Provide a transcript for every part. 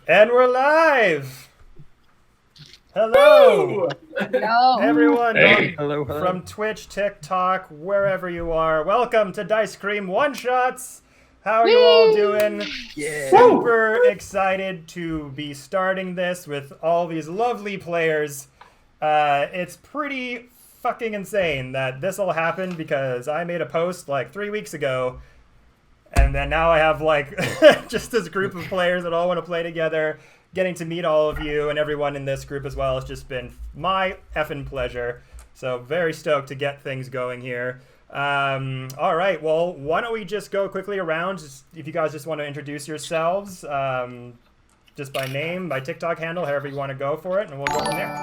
And we're live! Hello! Hello. Everyone Hey. on- from Twitch, TikTok, wherever you are. Welcome to Dicecream One-Shots! How are you all doing? Yeah. Super excited to be starting this with all these lovely players. It's pretty fucking insane that this all happened because I made a post like 3 weeks ago, and then now I have like just this group of players that all want to play together. Getting to meet all of you and everyone in this group as well has just been my effing pleasure. So very stoked to get things going here. All right, well, why don't we just go quickly around, if you guys just want to introduce yourselves, just by name, by TikTok handle, however you want to go for it, and we'll go from there.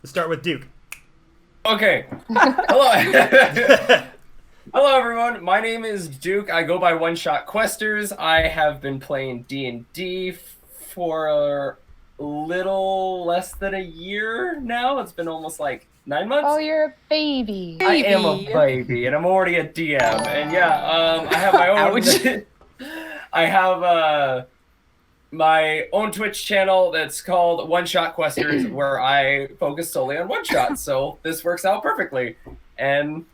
Let's start with Duke. Okay. Hello. Hello, everyone. My name is Duke. I go by One Shot Questers. I have been playing D&D for a little less than a year now. It's been almost like 9 months. Oh, you're a baby. I am a baby, and I'm already a DM. And yeah, I have my own. I have my own Twitch channel that's called One Shot Questers, where I focus solely on one shots. So this works out perfectly. And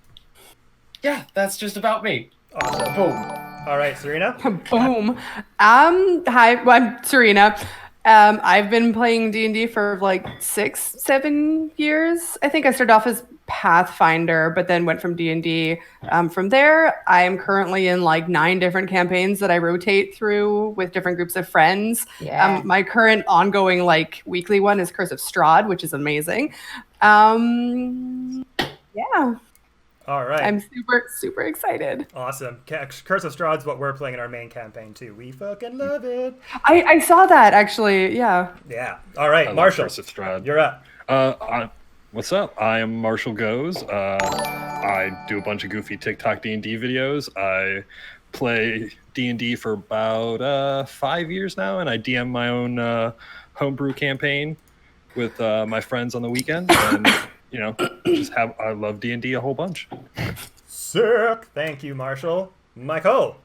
yeah, that's just about me. Awesome. Boom. All right, Serena. Boom. Hi, I'm Serena. I've been playing D&D for like 6-7 years. I think I started off as Pathfinder, but then went from D&D. From there, I am currently in like 9 different campaigns that I rotate through with different groups of friends. Yeah. My current ongoing like weekly one is Curse of Strahd, which is amazing. Yeah. All right. I'm super excited. Awesome. Curse of Strahd's what we're playing in our main campaign too. We fucking love it. I saw that actually. Yeah. Yeah. All right, I Marshall, love Curse of Strahd. you're up. What's up? I am Marshall Goes. I do a bunch of goofy TikTok D&D videos. I play D&D for about 5 years now, and I DM my own homebrew campaign with my friends on the weekend. And you know, I love D&D a whole bunch. Sick. Thank you, Marshall. Michael.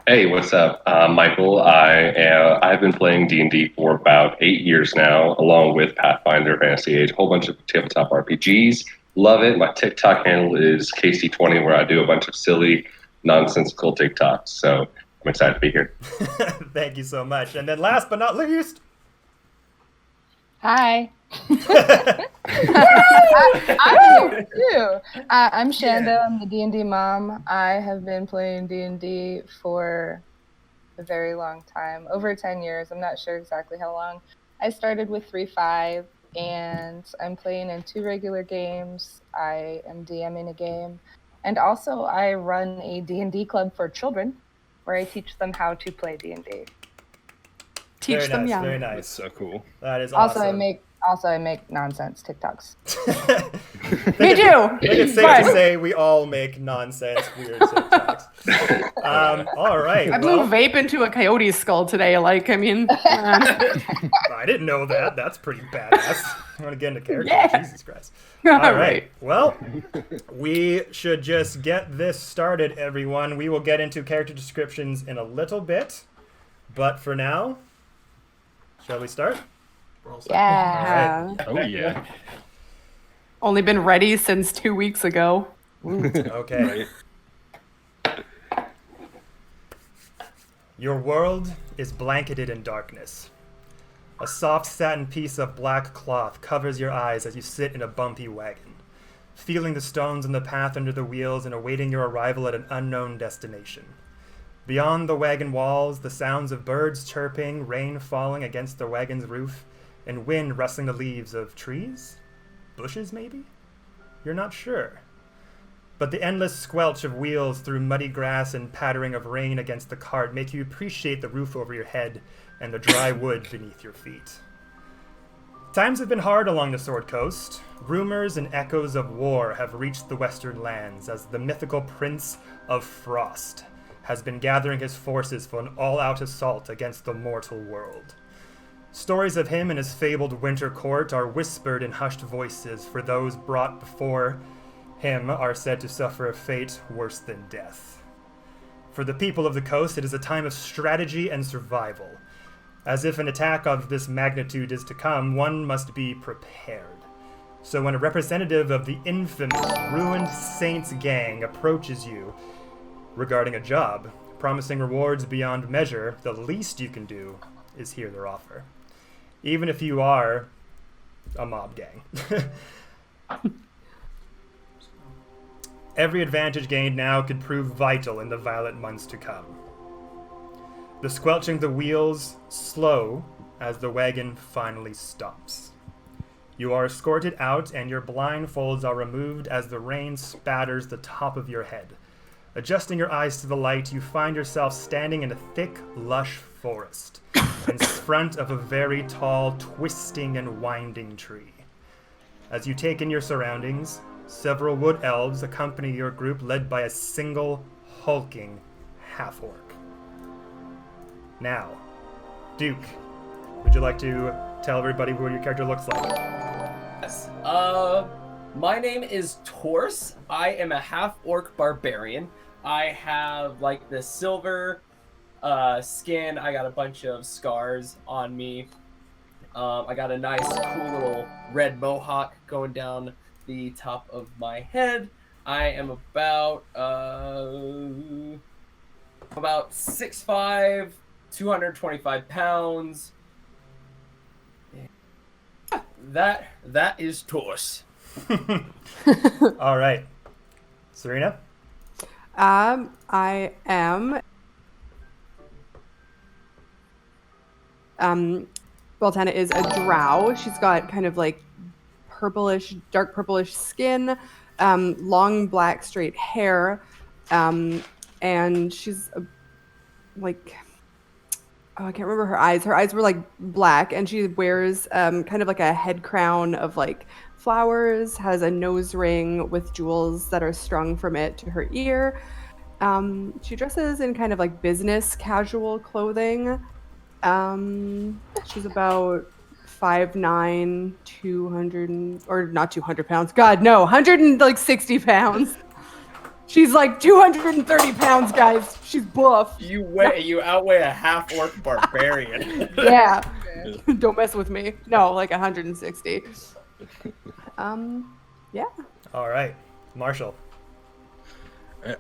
Hey, what's up? Michael. I've been playing D&D for about 8 years now, along with Pathfinder, Fantasy Age, a whole bunch of tabletop RPGs. Love it. My TikTok handle is KC20, where I do a bunch of silly, nonsensical TikToks. So I'm excited to be here. Thank you so much. And then last but not least, Hi. I'm here too. I'm Shanda. I'm the D&D mom. I have been playing D&D for a very long time, over 10 years. I'm not sure exactly how long. I started with 3.5, and I'm playing in 2 regular games. I am DMing a game, and also I run a D&D club for children, where I teach them how to play D&D. Teach very them nice, young. very That's nice. so cool. That is Also, awesome. I make nonsense TikToks. Me too. I think it's safe Fine. to say we all make nonsense, weird TikToks. All right. I blew well, vape into a coyote's skull today. Like, I mean, I didn't know that. That's pretty badass. I want to get into character. Yeah. Jesus Christ. All right. right. Well, we should just get this started, everyone. We will get into character descriptions in a little bit. But for now, shall we start? Yeah. Oh yeah. Only been ready since 2 weeks ago. Okay. Right. Your world is blanketed in darkness. A soft satin piece of black cloth covers your eyes as you sit in a bumpy wagon, feeling the stones in the path under the wheels and awaiting your arrival at an unknown destination. Beyond the wagon walls, the sounds of birds chirping, rain falling against the wagon's roof, and wind rustling the leaves of trees? Bushes, maybe? You're not sure. But the endless squelch of wheels through muddy grass and pattering of rain against the cart make you appreciate the roof over your head and the dry wood beneath your feet. Times have been hard along the Sword Coast. Rumors and echoes of war have reached the western lands as the mythical Prince of Frost has been gathering his forces for an all-out assault against the mortal world. Stories of him and his fabled winter court are whispered in hushed voices, for those brought before him are said to suffer a fate worse than death. For the people of the coast, it is a time of strategy and survival. As if an attack of this magnitude is to come, one must be prepared. So when a representative of the infamous Ruined Saints gang approaches you regarding a job, promising rewards beyond measure, the least you can do is hear their offer. Even if you are a mob gang. Every advantage gained now could prove vital in the violent months to come. The squelching of the wheels slow as the wagon finally stops. You are escorted out and your blindfolds are removed as the rain spatters the top of your head. Adjusting your eyes to the light, you find yourself standing in a thick, lush forest in front of a very tall, twisting and winding tree. As you take in your surroundings, several wood elves accompany your group led by a single, hulking half-orc. Now, Duke, would you like to tell everybody what your character looks like? Yes. My name is Torse. I am a half-orc barbarian. I have like this silver skin. I got a bunch of scars on me. I got a nice, cool little red mohawk going down the top of my head. I am about 6'5", 225 pounds. That is Torse. All right. Serena? I am. Beltana is a drow. She's got kind of like purplish, dark purplish skin, long black straight hair, and she's like, oh, I can't remember her eyes. Her eyes were like black, and she wears kind of like a head crown of like flowers, has a nose ring with jewels that are strung from it to her ear. She dresses in kind of like business casual clothing. She's about 5'9", 200, or not 200 pounds. God, no, 160 pounds. She's like 230 pounds, guys. She's buff. You outweigh a half-orc barbarian. Yeah. Don't mess with me. No, like 160. Yeah. All right. Marshall.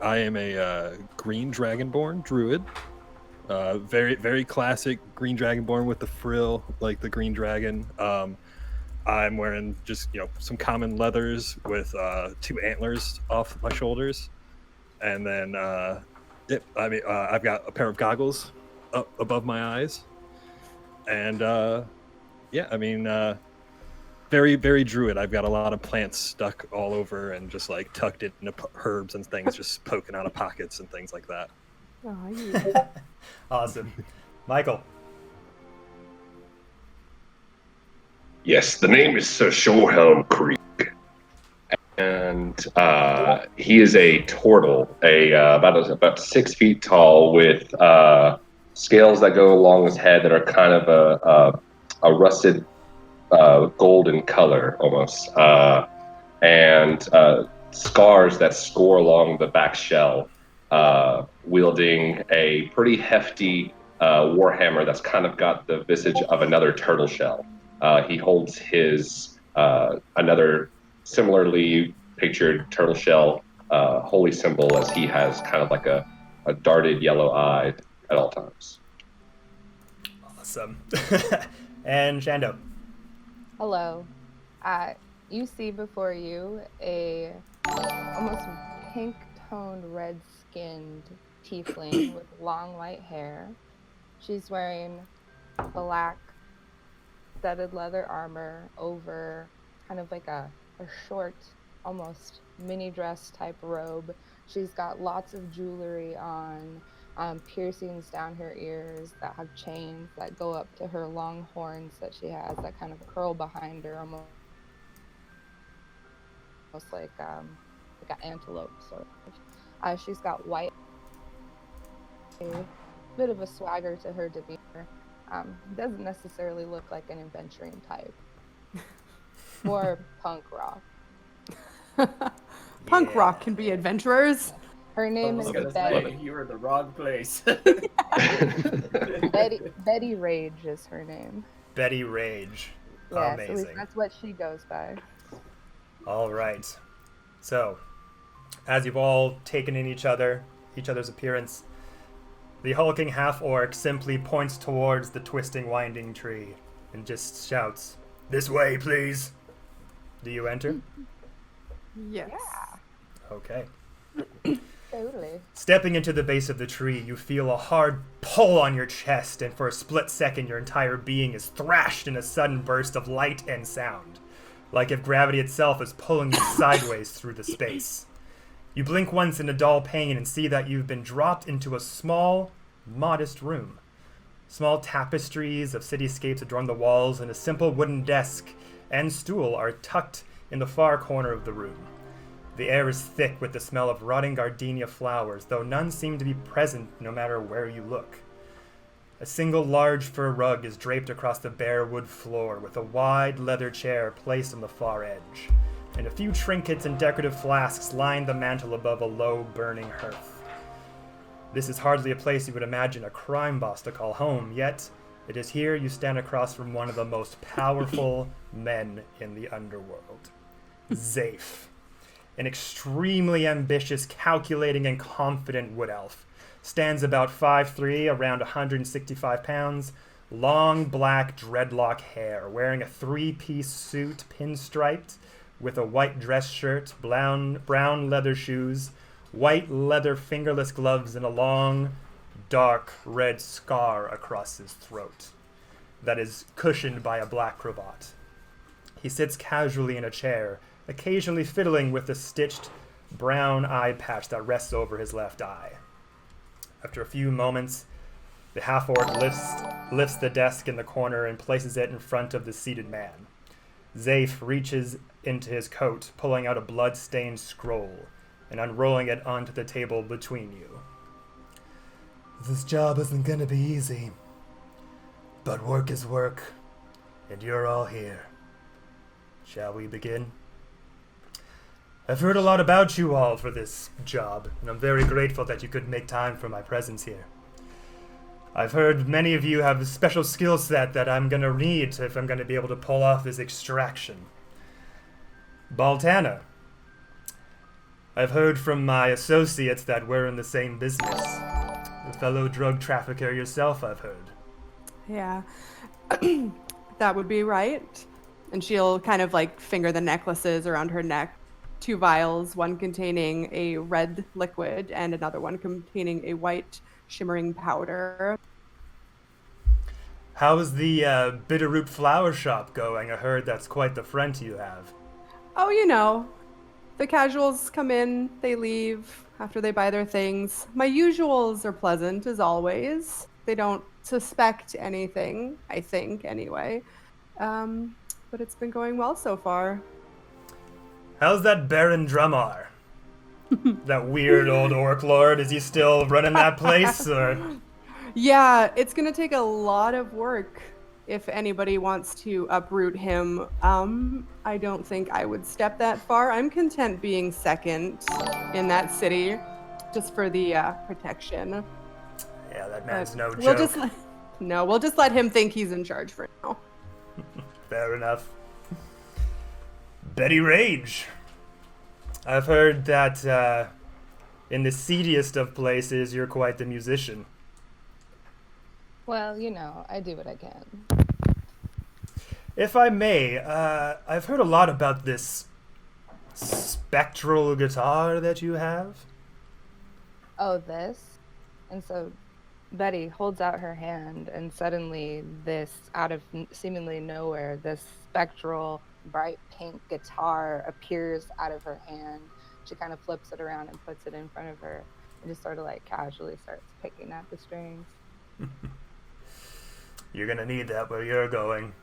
I am a green dragonborn druid. Very, very classic green dragonborn with the frill, like the green dragon. I'm wearing just, some common leathers with 2 antlers off my shoulders. And then, I've got a pair of goggles up above my eyes. And, very, very druid. I've got a lot of plants stuck all over and just like tucked into herbs and things just poking out of pockets and things like that. Oh, yeah. Awesome. Michael. Yes, the name is Sir Shorehelm Creek. And he is a turtle, about 6 feet tall, with scales that go along his head that are kind of a rusted golden color almost, and scars that score along the back shell, wielding a pretty hefty warhammer that's kind of got the visage of another turtle shell. He holds his another similarly pictured turtle shell holy symbol, as he has kind of like a darted yellow eye at all times. Awesome. And Shando. Hello. You see before you a almost pink-toned, red-skinned tiefling with long white hair. She's wearing black studded leather armor over kind of like a short, almost mini dress type robe. She's got lots of jewelry on, piercings down her ears that have chains that go up to her long horns that she has that kind of curl behind her, almost like an antelope sort of. She's got white, a bit of a swagger to her demeanor. Doesn't necessarily look like an adventuring type. More punk rock. Punk rock can be adventurers. Her name I is was gonna Betty. say, you were in the wrong place. Betty Rage is her name. Betty Rage. Yeah, at least Amazing. that's what she goes by. All right. So, as you've all taken in each other's appearance, the hulking half-orc simply points towards the twisting, winding tree and just shouts, "This way, please." Do you enter? Yes. Okay. Totally. Stepping into the base of the tree, you feel a hard pull on your chest, and for a split second, your entire being is thrashed in a sudden burst of light and sound, like if gravity itself is pulling you sideways through the space. You blink once in a dull pain and see that you've been dropped into a small, modest room. Small tapestries of cityscapes adorn the walls, and a simple wooden desk and stool are tucked in the far corner of the room. The air is thick with the smell of rotting gardenia flowers, though none seem to be present no matter where you look. A single large fur rug is draped across the bare wood floor, with a wide leather chair placed on the far edge, and a few trinkets and decorative flasks line the mantel above a low, burning hearth. This is hardly a place you would imagine a crime boss to call home, yet it is here you stand across from one of the most powerful men in the underworld. Zafe. An extremely ambitious, calculating, and confident wood elf. Stands about 5'3", around 165 pounds, long black dreadlock hair, wearing a three-piece suit pinstriped with a white dress shirt, brown leather shoes, white leather fingerless gloves, and a long, dark red scar across his throat that is cushioned by a black cravat. He sits casually in a chair, occasionally fiddling with the stitched brown eye patch that rests over his left eye. After a few moments, the half-orc lifts the desk in the corner and places it in front of the seated man. Zafe reaches into his coat, pulling out a blood-stained scroll and unrolling it onto the table between you. "This job isn't gonna be easy, but work is work, and you're all here. Shall we begin? I've heard a lot about you all for this job, and I'm very grateful that you could make time for my presence here. I've heard many of you have a special skill set that I'm going to need if I'm going to be able to pull off this extraction. Baltana, I've heard from my associates that we're in the same business. A fellow drug trafficker yourself, I've heard. Yeah. That would be right. And she'll kind of like finger the necklaces around her neck. 2 vials, one containing a red liquid and another one containing a white shimmering powder. How's the Bitterroot Flower Shop going? I heard that's quite the front you have. Oh, you know, the casuals come in, they leave after they buy their things. My usuals are pleasant as always. They don't suspect anything, I think, anyway. But it's been going well so far. How's that Baron Drummar? That weird old orc lord, is he still running that place, or? Yeah, it's gonna take a lot of work if anybody wants to uproot him. I don't think I would step that far. I'm content being second in that city, just for the protection. Yeah, that man's no We'll joke. we'll just let him think he's in charge for now. Fair enough. Betty Rage. I've heard that in the seediest of places, you're quite the musician. Well, you know, I do what I can. If I may, I've heard a lot about this spectral guitar that you have. Oh, this? And so Betty holds out her hand, and suddenly this, out of seemingly nowhere, this spectral, bright pink guitar appears out of her hand. She kind of flips it around and puts it in front of her and just sort of like casually starts picking at the strings. You're gonna need that where you're going.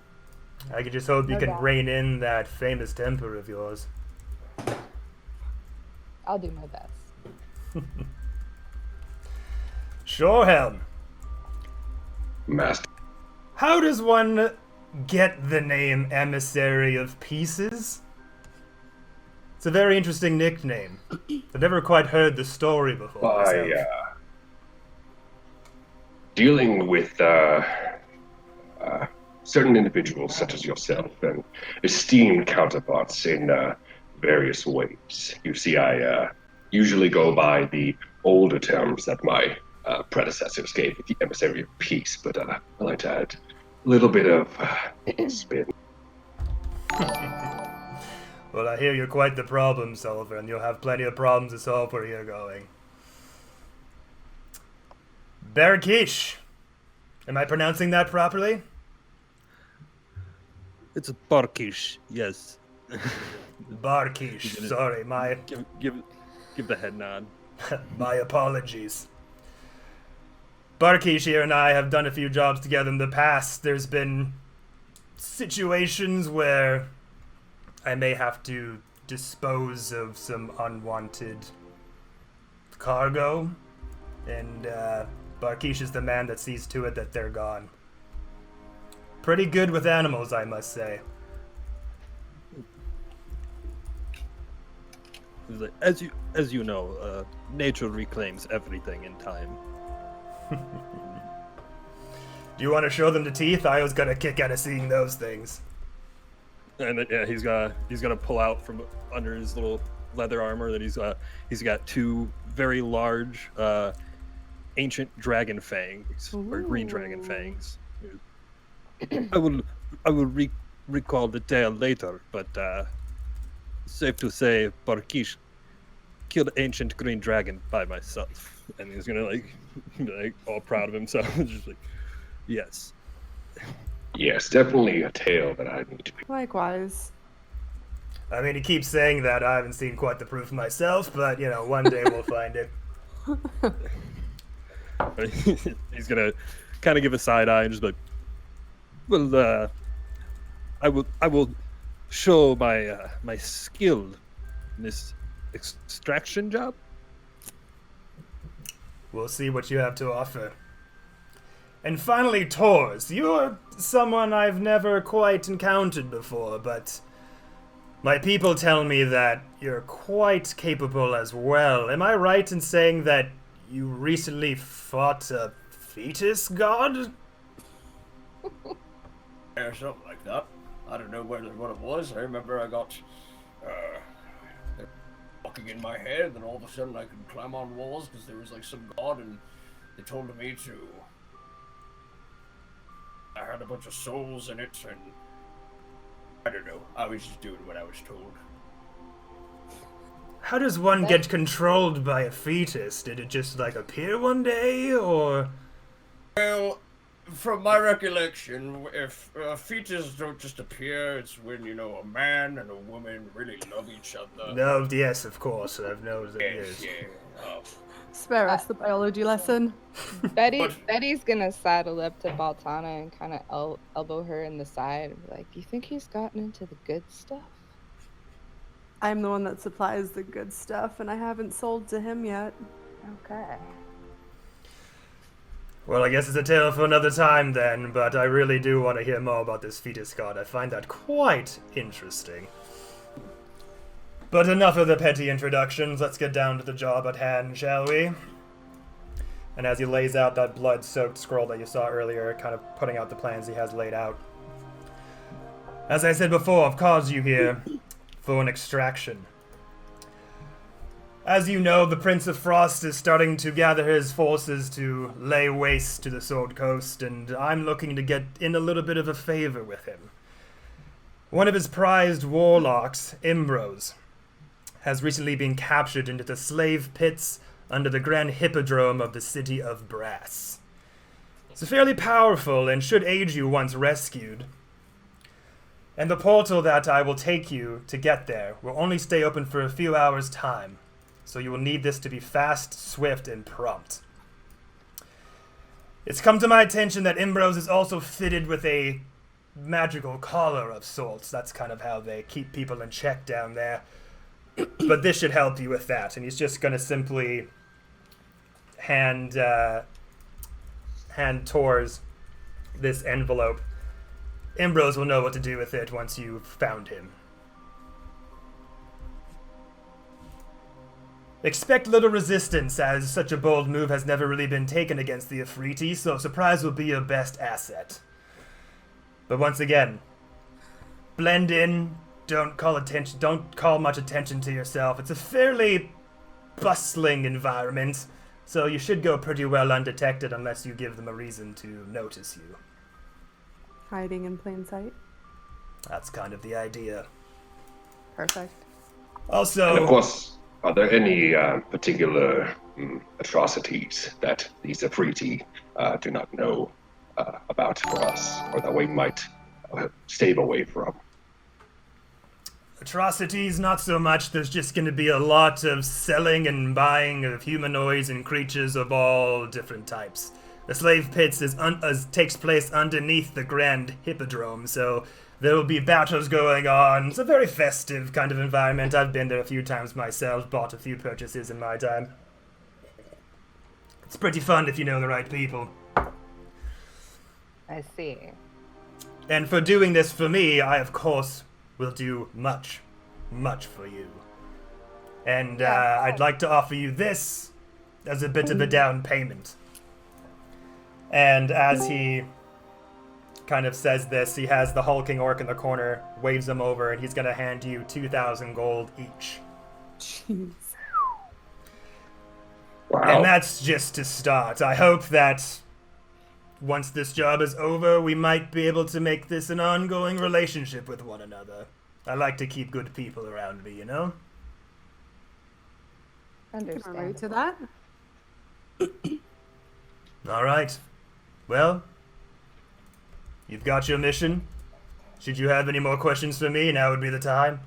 I could just hope you No can doubt. rein in that famous temper of yours. I'll do my best. Shorehelm, Master. how does one get the name Emissary of Pieces? It's a very interesting nickname. I've never quite heard the story before myself. Dealing with certain individuals such as yourself and esteemed counterparts in various ways. You see, I usually go by the older terms that my predecessors gave with the emissary of peace, but I like to add a little bit of spin. Well, I hear you're quite the problem solver, and you'll have plenty of problems to solve where you're going. Barakish. Am I pronouncing that properly? It's a Barkish, yes. Barkish. Sorry, my Give the head nod. my apologies. Barkish here and I have done a few jobs together in the past. There's been situations where I may have to dispose of some unwanted cargo, and Barkish is the man that sees to it that they're gone. Pretty good with animals, I must say. As you know, nature reclaims everything in time. Do you want to show them the teeth? I was gonna kick out of seeing those things. And then, yeah, he's gonna pull out from under his little leather armor that he's got two very large ancient dragon fangs, or green dragon fangs. I will recall the tale later, but safe to say, Barkish killed ancient green dragon by myself, and he's gonna be like all proud of himself, just like, yes. Yes, definitely a tale that I need to be. Likewise. I mean, he keeps saying that. I haven't seen quite the proof myself, but, you know, one day we'll find it. He's gonna kind of give a side eye and just be like, well, I will show my skill in this extraction job. We'll see what you have to offer. And finally, Tors, you're someone I've never quite encountered before, but my people tell me that you're quite capable as well. Am I right in saying that you recently fought a fetus god? Yeah, something like that. I don't know what it was. I remember I got walking in my head, and then all of a sudden I could climb on walls because there was like some god, and they told me to. I had a bunch of souls in it, and I don't know. I was just doing what I was told. How does one get controlled by a fetus? Did it just like appear one day, or? Well, from my recollection, if fetus don't just appear, it's when, you know, a man and a woman really love each other. No, yes, of course. I've known that. Yes, Yes. yeah. Spare us the biology lesson. Betty's gonna sidle up to Baltana and kind of elbow her in the side and be like, "You think he's gotten into the good stuff?" I'm the one that supplies the good stuff, and I haven't sold to him yet. Okay. Well, I guess it's a tale for another time then, but I really do want to hear more about this fetus god. I find that quite interesting. But enough of the petty introductions. Let's get down to the job at hand, shall we? And as he lays out that blood-soaked scroll that you saw earlier, kind of putting out the plans he has laid out. As I said before, I've caused you here for an extraction. As you know, the Prince of Frost is starting to gather his forces to lay waste to the Sword Coast, and I'm looking to get in a little bit of a favor with him. One of his prized warlocks, Imbros, has recently been captured into the slave pits under the grand hippodrome of the city of Brass. It's fairly powerful and should aid you once rescued. And the portal that I will take you to get there will only stay open for a few hours' time, so you will need this to be fast, swift, and prompt. It's come to my attention that Imbros is also fitted with a magical collar of sorts. That's kind of how they keep people in check down there. But this should help you with that. And he's just going to simply hand Tors this envelope. Imbros will know what to do with it once you've found him. Expect little resistance, as such a bold move has never really been taken against the Afriti, so surprise will be your best asset. But once again, blend in, don't call much attention to yourself. It's a fairly bustling environment, so you should go pretty well undetected unless you give them a reason to notice you. Hiding in plain sight. That's kind of the idea. Perfect. Also, And of course, are there any particular atrocities that these Afriti do not know about for us, or that we might stay away from? atrocities, not so much. There's just going to be a lot of selling and buying of humanoids and creatures of all different types. The slave pits takes place underneath the grand hippodrome, so there will be battles going on. It's a very festive kind of environment. I've been there a few times myself, bought a few purchases in my time. It's pretty fun if you know the right people. I see. And for doing this for me, I of course will do much, much for you. And I'd like to offer you this as a bit of a down payment. And as he kind of says this, he has the hulking orc in the corner, waves him over, and he's going to hand you 2,000 gold each. Jeez. Wow. And that's just to start. I hope that once this job is over, we might be able to make this an ongoing relationship with one another. I like to keep good people around me, you know? Can relate Understand. to that? All right. Well, you've got your mission. Should you have any more questions for me, now would be the time.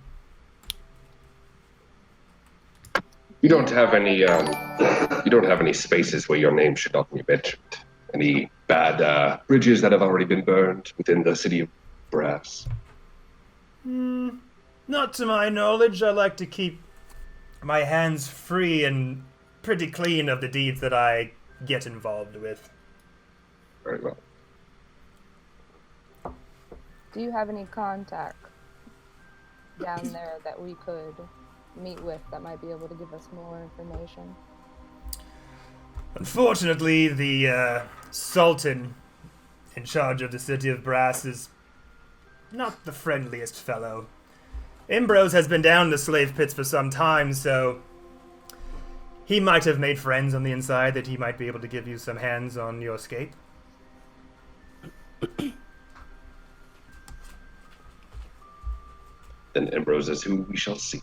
You don't have any spaces where your name should not be mentioned. Any bad bridges that have already been burned within the city of Brass? Not to my knowledge. I like to keep my hands free and pretty clean of the deeds that I get involved with. Very well. Do you have any contact down there that we could meet with that might be able to give us more information? Unfortunately, the Sultan in charge of the city of Brass is not the friendliest fellow. Ambrose has been down in the slave pits for some time, so he might have made friends on the inside that he might be able to give you some hands on your escape. Then Ambrose is who we shall seek.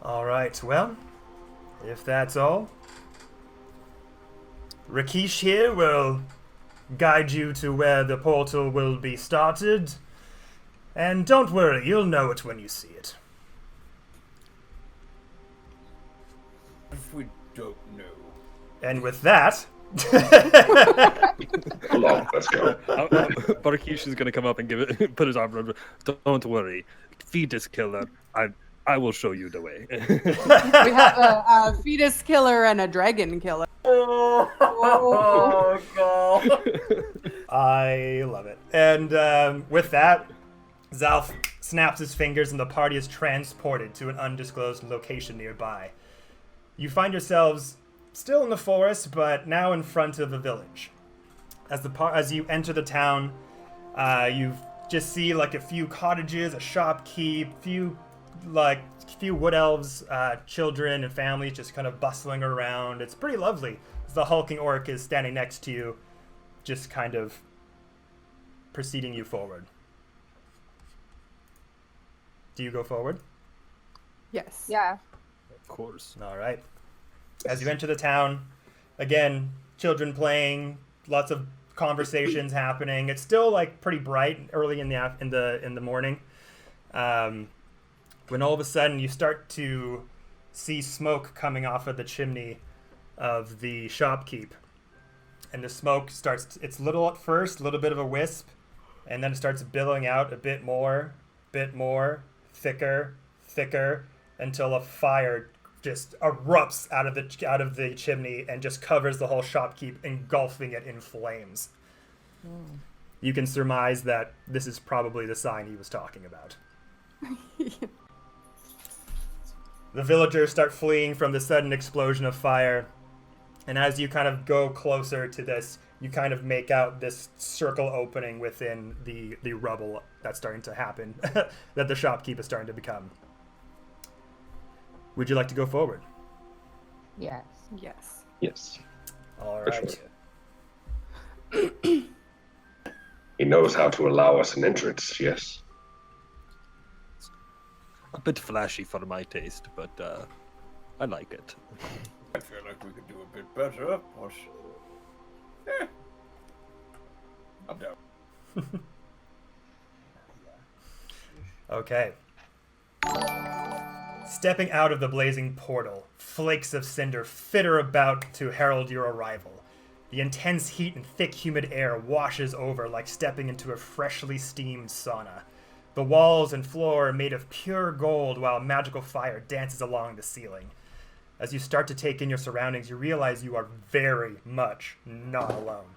Alright, well, if that's all, Rakesh here will guide you to where the portal will be started. And don't worry, you'll know it when you see it. If we don't know. And with that, Come on, let's go. Barakish is gonna come up and put his arm around her. Don't worry, fetus killer. I will show you the way. We have a fetus killer and a dragon killer. Oh, God. I love it. And with that, Zalf snaps his fingers and the party is transported to an undisclosed location nearby. You find yourselves still in the forest, but now in front of a village. As you enter the town, you just see like a few cottages, a shopkeep, few wood elves, children and families just kind of bustling around. It's pretty lovely. The hulking orc is standing next to you, just kind of preceding you forward. Do you go forward? Yes. Yeah. Of course. All right. As you enter the town, again, children playing, lots of conversations happening. It's still like pretty bright early in the morning. When all of a sudden you start to see smoke coming off of the chimney of the shopkeep. And the smoke starts, it's little at first, a little bit of a wisp, and then it starts billowing out a bit more, thicker, until a fire just erupts out of the chimney and just covers the whole shopkeep, engulfing it in flames. You can surmise that this is probably the sign he was talking about. The villagers start fleeing from the sudden explosion of fire. And as you kind of go closer to this, you kind of make out this circle opening within the rubble that's starting to happen, that the shopkeep is starting to become. Would you like to go forward? Yes. Yes. Yes. All For right. sure. He knows how to allow us an entrance, yes. A bit flashy for my taste, but I like it. I feel like we could do a bit better, but I'm down. Okay. Stepping out of the blazing portal, flakes of cinder fitter about to herald your arrival. The intense heat and thick, humid air washes over like stepping into a freshly steamed sauna. The walls and floor are made of pure gold while magical fire dances along the ceiling. As you start to take in your surroundings, you realize you are very much not alone.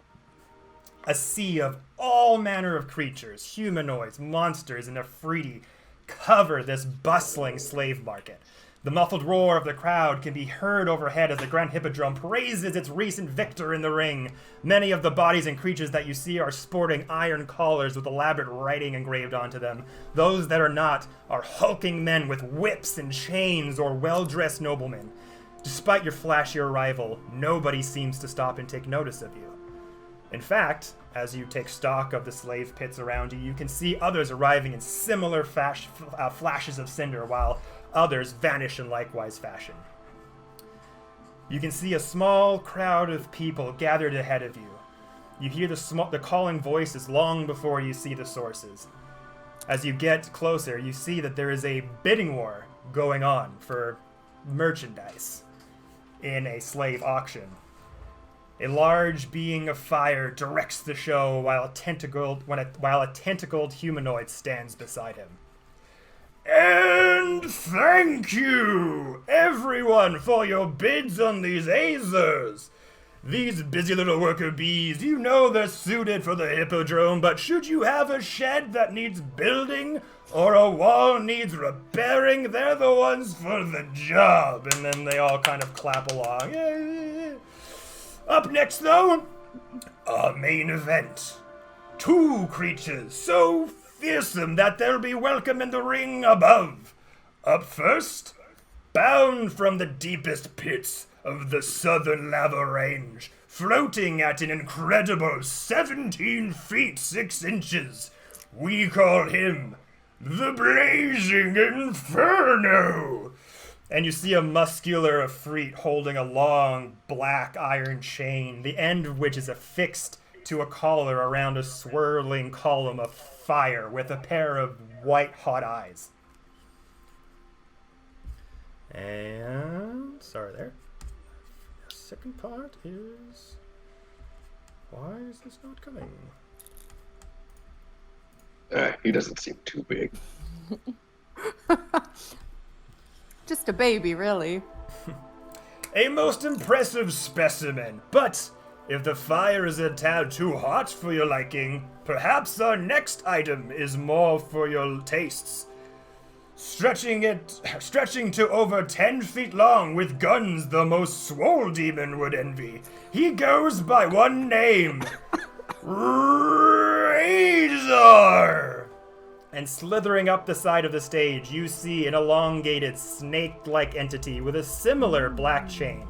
A sea of all manner of creatures, humanoids, monsters, and Afridi cover this bustling slave market. The muffled roar of the crowd can be heard overhead as the Grand Hippodrome praises its recent victor in the ring. Many of the bodies and creatures that you see are sporting iron collars with elaborate writing engraved onto them. Those that are not are hulking men with whips and chains or well-dressed noblemen. Despite your flashy arrival, nobody seems to stop and take notice of you. In fact, as you take stock of the slave pits around you, you can see others arriving in similar flashes of cinder, while others vanish in likewise fashion. You can see a small crowd of people gathered ahead of you. You hear the calling voices long before you see the sources. As you get closer, you see that there is a bidding war going on for merchandise in a slave auction. A large being of fire directs the show while a tentacled humanoid stands beside him. And thank you, everyone, for your bids on these Azers. These busy little worker bees, you know they're suited for the Hippodrome, but should you have a shed that needs building or a wall needs repairing, they're the ones for the job. And then they all kind of clap along. Yeah. Up next, though, our main event. 2 creatures so fearsome that they'll be welcome in the ring above. Up first, bound from the deepest pits of the southern lava range, floating at an incredible 17 feet 6 inches, we call him the Blazing Inferno. And you see a muscular Efreet holding a long black iron chain, the end of which is affixed to a collar around a swirling column of fire with a pair of white hot eyes. And sorry there. The second part is, why is this not coming? He doesn't seem too big. Just a baby, really. A most impressive specimen, but if the fire is a tad too hot for your liking, perhaps our next item is more for your tastes. Stretching to over 10 feet long with guns the most swole demon would envy. He goes by one name, Razor. And slithering up the side of the stage, you see an elongated snake-like entity with a similar black chain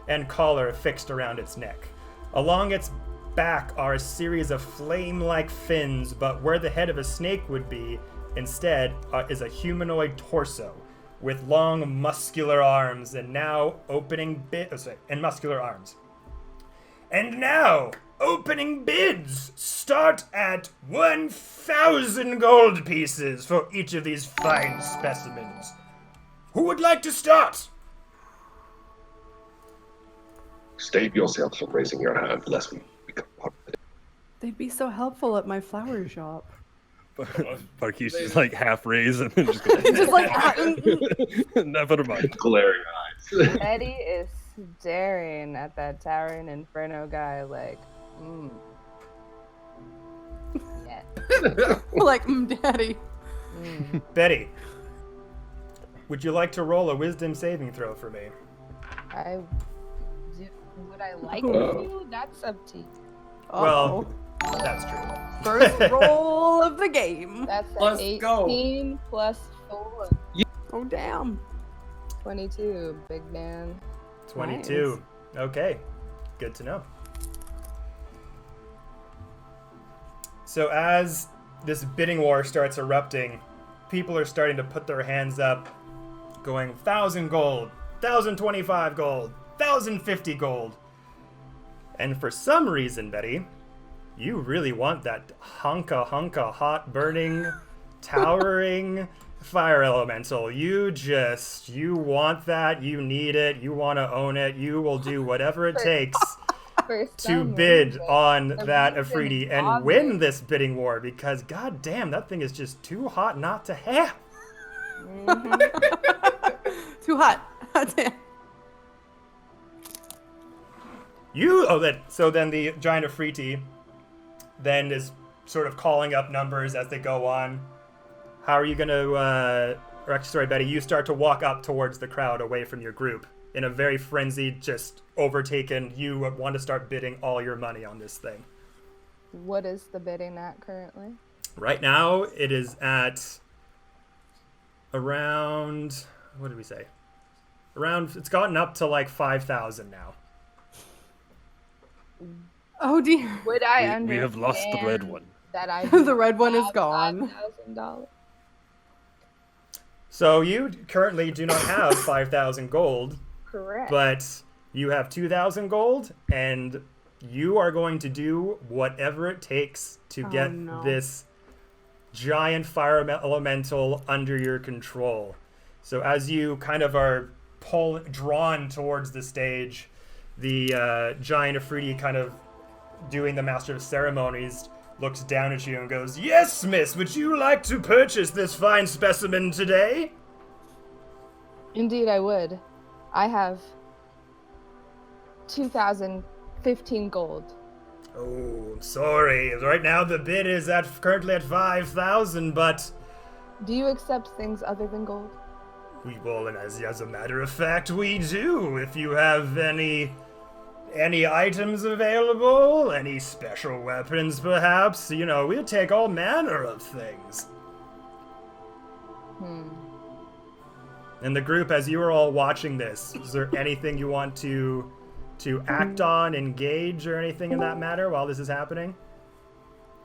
and collar fixed around its neck. Along its back are a series of flame-like fins, but where the head of a snake would be, instead, is a humanoid torso with long muscular arms and now opening muscular arms. And now, opening bids start at 1,000 gold pieces for each of these fine specimens. Who would like to start? Save yourselves from raising your hand lest we become part of it. They'd be so helpful at my flower shop. Parkees just like half raised and then just goes, Just like, never mind. Glaring eyes. Eddie is staring at that Towering Inferno guy like, yeah. like, daddy. Betty. Would you like to roll a wisdom saving throw for me? Would I like to? That's up to you. Well, that's true. First roll of the game. That's an Let's 18 go. plus 4. Oh, damn. 22, big man. 22. Okay, good to know. So as this bidding war starts erupting, people are starting to put their hands up, going 1,000 gold, 1,025 gold, 1,050 gold. And for some reason, Betty, you really want that hunka hot burning, towering fire elemental. You want that, you need it, you want to own it, you will do whatever it takes to bid on that Afridi and win this bidding war, because god damn, that thing is just too hot not to have. Too hot. Damn. So then the giant Afridi then is sort of calling up numbers as they go on. How are you going to, or actually, sorry, Betty, you start to walk up towards the crowd away from your group in a very frenzied, just overtaken, you want to start bidding all your money on this thing. What is the bidding at currently? Right now, it is at around, what did we say? It's gotten up to like 5,000 now. Oh, dear. Would I understand We have lost the red one. that I The red one is gone. $5,000? So you currently do not have 5,000 gold, Correct. but you have 2,000 gold, and you are going to do whatever it takes to get this giant fire elemental under your control. So as you kind of are drawn towards the stage, the giant Afridi, kind of doing the master of ceremonies, looks down at you and goes, "Yes, miss, would you like to purchase this fine specimen today?" Indeed, I would. I have 2,015 gold. Oh, I'm sorry. Right now the bid is currently at 5,000, but Do you accept things other than gold? we will, and as a matter of fact, we do. If you have any items available, any special weapons, perhaps, we'll take all manner of things. And the group, as you are all watching this, is there anything you want to act on, engage, or anything in that matter while this is happening?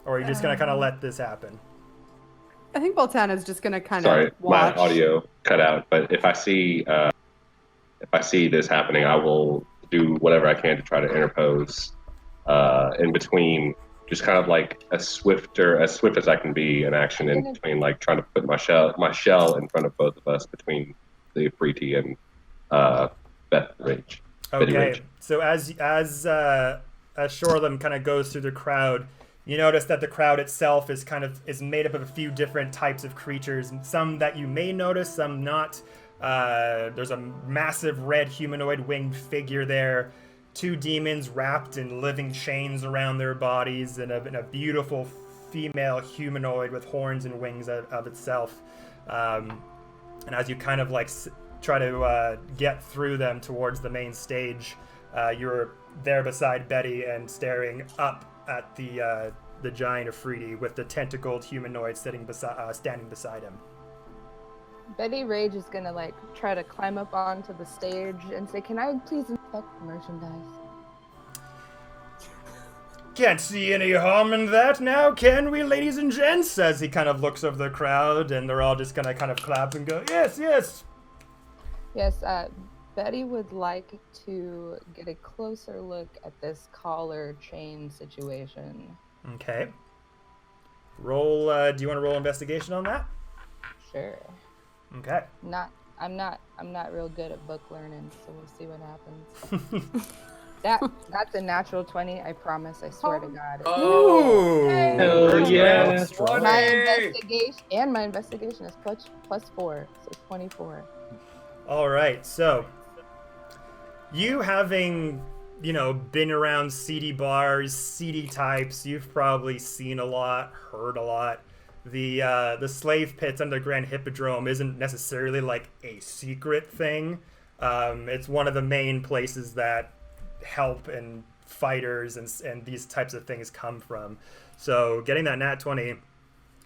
Or are you just going to kind of let this happen? I think Boltana's just gonna kind Sorry, of watch. my audio cut out. But if I see this happening, I will do whatever I can to try to interpose in between, just kind of like as swift as I can be in action in between, like trying to put my shell in front of both of us between the Afridi and Beth Rage. Okay, so as Shorlam kind of goes through the crowd, you notice that the crowd itself is made up of a few different types of creatures, and some that you may notice, some not. There's a massive red humanoid winged figure there, 2 demons wrapped in living chains around their bodies, and a beautiful female humanoid with horns and wings of itself. And as you kind of like try to get through them towards the main stage, you're there beside Betty and staring up at the giant Afridi with the tentacled humanoid standing beside him. Betty Rage is gonna like try to climb up onto the stage and say, "Can I please inspect the merchandise?" Can't see any harm in that now, can we, ladies and gents? As he kind of looks over the crowd, and they're all just gonna kind of clap and go, "Yes, yes." Yes, Betty would like to get a closer look at this collar chain situation. Okay. Roll. Do you want to roll investigation on that? Sure. Okay. I'm not real good at book learning, so we'll see what happens. That's a natural 20, I promise, I swear to God. Ooh. Hell yeah. My investigation is plus 4, so 24. All right. So, you having, been around seedy bars, seedy types, you've probably seen a lot, heard a lot. the slave pits under the Grand Hippodrome isn't necessarily like a secret thing. It's one of the main places that help and fighters and these types of things come from. So getting that nat 20,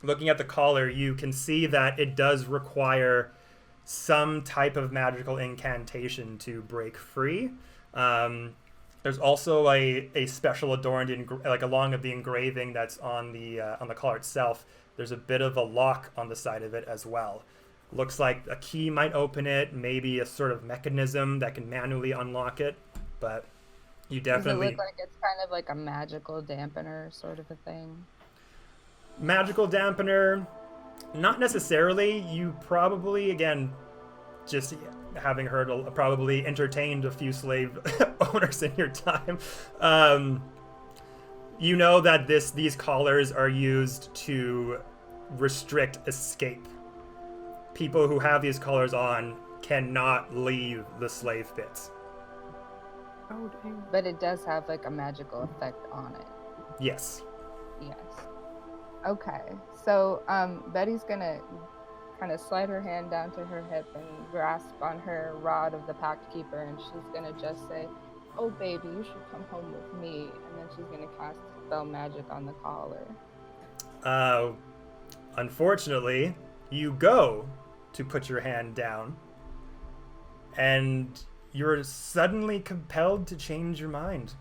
looking at the collar, you can see that it does require some type of magical incantation to break free. There's also a special adorned like along of the engraving that's on the collar itself. There's a bit of a lock on the side of it as well. Looks like a key might open it, maybe a sort of mechanism that can manually unlock it, but you definitely... Does it look like it's kind of like a magical dampener sort of a thing? Magical dampener, not necessarily. You probably, again, just having heard, probably entertained a few slave owners in your time. You know that these collars are used to restrict escape. People who have these collars on cannot leave the slave pits. Oh, dang. But it does have like a magical effect on it. Yes. Yes. Okay. So Betty's gonna kind of slide her hand down to her hip and grasp on her rod of the Pact Keeper, and she's gonna just say, "Oh baby, you should come home with me." And then she's gonna cast spell magic on the collar. Unfortunately, you go to put your hand down, and you're suddenly compelled to change your mind.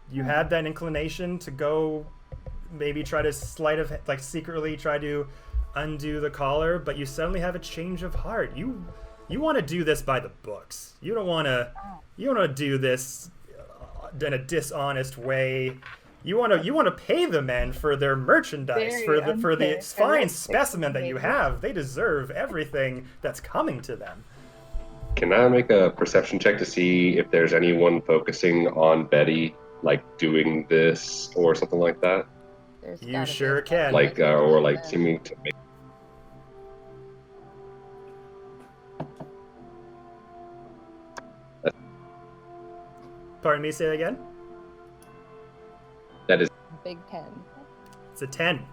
You had that inclination to go maybe try to secretly try to undo the collar, but you suddenly have a change of heart. You want to do this by the books. You don't want to do this in a dishonest way. You want to pay the men for their merchandise, for the fine specimen that you have. They deserve everything that's coming to them. Can I make a perception check to see if there's anyone focusing on Betty, like doing this or something like that? You sure can. Or seeming to make. Pardon me, say that again? That is Big 10. It's a 10.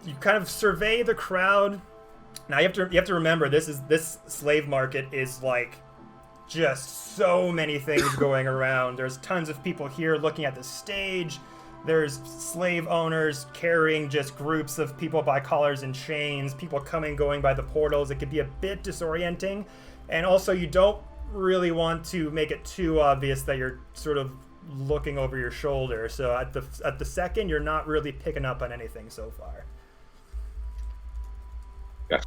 You kind of survey the crowd. Now you have to remember this slave market is like just so many things going around. There's tons of people here looking at the stage. There's slave owners carrying just groups of people by collars and chains, people coming going by the portals. It could be a bit disorienting. And also you don't really want to make it too obvious that you're sort of looking over your shoulder. So at the second, you're not really picking up on anything so far. Gotcha.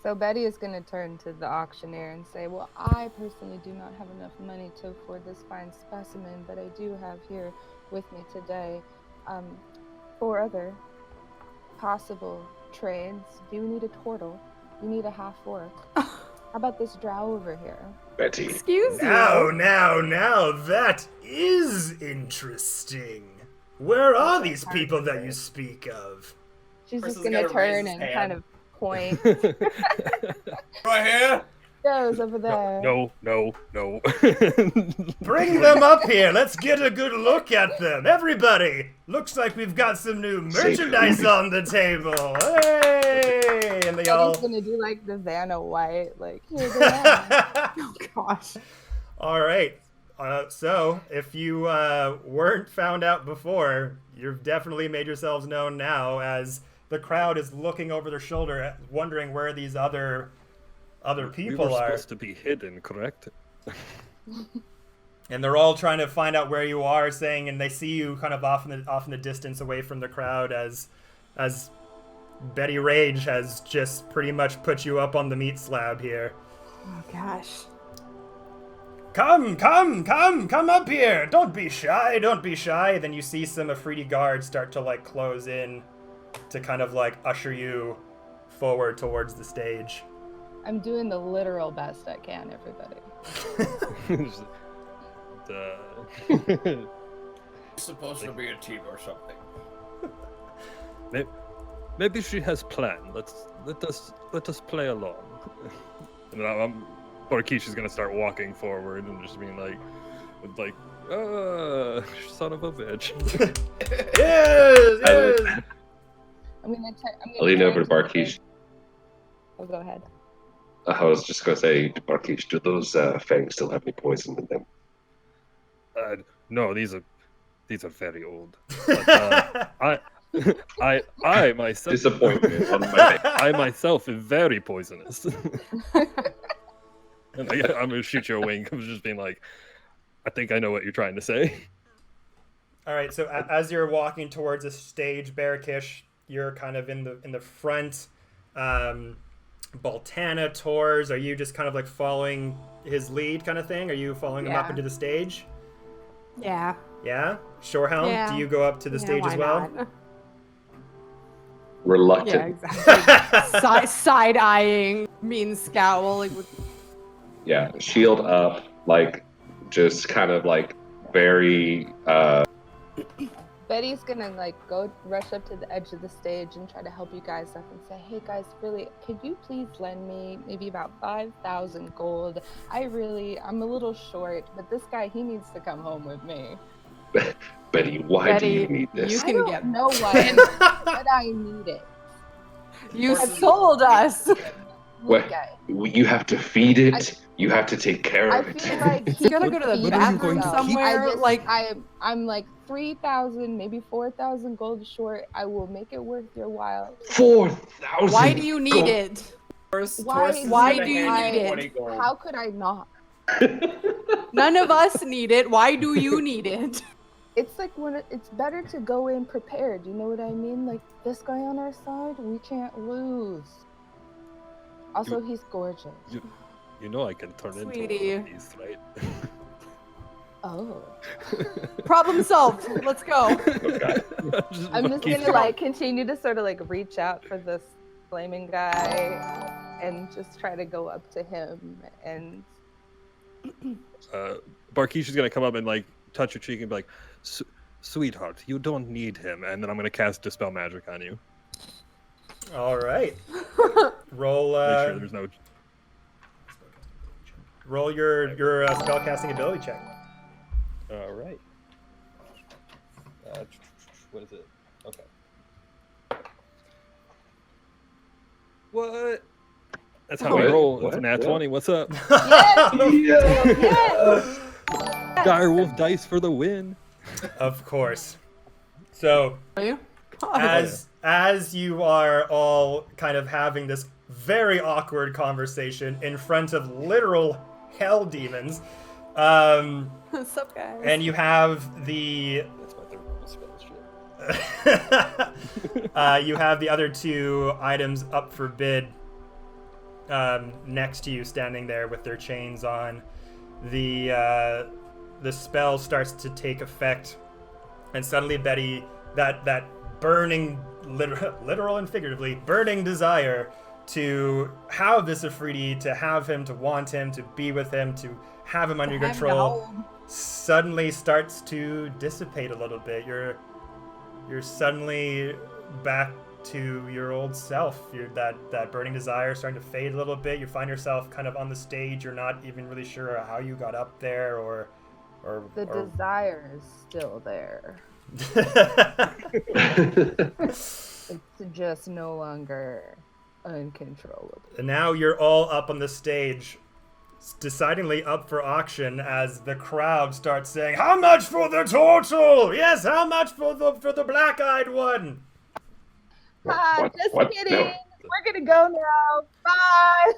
So Betty is going to turn to the auctioneer and say, "Well, I personally do not have enough money to afford this fine specimen, but I do have here with me today 4 other possible trades. Do you need a turtle? You need a half orc. How about this drow over here?" Betty. Excuse you. Now, that is interesting. Where are these people that you speak of? She's just Person's going to gotta raise turn his and hand. kind of point. Right here. Goes over there. No. Bring them up here. Let's get a good look at them. Everybody, looks like we've got some new merchandise on the table. Hey! And they all... Betty's going to do like the Vanna White, like, here they are. Oh, gosh. All right. So, if you weren't found out before, you've definitely made yourselves known now, as the crowd is looking over their shoulder, wondering where these other people we were are. supposed to be hidden, correct? And they're all trying to find out where you are, saying, and they see you kind of off in the distance, away from the crowd, as Betty Rage has just pretty much put you up on the meat slab here. Oh, gosh. Come up here! Don't be shy. Then you see some Afridi guards start to like close in to kind of like usher you forward towards the stage. I'm doing the literal best I can, everybody. It's supposed to be a team or something. Maybe she has planned. Let us play along. And Borkish is gonna start walking forward and just being like, With like, son of a bitch. Yes. I'm gonna I lean over to turn Barkeesh. Oh, go ahead. I was just going to say, Barkeesh, do those fangs still have any poison in them? No, these are very old. But, I myself, Disappointment on my face. I myself am very poisonous. And I'm gonna shoot you a wink. I'm just being like, I think I know what you're trying to say. All right. So as you're walking towards the stage, Barakish, you're kind of in the front. Baltana tours. Are you just kind of like following his lead, kind of thing? Are you following him up into the stage? Yeah. Yeah. Shorehound, Yeah. do you go up to the stage why as well? not? Reluctant. Yeah, exactly. Side eyeing, mean scowl. Like, Yeah, shield up, like, just kind of like very. Betty's gonna like go rush up to the edge of the stage and try to help you guys up and say, "Hey guys, really, could you please lend me maybe about 5,000 gold? I'm a little short, but this guy, he needs to come home with me." Betty, why do you Betty, need this? you I can don't get know why, but I need it. You sold us. What? Look at You have to feed it. You have to take care I of it. feel like You gotta go to the What are you going bathroom to keep- somewhere. I'm like 3,000, maybe 4,000 gold short. I will make it worth your while. 4,000. Why do you need it? Why do you need it? How could I not? None of us need it. Why do you need it? It's like it's better to go in prepared. You know what I mean? Like this guy on our side, we can't lose. Also, he's gorgeous. You know I can turn into Sweetie. one of these, right? Oh. Problem solved. Let's go. I'm just gonna like continue to sort of like reach out for this flaming guy and just try to go up to him and Barkeesh is gonna come up and like touch your cheek and be like, "Sweetheart, you don't need him." And then I'm gonna cast Dispel Magic on you. All right. Roll. Make sure there's no. Roll your spellcasting ability check. All right. What is it? Okay. What? That's how we What? roll. What? It's a nat What? 20. What's up? yes! Direwolf dice for the win. Of course. So Are you? as you are all kind of having this very awkward conversation in front of literal hell demons, What's up, guys? and you have the That's my third level spell shit. you have the other two items up for bid next to you, standing there with their chains on. The spell starts to take effect, and suddenly Betty, that burning, literal and figuratively, burning desire to have this Afridi, to have him, to want him, to be with him, to have him under your control, suddenly starts to dissipate a little bit. You're suddenly back to your old self. That burning desire starting to fade a little bit. You find yourself kind of on the stage. You're not even really sure how you got up there, or The desire is still there. It's just no longer uncontrollable. And now you're all up on the stage, decidingly up for auction, as the crowd starts saying, "How much for the total? Yes, how much for the black-eyed one?" Just What? kidding. No. We're gonna go now. Bye.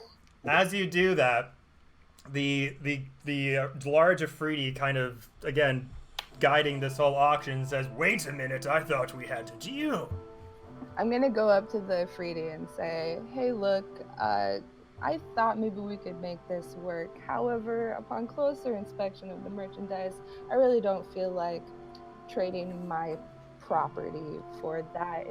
As you do that, the large Afridi kind of, again, guiding this whole auction, says, "Wait a minute, I thought we had a deal." I'm gonna go up to the Afridi and say, "Hey, look, I thought maybe we could make this work. However, upon closer inspection of the merchandise, I really don't feel like trading my property for that.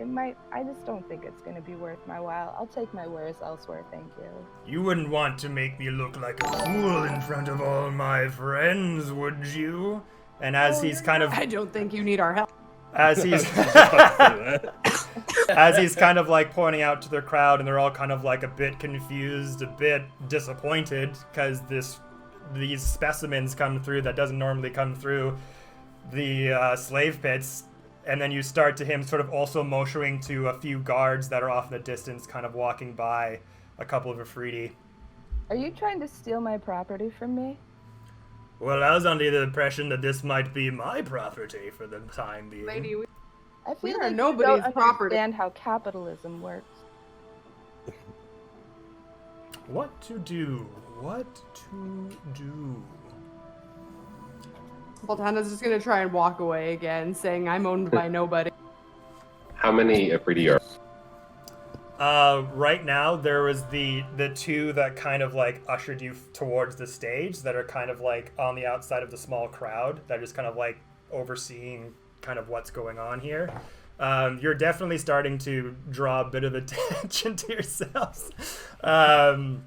I just don't think it's gonna be worth my while. I'll take my wares elsewhere, thank you." You wouldn't want to make me look like a fool in front of all my friends, would you? And as he's kind of, I don't think you need our help. as he's as he's kind of like pointing out to the crowd, and they're all kind of like a bit confused, a bit disappointed, because this these specimens come through that doesn't normally come through the slave pits, and then you start to him sort of also motioning to a few guards that are off in the distance, kind of walking by a couple of Afridi. Are you trying to steal my property from me? Well, I was under the impression that this might be my property for the time being. Lady, I feel are like nobody's you don't property. understand how capitalism works. What to do? What to do? Boltana's just gonna try and walk away again, saying, "I'm owned by nobody." How many Afridi are? Right now there was the two that kind of like ushered you towards the stage that are kind of like on the outside of the small crowd that are just kind of like overseeing kind of what's going on here. You're definitely starting to draw a bit of attention to yourselves. The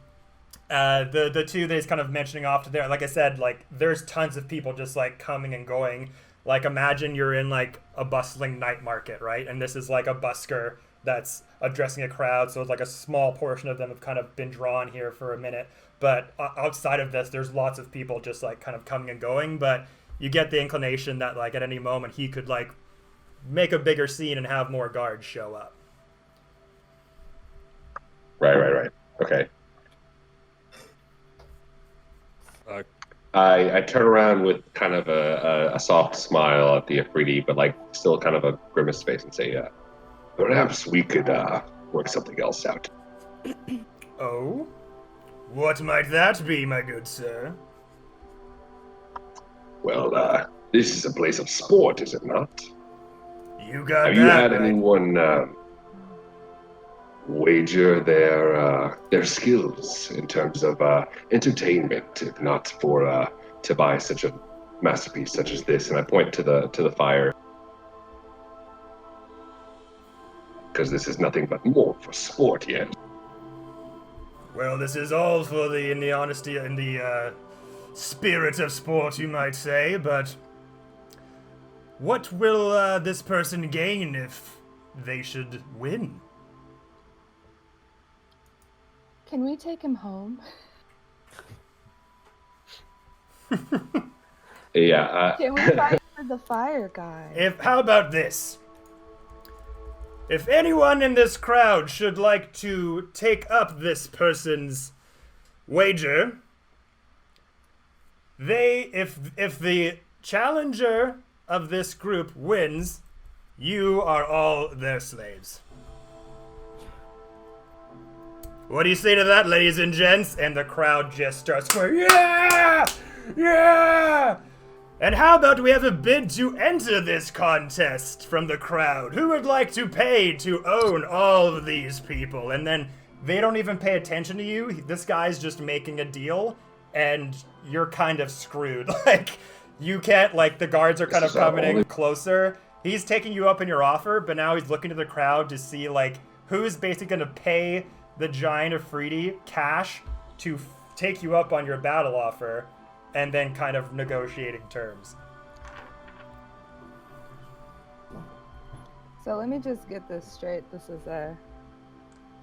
two that he's kind of mentioning off to there, like I said, like there's tons of people just like coming and going. Like imagine you're in like a bustling night market, right? And this is like a busker that's addressing a crowd, so it's like a small portion of them have kind of been drawn here for a minute. But outside of this, there's lots of people just like kind of coming and going. But you get the inclination that like at any moment he could like make a bigger scene and have more guards show up. Right. Okay. Uh, I turn around with kind of a soft smile at the Afridi, but like still kind of a grimace face and say, perhaps we could work something else out. Oh? What might that be, my good sir? Well, this is a place of sport, is it not? You got Have that you had right. anyone wager their skills in terms of entertainment, if not for to buy such a masterpiece such as this? And I point to the fire, because this is nothing but more for sport, yes. Well, this is all for in the honesty, in the spirit of sport, you might say, but what will this person gain if they should win? Can we take him home? Yeah. Can we fight for the fire guy? How about this? If anyone in this crowd should like to take up this person's wager, if the challenger of this group wins, you are all their slaves. What do you say to that, ladies and gents? And the crowd just starts going, yeah! Yeah! And how about we have a bid to enter this contest from the crowd? Who would like to pay to own all of these people? And then they don't even pay attention to you. This guy's just making a deal, and you're kind of screwed. Like, you can't, like, the guards are kind of coming in closer. He's taking you up in your offer, but now he's looking to the crowd to see, like, who's basically going to pay the giant Afridi cash to take you up on your battle offer, and then kind of negotiating terms. So let me just get this straight. This is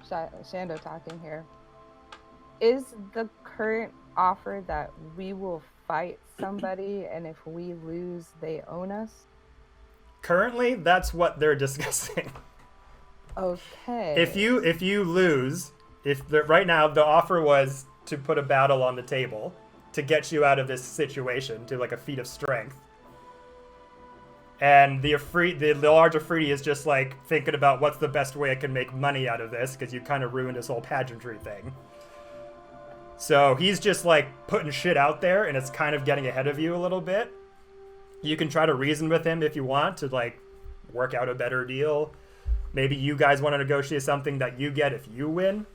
Shando talking here. Is the current offer that we will fight somebody, and if we lose, they own us? Currently, that's what they're discussing. Okay. If you lose, right now the offer was to put a battle on the table to get you out of this situation, to like a feat of strength. And the large Afridi is just like thinking about what's the best way I can make money out of this, because you kind of ruined this whole pageantry thing. So he's just like putting shit out there, and it's kind of getting ahead of you a little bit. You can try to reason with him if you want to like work out a better deal. Maybe you guys want to negotiate something that you get if you win.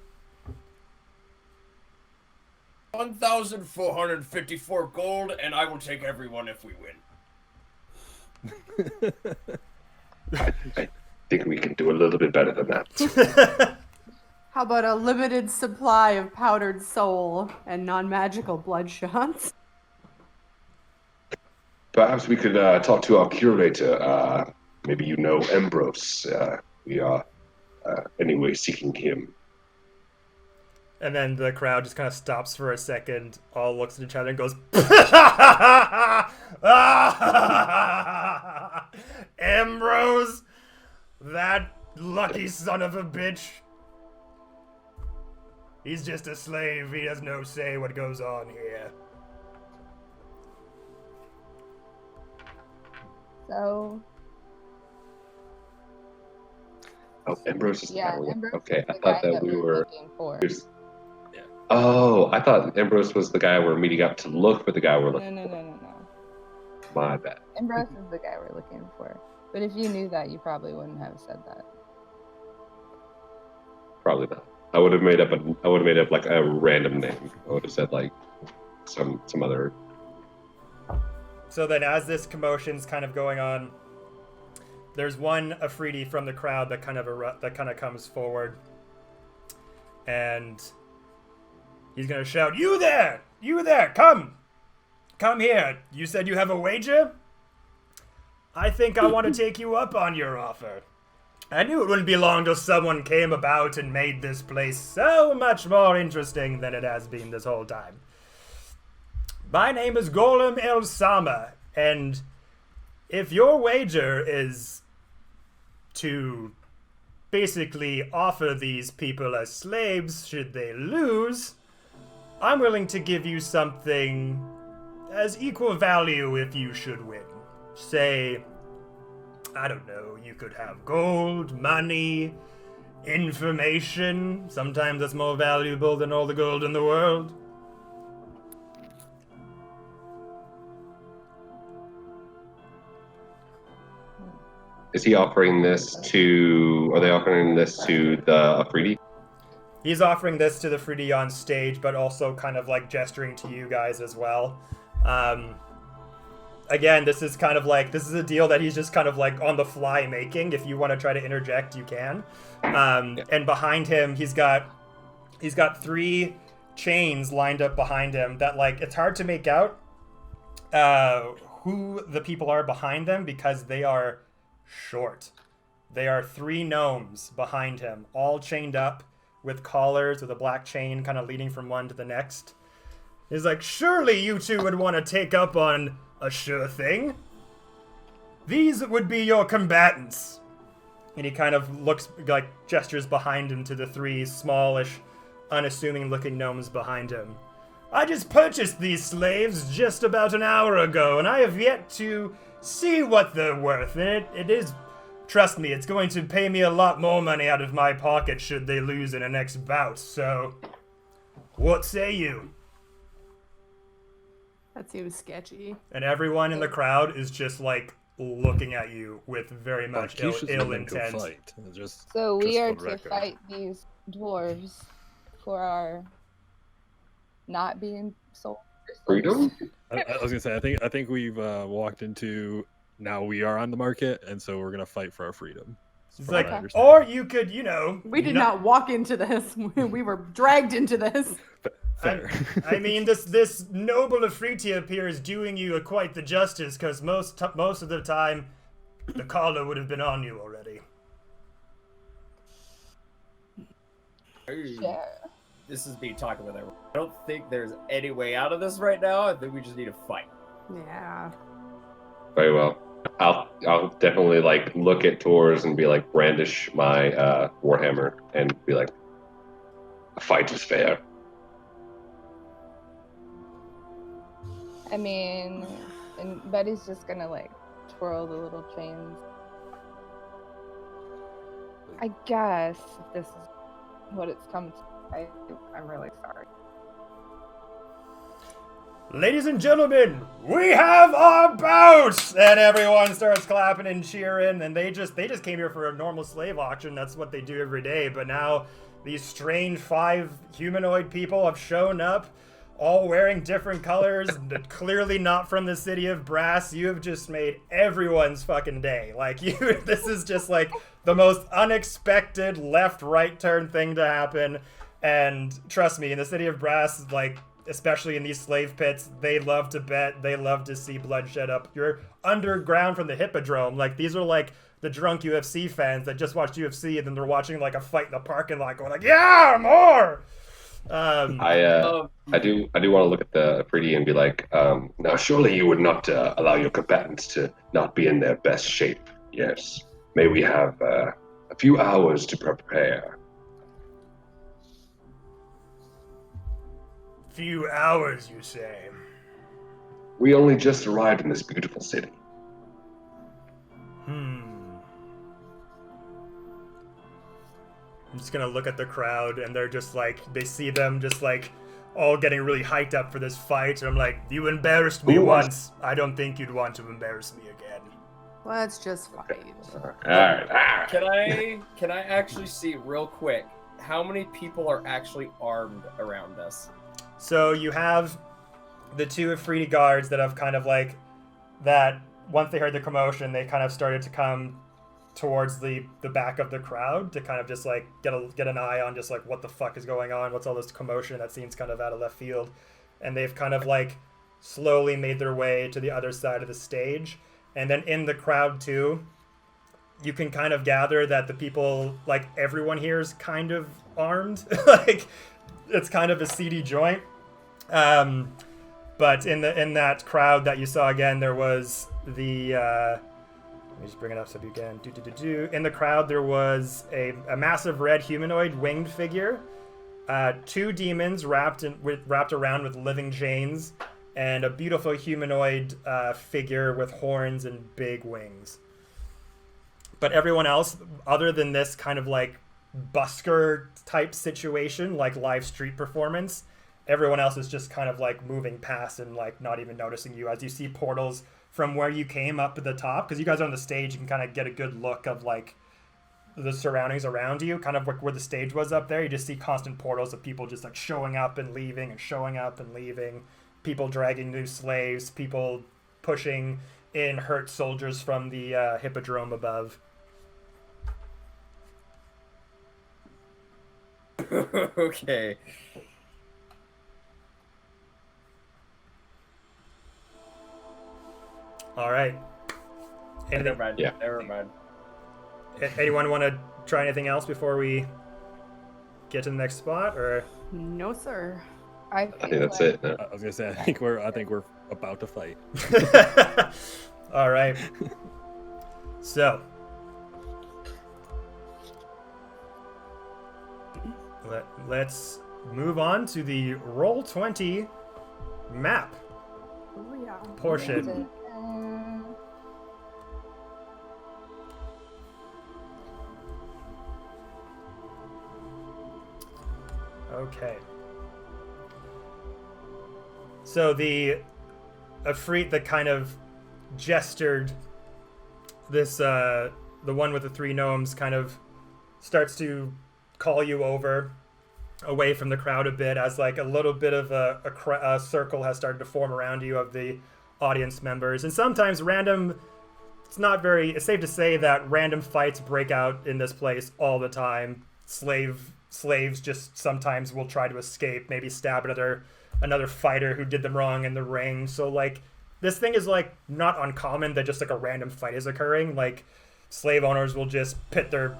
1,454 gold, and I will take everyone if we win. I think we can do a little bit better than that. How about a limited supply of powdered soul and non-magical bloodshot? Perhaps we could talk to our curator. Maybe you know Ambrose. We are, anyway, seeking him. And then the crowd just kind of stops for a second, all looks at each other and goes, Ambrose, that lucky son of a bitch. He's just a slave. He has no say what goes on here. So, Oh, Ambrose is the guy we're Ambrose okay. is I the thought guy that we were. looking for. Oh, I thought Ambrose was the guy we're meeting up to look for the guy we're looking. No. My bad. Ambrose is the guy we're looking for. But if you knew that, you probably wouldn't have said that. Probably not. I would have made up like a random name. I would have said like some other. So then, as this commotion's kind of going on, there's one Afridi from the crowd that kind of comes forward, and he's gonna shout, "You there! You there! Come here! You said you have a wager? I think I want to take you up on your offer. I knew it wouldn't be long till someone came about and made this place so much more interesting than it has been this whole time. My name is Golem El Sama, and if your wager is to basically offer these people as slaves should they lose, I'm willing to give you something as equal value if you should win. Say, I don't know, you could have gold, money, information. Sometimes that's more valuable than all the gold in the world. Is he offering this to? Are they offering this to the Afridi? He's offering this to the Fruity on stage, but also kind of like gesturing to you guys as well. Again, this is a deal that he's just kind of like on the fly making. If you want to try to interject, you can. And behind him, he's got 3 chains lined up behind him that, like, it's hard to make out who the people are behind them because they are short. They are 3 gnomes behind him, all chained up with collars with a black chain kind of leading from one to the next. He's like, surely you two would want to take up on a sure thing. These would be your combatants. And he kind of looks, like, gestures behind him to the 3 smallish, unassuming looking gnomes behind him. I just purchased these slaves just about an hour ago, and I have yet to see what they're worth. And it is, trust me, it's going to pay me a lot more money out of my pocket should they lose in the next bout. So, what say you? That seems sketchy. And everyone in the crowd is just, like, looking at you with very much ill intent. So we are to record. fight these dwarves for our not being sold. Freedom? I was gonna say, I think we've walked into, now we are on the market, and so we're gonna fight for our freedom. It's from like, what I understand. or you could, you know... We did not walk into this. We were dragged into this. Fair. I mean, this noble Afriti appears doing you quite the justice, because most of the time, the collar would have been on you already. Yeah. This is me talking with everyone. I don't think there's any way out of this right now. I think we just need to fight. Yeah. Very well. I'll definitely like look at Tors and be like brandish my warhammer and be like, a fight is fair. I mean, and Betty's just gonna like twirl the little chains. I guess if this is what it's come to, I'm really sorry. Ladies and gentlemen, we have our bout! And everyone starts clapping and cheering, and they just came here for a normal slave auction. That's what they do every day. But now these strange 5 humanoid people have shown up, all wearing different colors, clearly not from the city of Brass. You have just made everyone's fucking day. Like, this is just like the most unexpected left-right turn thing to happen. And trust me, in the city of Brass, like, especially in these slave pits, they love to bet, they love to see bloodshed up. You're underground from the Hippodrome. Like, these are like the drunk UFC fans that just watched UFC and then they're watching like a fight in the parking lot going like, yeah, more! I do want to look at the Afridi and be like, now surely you would not allow your combatants to not be in their best shape. Yes. May we have a few hours to prepare? Few hours, you say? We only just arrived in this beautiful city. I'm just gonna look at the crowd, and they're just like, they see them just like all getting really hyped up for this fight, and I'm like, you embarrassed me once. I don't think you'd want to embarrass me again. Let's just fight. All right. Can I actually see real quick how many people are actually armed around us? So you have the two Afridi guards that have kind of like that. Once they heard the commotion, they kind of started to come towards the back of the crowd to kind of just like get an eye on just like what the fuck is going on, what's all this commotion that seems kind of out of left field. And they've kind of like slowly made their way to the other side of the stage. And then in the crowd too, you can kind of gather that the people, like everyone here is kind of armed. Like it's kind of a seedy joint. But in that crowd that you saw again, there was the let me just bring it up so you can in the crowd there was a massive red humanoid winged figure, two demons wrapped around with living chains, and a beautiful humanoid figure with horns and big wings. But everyone else, other than this kind of like busker type situation, like live street performance, everyone else is just kind of like moving past and like not even noticing you as you see portals from where you came up to the top, because you guys are on the stage. You can kind of get a good look of like the surroundings around you, kind of like where the stage was up there. You just see constant portals of people just like showing up and leaving and showing up and leaving, people dragging new slaves, people pushing in hurt soldiers from the hippodrome above. Okay. All right. Never mind. Yeah. Never mind. Anyone want to try anything else before we get to the next spot, or? No, sir. I I think that's it. I was gonna say, I think we're about to fight. All right. So let's move on to the Roll20 map Oh, yeah. portion. Okay. So the Afreet that kind of gestured this, the one with the three gnomes, kind of starts to call you over away from the crowd a bit, as like a little bit of a circle has started to form around you of the audience members. And sometimes it's safe to say that random fights break out in this place all the time. Slaves just sometimes will try to escape, maybe stab another fighter who did them wrong in the ring. So like this thing is like not uncommon that just like a random fight is occurring. Like slave owners will just pit their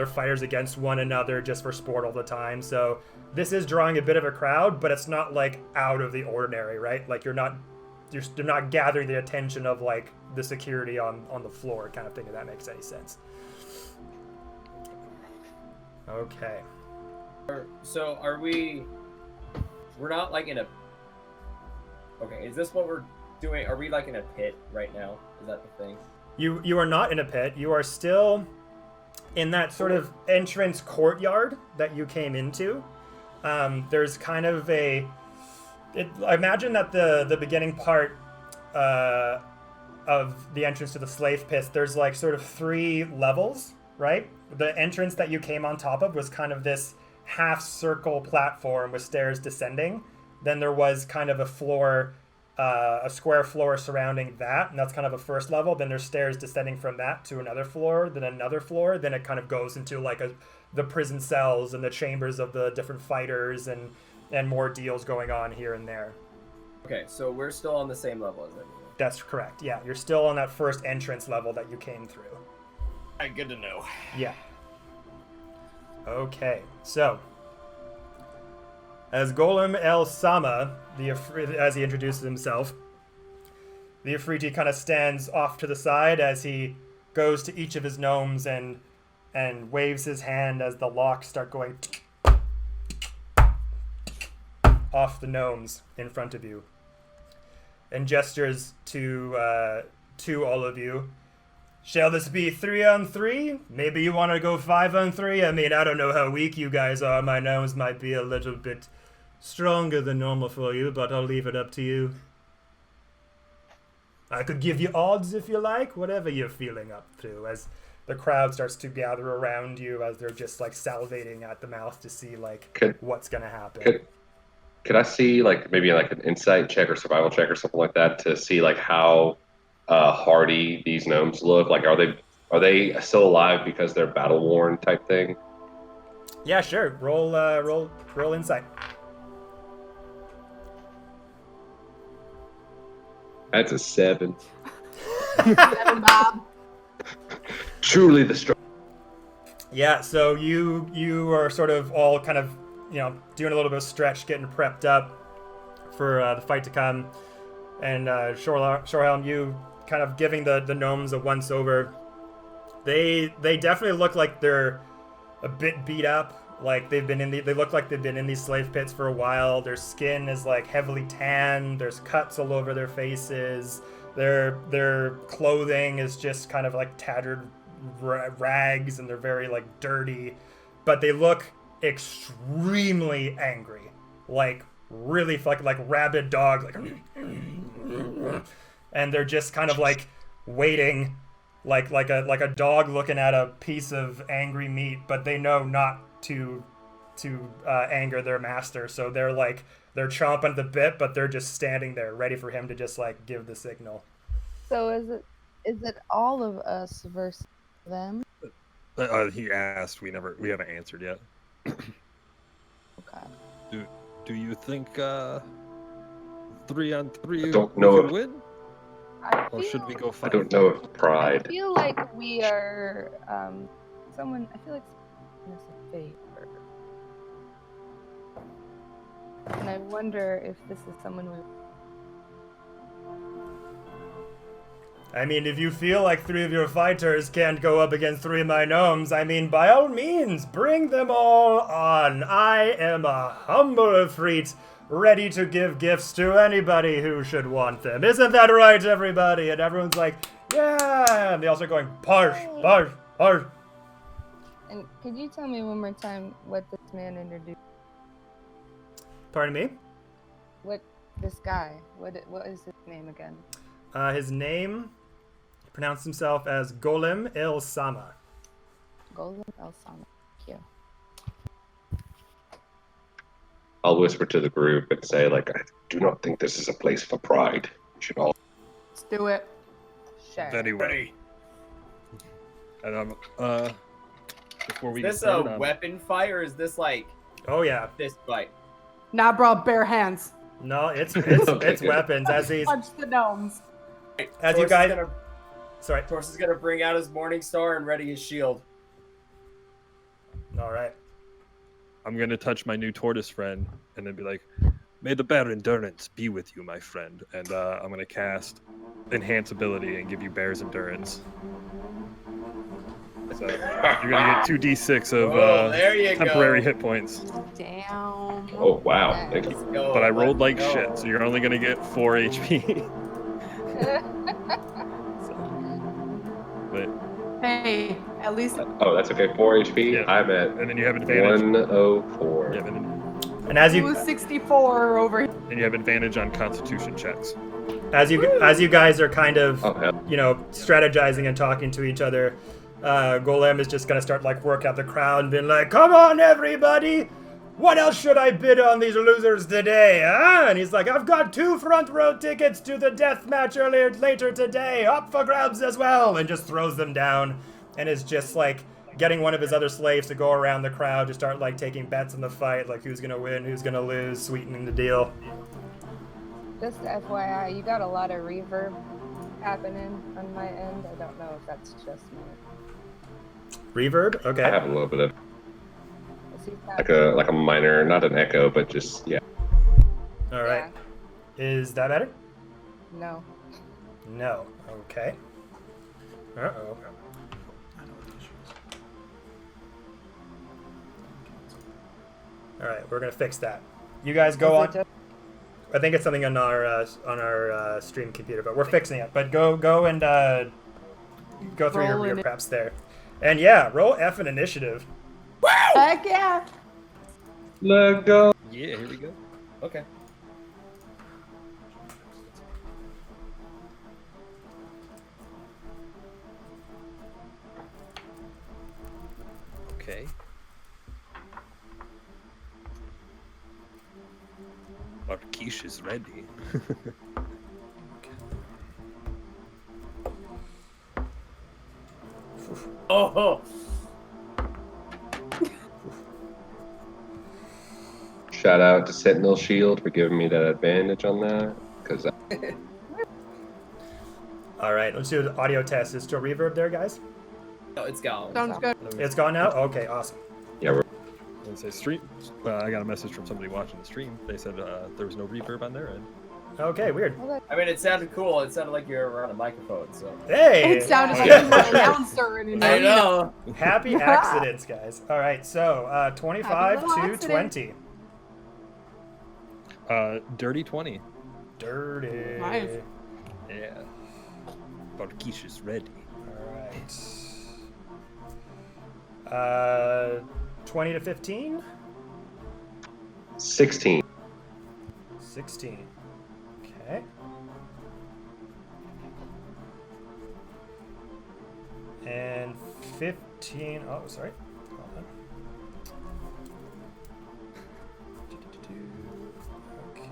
fighters against one another just for sport all the time. So this is drawing a bit of a crowd, but it's not like out of the ordinary, right? Like you're not gathering the attention of like the security on the floor kind of thing, if that makes any sense. Okay. So are we're not like in a... Okay, is this what we're doing? Are we like in a pit right now? Is that the thing? You are not in a pit. You are still in that sort of entrance courtyard that you came into. There's kind of I imagine that the beginning part of the entrance to the slave pits, there's like sort of 3 levels, right? The entrance that you came on top of was kind of this half circle platform with stairs descending. Then there was kind of a floor, a square floor surrounding that, and that's kind of a first level. Then there's stairs descending from that to another floor, then another floor. Then it kind of goes into like the prison cells and the chambers of the different fighters, and more deals going on here and there. Okay, so we're still on the same level as everyone. That's correct. Yeah, you're still on that first entrance level that you came through. All right, good to know. Yeah. Okay, so as Golem El Sama, as he introduces himself, the Ifriti kind of stands off to the side as he goes to each of his gnomes and waves his hand as the locks start going off the gnomes in front of you, and gestures to all of you. Shall this be 3-on-3? Maybe you want to go 5-on-3? I mean, I don't know how weak you guys are. My gnomes might be a little bit stronger than normal for you, but I'll leave it up to you. I could give you odds if you like, whatever you're feeling up to, as the crowd starts to gather around you as they're just like salivating at the mouth to see like what's gonna happen. Could I see like maybe like an insight check or survival check or something like that to see like how hardy these gnomes look? Like, are they still alive because they're battle worn type thing? Yeah, sure. Roll insight. That's a 7. 7, Bob. Truly the strong. Yeah, so you are sort of all kind of, you know, doing a little bit of stretch, getting prepped up for the fight to come. And Shorehelm, you kind of giving the gnomes a once over. They definitely look like they're a bit beat up. Like they look like they've been in these slave pits for a while. Their skin is like heavily tanned. There's cuts all over their faces. Their clothing is just kind of like tattered rags, and they're very like dirty. But they look extremely angry, like really fucking like rabid dogs, like, and they're just kind of like waiting, like a dog looking at a piece of angry meat, but they know not to anger their master, so they're chomping at the bit, but they're just standing there ready for him to just like give the signal. So is it all of us versus them? He asked. We haven't answered yet. Okay. Do you think 3-on-3 I don't know could if- win? Or should we go 5? I don't know if I pride. feel like we are someone. I feel like someone is a favor, and I wonder if this is someone we. I mean, if you feel like 3 of your fighters can't go up against 3 of my gnomes, I mean, by all means, bring them all on. I am a humble Ifrit, ready to give gifts to anybody who should want them. Isn't that right, everybody? And everyone's like, yeah! And they all start going, parsh, parsh, parsh. And could you tell me one more time what this man introduced? Pardon me? What this guy? What is his name again? His name, he pronounced himself as Golem El Sama. Golden El Sama. Thank you. I'll whisper to the group and say, like, I do not think this is a place for pride. We should all. Let's do it. Sure. Very well. And before we Is get this started, a weapon fight, or is this like Oh yeah. fist fight? Nah, bro, bare hands. No, it's Okay. weapons as these Punch the gnomes. as you guys. Sorry. Torus is gonna bring out his Morning Star and ready his shield. All right. I'm gonna touch my new tortoise friend and then be like, "May the bear endurance be with you, my friend." And I'm gonna cast enhance ability and give you bear's endurance. So you're gonna get 2d6 of there you temporary go. hit points. Damn. Oh, wow. Thank you. Let's go. But I rolled like Let's go. shit, so you're only gonna get 4 HP. But Hey, at least Oh, that's okay. 4 HP. Yeah. I'm at and then you have advantage. 104. Yeah, and And as you 264 over here. you have advantage on Constitution checks. as you guys are kind of Oh, hell. strategizing and talking to each other, Golem is just gonna start like work out the crowd and being like, "Come on, everybody! What else should I bid on these losers today, huh?" And he's like, "I've got 2 front row tickets to the death match later today, up for grabs as well," and just throws them down, and is just like getting one of his other slaves to go around the crowd to start like taking bets in the fight, like who's gonna win, who's gonna lose, sweetening the deal. Just FYI, you got a lot of reverb happening on my end. I don't know if that's just me. Reverb, I okay. have a little bit of. like a minor, not an echo, but just yeah. All right. Is that better? No. No. Okay. Uh-oh. All right, we're gonna fix that. You guys go on. I think it's something on our stream computer, but we're fixing it. But go and go through your preps there, and yeah, roll F in initiative. Heck yeah. Let go. Yeah, here we go. Okay. Okay. Our quiche is ready. Oh. Shout out to Sentinel Shield for giving me that advantage on that. Because All right, let's do the audio test. Is still reverb there, guys? No, it's gone. Sounds good. It's gone now. Okay, awesome. yeah, we're They say stream. I got a message from somebody watching the stream. They said there was no reverb on their end. Okay, weird. I mean, it sounded cool. It sounded like you were on a microphone. So. Hey. It sounded like you were an announcer in I know. Happy accidents, guys. All right, so 25 Happy little to accident. 20. Dirty 20. Dirty. Nice. Yeah. Our quiche is ready. All right. 20 to 15. 16. 16. Okay. And 15. Oh, sorry. Hold on. Okay.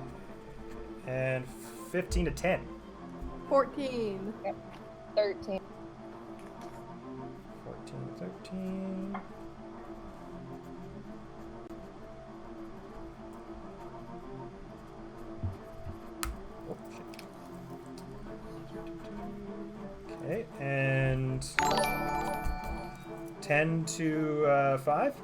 And 15 to 10. 14. 13. 14 to 13. Oh, shit. Okay, and 10 to 5.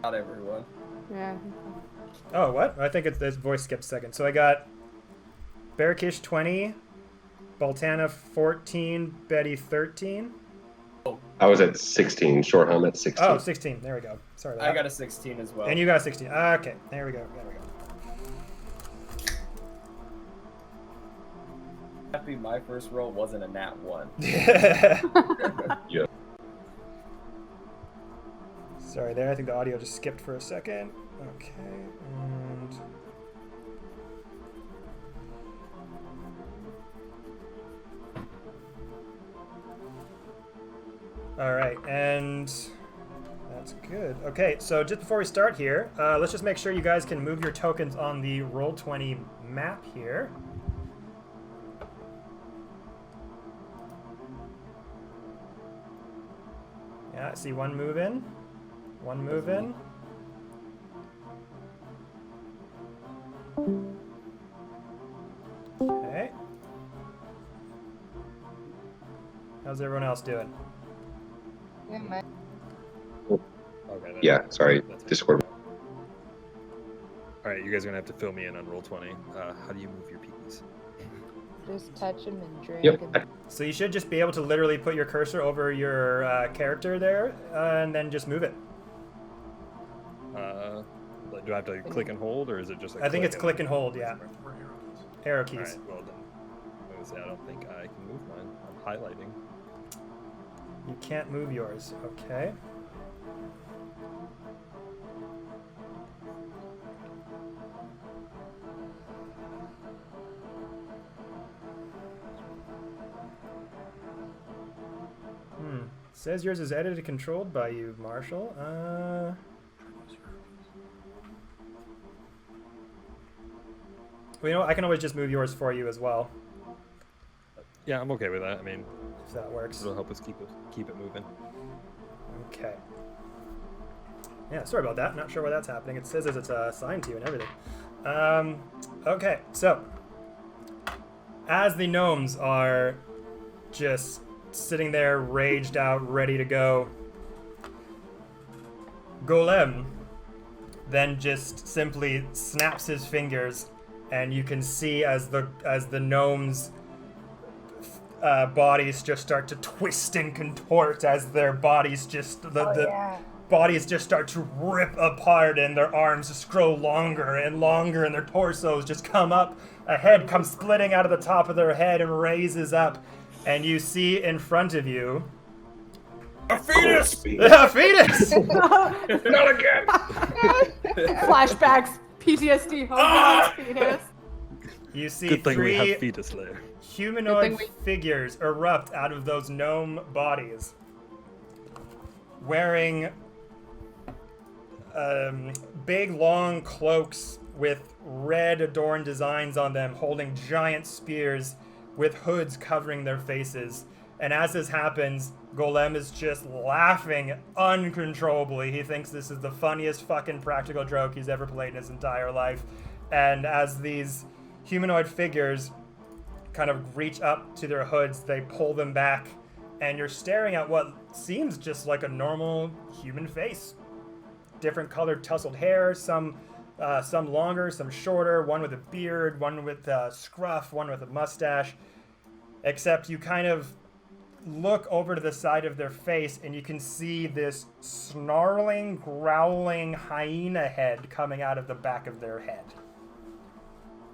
Not everyone. Yeah. Oh, what? I think this voice skipped a second. So I got Bearkish 20, Baltana 14, Betty 13. I was at 16. Short hum at 16. Oh, 16. There we go. Sorry about I that. got a 16 as well. And you got a 16. Okay, there we go. There we go. Happy my first roll wasn't a nat 1. Yeah. Sorry there. I think the audio just skipped for a second. Okay, and... All right, and that's good. Okay, so just before we start here, let's just make sure you guys can move your tokens on the Roll20 map here. Yeah, I see one move in. One move in. Okay. How's everyone else doing? Yeah, my Okay. Yeah, sorry. Discord. All right, you guys are gonna have to fill me in on Roll20. How do you move your peepees? just touch them and drink. Yep. And So you should just be able to literally put your cursor over your character there, and then just move it. Do I have to click and hold, or is it just like? I think it's click and hold, yeah. Arrow All keys. right, well then. I was gonna say, I don't think I can move mine. I'm highlighting. You can't move yours, okay. Says yours is edited and controlled by you, Marshall. Well, you know what? I can always just move yours for you as well, Yeah, I'm okay with that. I mean, if that works. it'll help us keep it moving. Okay. Yeah, sorry about that. Not sure why that's happening. It says it's assigned to you and everything. Okay, so as the gnomes are just sitting there, raged out, ready to go. Golem then just simply snaps his fingers, and you can see as the gnomes' bodies just start to twist and contort as their bodies just bodies just start to rip apart, and their arms just grow longer and longer, and their torsos just come up. A head comes splitting out of the top of their head and raises up, and you see in front of you A fetus! a fetus. Not again! Flashbacks, PTSD. Oh, God, fetus. You see Good thing we three have fetus layer. humanoid figures erupt out of those gnome bodies, wearing big long cloaks with red adorned designs on them, holding giant spears with hoods covering their faces. And as this happens, Golem is just laughing uncontrollably. He thinks this is the funniest fucking practical joke he's ever played in his entire life. And as these humanoid figures kind of reach up to their hoods, they pull them back, and you're staring at what seems just like a normal human face. Different colored tousled hair, some longer, some shorter, one with a beard, one with a scruff, one with a mustache. Except you kind of look over to the side of their face, and you can see this snarling, growling hyena head coming out of the back of their head.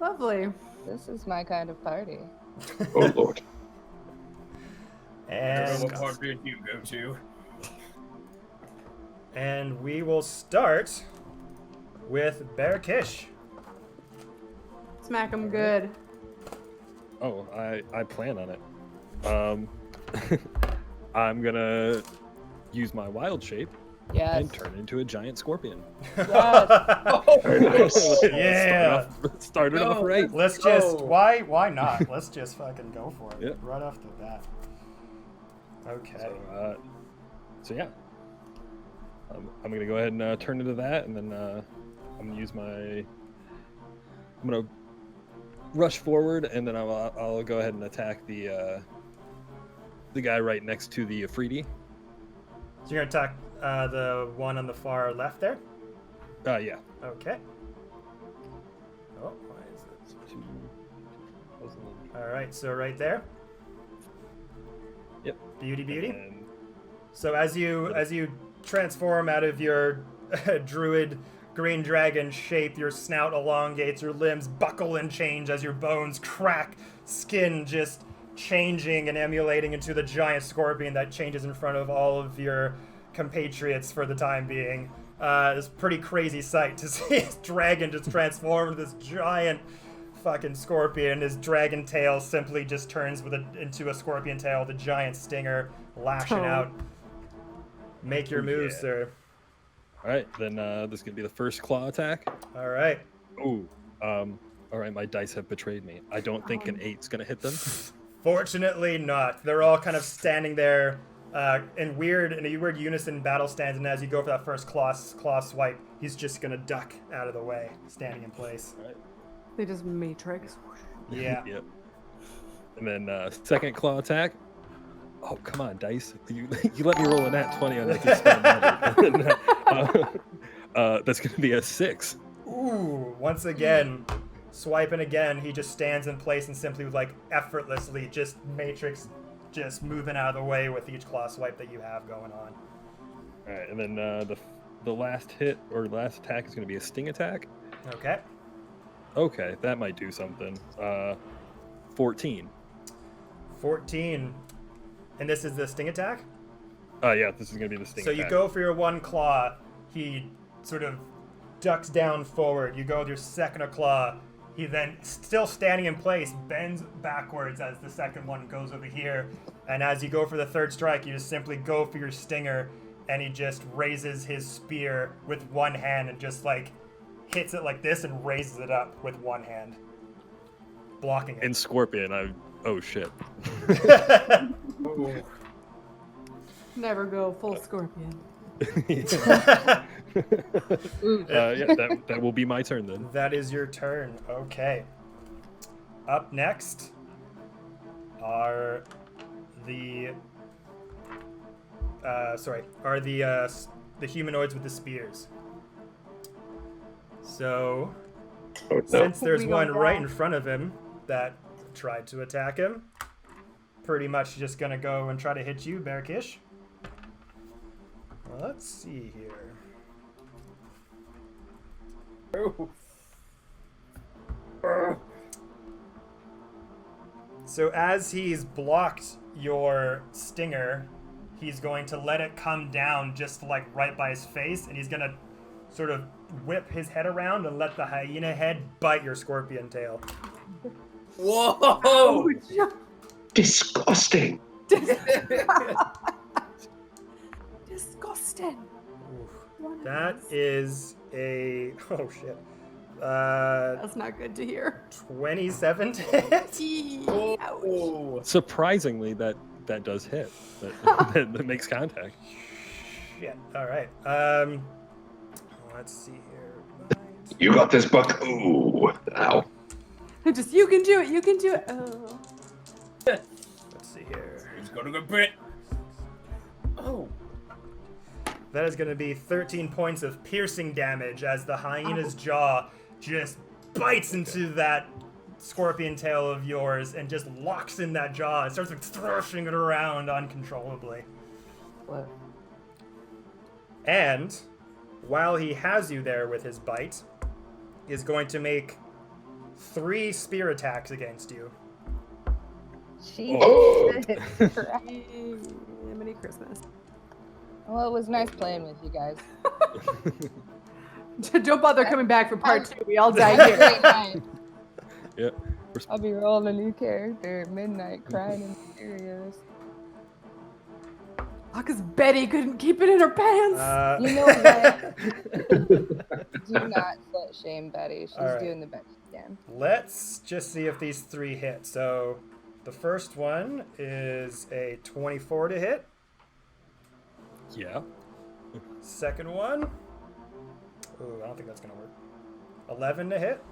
Lovely. This is my kind of party. Oh lord. And What part did you go to? And we will start with Barakish. Smack 'em good. Oh, I plan on it. I'm gonna use my wild shape Yes. and turn into a giant scorpion. Very nice. Yeah. Start it off right. Let's just Oh. why not? Let's just fucking go for it Yep. right off the bat. Okay. So yeah, I'm gonna go ahead and turn into that, and then I'm gonna use I'm gonna rush forward, and then I'll go ahead and attack the guy right next to the Afridi. So you're gonna attack the one on the far left there. Yeah. Okay. Oh, why is it? All right. So right there. Yep. Beauty. And So as you transform out of your druid green dragon shape, your snout elongates, your limbs buckle and change as your bones crack, skin just changing and emulating into the giant scorpion that changes in front of all of your compatriots for the time being. It's a pretty crazy sight to see his dragon just transform into this giant fucking scorpion. His dragon tail simply just turns into a scorpion tail, the giant stinger lashing out. Make your move, yeah. sir. all right, then this is gonna be the first claw attack. All right. Ooh. All right, my dice have betrayed me. I don't think an 8's gonna hit them. Fortunately not. They're all kind of standing there in a weird unison battle stance, and as you go for that first claw swipe, he's just gonna duck out of the way, standing in place. All right. They just matrix. Yeah. Yep. And then second claw attack. Oh, come on, dice. You let me roll a nat 20 on that. Dispel magic. And then, that's going to be a 6. Ooh, once again, swiping again, he just stands in place and simply, like, effortlessly just matrix just moving out of the way with each claw swipe that you have going on. All right, and then the last hit or last attack is going to be a sting attack. Okay. Okay, that might do something. 14. 14. And this is the sting attack? Yeah, this is going to be the sting So attack. you go for your one claw, he sort of ducks down forward. You go with your second claw, he then, still standing in place, bends backwards as the second one goes over here. And as you go for the third strike, you just simply go for your stinger, and he just raises his spear with one hand and just like hits it like this and raises it up with one hand, blocking it. In Scorpion, oh shit. Never go full scorpion. Yeah, that will be my turn then. That is your turn. Okay. Up next are the the humanoids with the spears. So, Oh, no. since there's We go one right down. in front of him that tried to attack him, pretty much just gonna go and try to hit you, Bearkish. Let's see here. So as he's blocked your stinger, he's going to let it come down just like right by his face, and he's gonna sort of whip his head around and let the hyena head bite your scorpion tail. Whoa! Disgusting. Disgusting. That is a shit. That's not good to hear. 27 to hit. Whoa. Surprisingly, that does hit. That makes contact. Shit. All right. Let's see here. You got this, Buck. Ooh. Ow. Just you can do it. You can do it. Oh. Let's see here. He's gonna go bit. Oh. That is going to be 13 points of piercing damage as the hyena's jaw just bites into that scorpion tail of yours and just locks in that jaw and starts like thrashing it around uncontrollably. Whoa. And while he has you there with his bite, is going to make 3 spear attacks against you. Jesus Christ. Merry Christmas. Well, it was nice playing with you guys. Don't bother coming back for part 2. We all die Have a here. great night. Yep. I'll be rolling a new character at midnight, crying and serious. Because Betty couldn't keep it in her pants. You know what? Do not slut shame Betty. She's All right. doing the best she can. Let's just see if these 3 hit. So the first one is a 24 to hit. Yeah. Second one. Ooh, I don't think that's going to work. 11 to hit.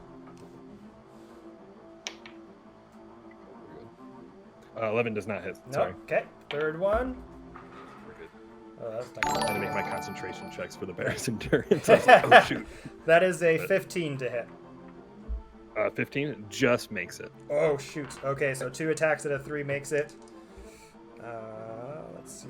11 does not hit. No. Sorry. Okay. Third one. We're good. Oh, that's I not had to make my concentration checks for the bear's endurance. I was like, oh shoot. That is a 15 to hit. 15 just makes it. Oh, shoot. Okay, so 2 attacks at a 3 makes it. Let's see.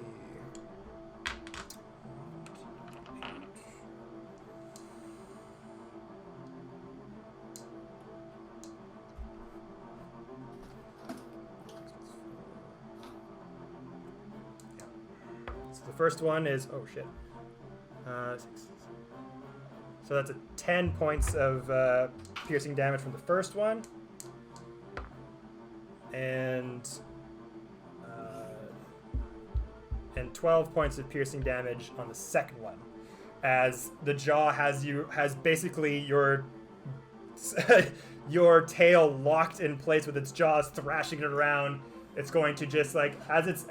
So the first one is, oh shit. 6. So that's a 10 points of piercing damage from the first one. And 12 points of piercing damage on the second one. As the jaw has basically your your tail locked in place with its jaws thrashing it around. It's going to just like as its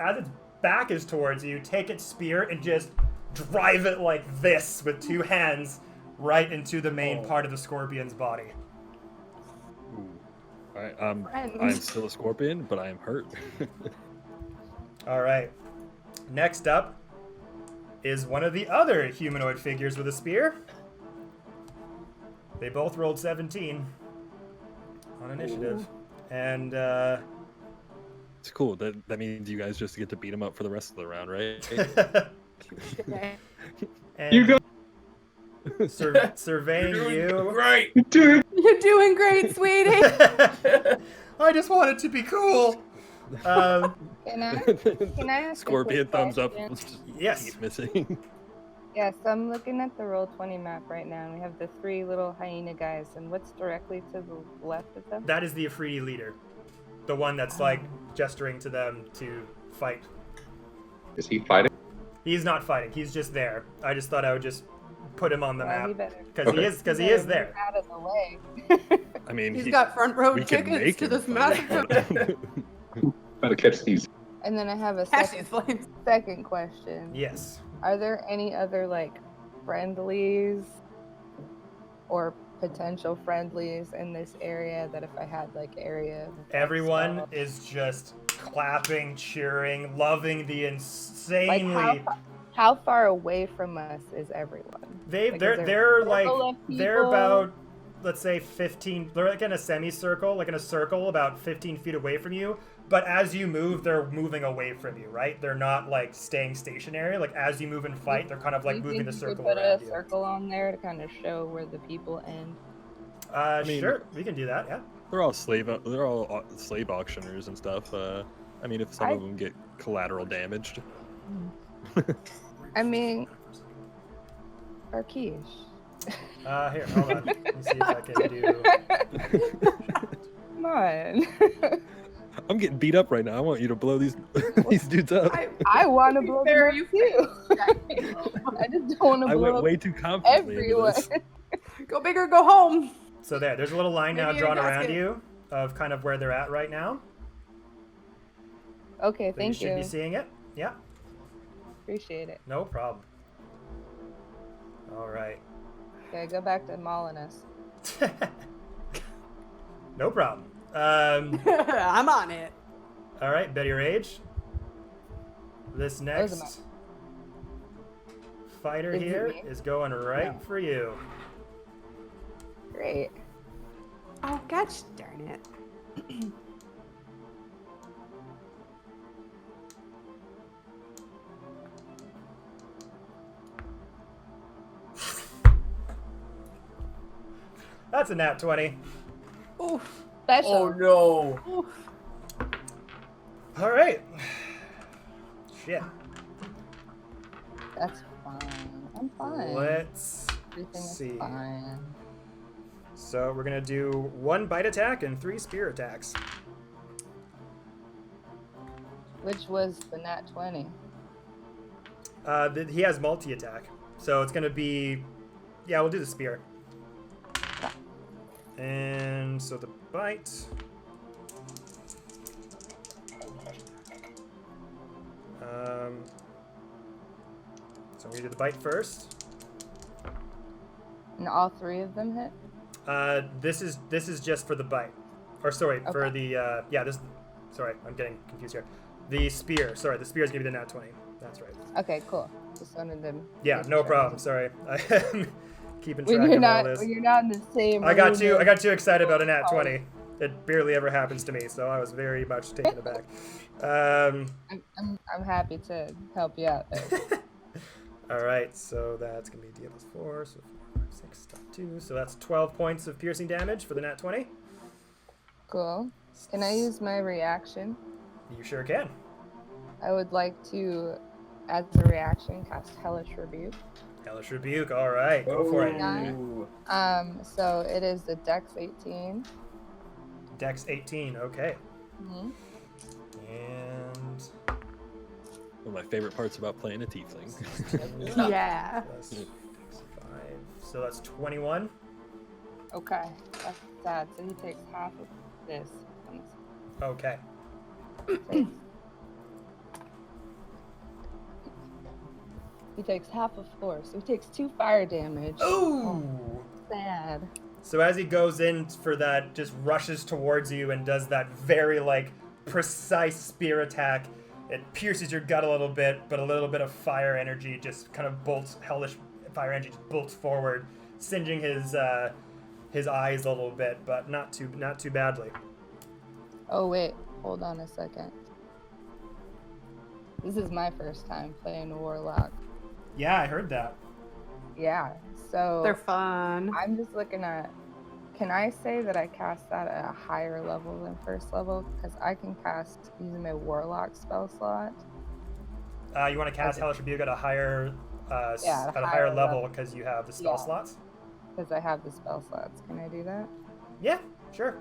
back is towards you, take its spear and just drive it like this with 2 hands right into the main part of the scorpion's body. Ooh. All right. I'm Friends. still a scorpion, but I am hurt. All right. Next up is one of the other humanoid figures with a spear. They both rolled 17 on initiative. Ooh. And It's cool. That means you guys just get to beat him up for the rest of the round, right? and You go. surveying you. Great. Dude. You're doing great, sweetie. I just want it to be cool. Can I ask Scorpion a quick thumbs up. question? Yes. He's missing. Yes, I'm looking at the Roll20 map right now, and we have the 3 little hyena guys, and what's directly to the left of them? That is the Afridi leader. The one that's like gesturing to them to fight. Is he fighting? He's not fighting. He's just there. I just thought I would just put him on the Well, he map better, because he is move there. out of the way. I mean, He's got front row we can tickets make to him this fight, massive. but- Better catch these. And then I have a Catch these flames. second question. Yes. Are there any other like friendlies or potential friendlies in this area that if I had like area Everyone stuff- is just clapping, cheering, loving the Like insanely. how far away from us is everyone? They're Like, is there a they're like circle of they're people? about, let's say 15. They're like in a semicircle, like in a circle, about 15 feet away from you. But as you move, they're moving away from you, right? They're not like staying stationary. Like as you move and fight, they're kind of Do like you moving think the you could circle put around a you. circle on there to kind of show where the people end? mean- Sure, we can do that. Yeah. They're all slave auctioners and stuff. I mean, if some of them get collateral damaged. I mean, Arkish. Here, hold on. Let me see if I can do. Come on. I'm getting beat up right now. I want you to blow these these dudes up. I want to blow Fair, them up too. I just don't want to I blow went up way too confidently into everyone. this. Go big or go home. So there's a little line now Maybe you're drawn around asking- you of kind of where they're at right now. Okay, So thank you you. should be seeing it. Yeah, Appreciate it. no problem. All right. Okay, go back to mauling us. No problem. I'm on it. All right, bet your age. This Those are next fighter Is it here me? is going right No. for you. Great. Oh, gosh darn it. That's a nat 20. Oof. Special. Oh no. Oof. All right. Shit. That's fine. I'm fine. Let's Everything see. is fine. So we're gonna do 1 bite attack and 3 spear attacks. Which was the nat 20? He has multi attack, so it's gonna be, yeah, we'll do the spear. And so the bite. So we do the bite first. And all 3 of them hit? This is just for the bite, or sorry, for Okay. the yeah. This, sorry, I'm getting confused here. The spear. Sorry, the spear is gonna be the nat 20. That's right. Okay, cool. Just wanted to. Yeah, make no sure. problem. Sorry, I am keeping track When you're of all not, this. when you're not in the same. I got room too as- excited about a nat Oh. 20. It barely ever happens to me, so I was very much taken aback. I'm happy to help you out there. All right, so that's gonna be D plus 4, so 4, 5, 6, dot 2. So that's 12 points of piercing damage for the nat 20. Cool. Can I use my reaction? You sure can. I would like to, as a reaction, cast Hellish Rebuke. Hellish Rebuke. All right, go for it. Ooh. So it is the Dex 18. Dex 18. Okay. Mhm. And One of my favorite parts about playing a tiefling. Yeah. plus 5. So that's 21. Okay, that's sad. So he takes half of this. Okay. He takes half of 4, so he takes 2 fire damage. Ooh. Sad. So as he goes in for that, just rushes towards you and does that very like precise spear attack. It pierces your gut a little bit, but a little bit of fire energy just kind of bolts, hellish fire energy just bolts forward, singeing his eyes a little bit, but not too badly. Oh wait, hold on a second. This is my first time playing a warlock. Yeah, I heard that. Yeah, so They're fun. I'm just looking at. Can I say that I cast that at a higher level than first level? Because I can cast using my warlock spell slot. You want to cast Okay. Hellish Rebuke at a higher Yeah, at a higher level because you have the spell Yeah. slots. Because I have the spell slots. Can I do that? Yeah, sure.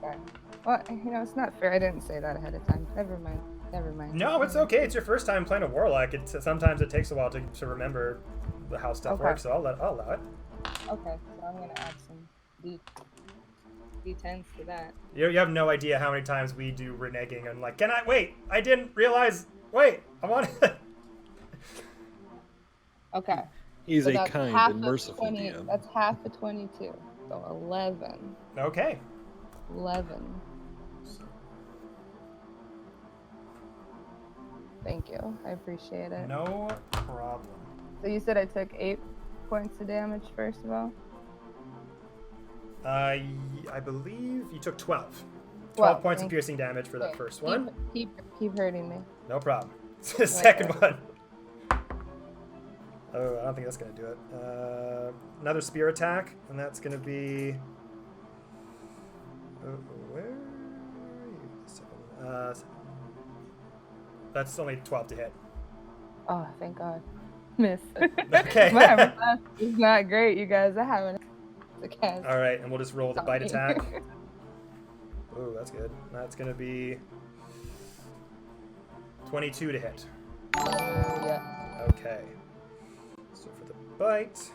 Okay. Well, it's not fair. I didn't say that ahead of time. Never mind. No, it's okay. It's your first time playing a warlock. Sometimes it takes a while to remember how stuff Okay. works, so I'll allow it. Okay, so I'm gonna add some D10s to that. You have no idea how many times we do reneging and like, can I wait? I didn't realize. Wait, I want. Okay. He's so a that's kind half and of merciful 20, DM. That's half of 22. So 11. Okay. 11. Thank you. I appreciate it. No problem. So you said I took 8 points of damage, first of all? I believe you took 12. 12 Well, points of thank piercing damage for that Okay, first one. Keep hurting me. No problem. The second one. Oh, I don't think that's going to do it. Another spear attack, and that's going to be... where are you? That's only 12 to hit. Oh, thank God. Miss. Okay. My armor is not great, you guys. I haven't the cast. All right, and we'll just roll the bite attack. Oh, that's good. That's going to be 22 to hit. Yeah. Okay. So for the bite...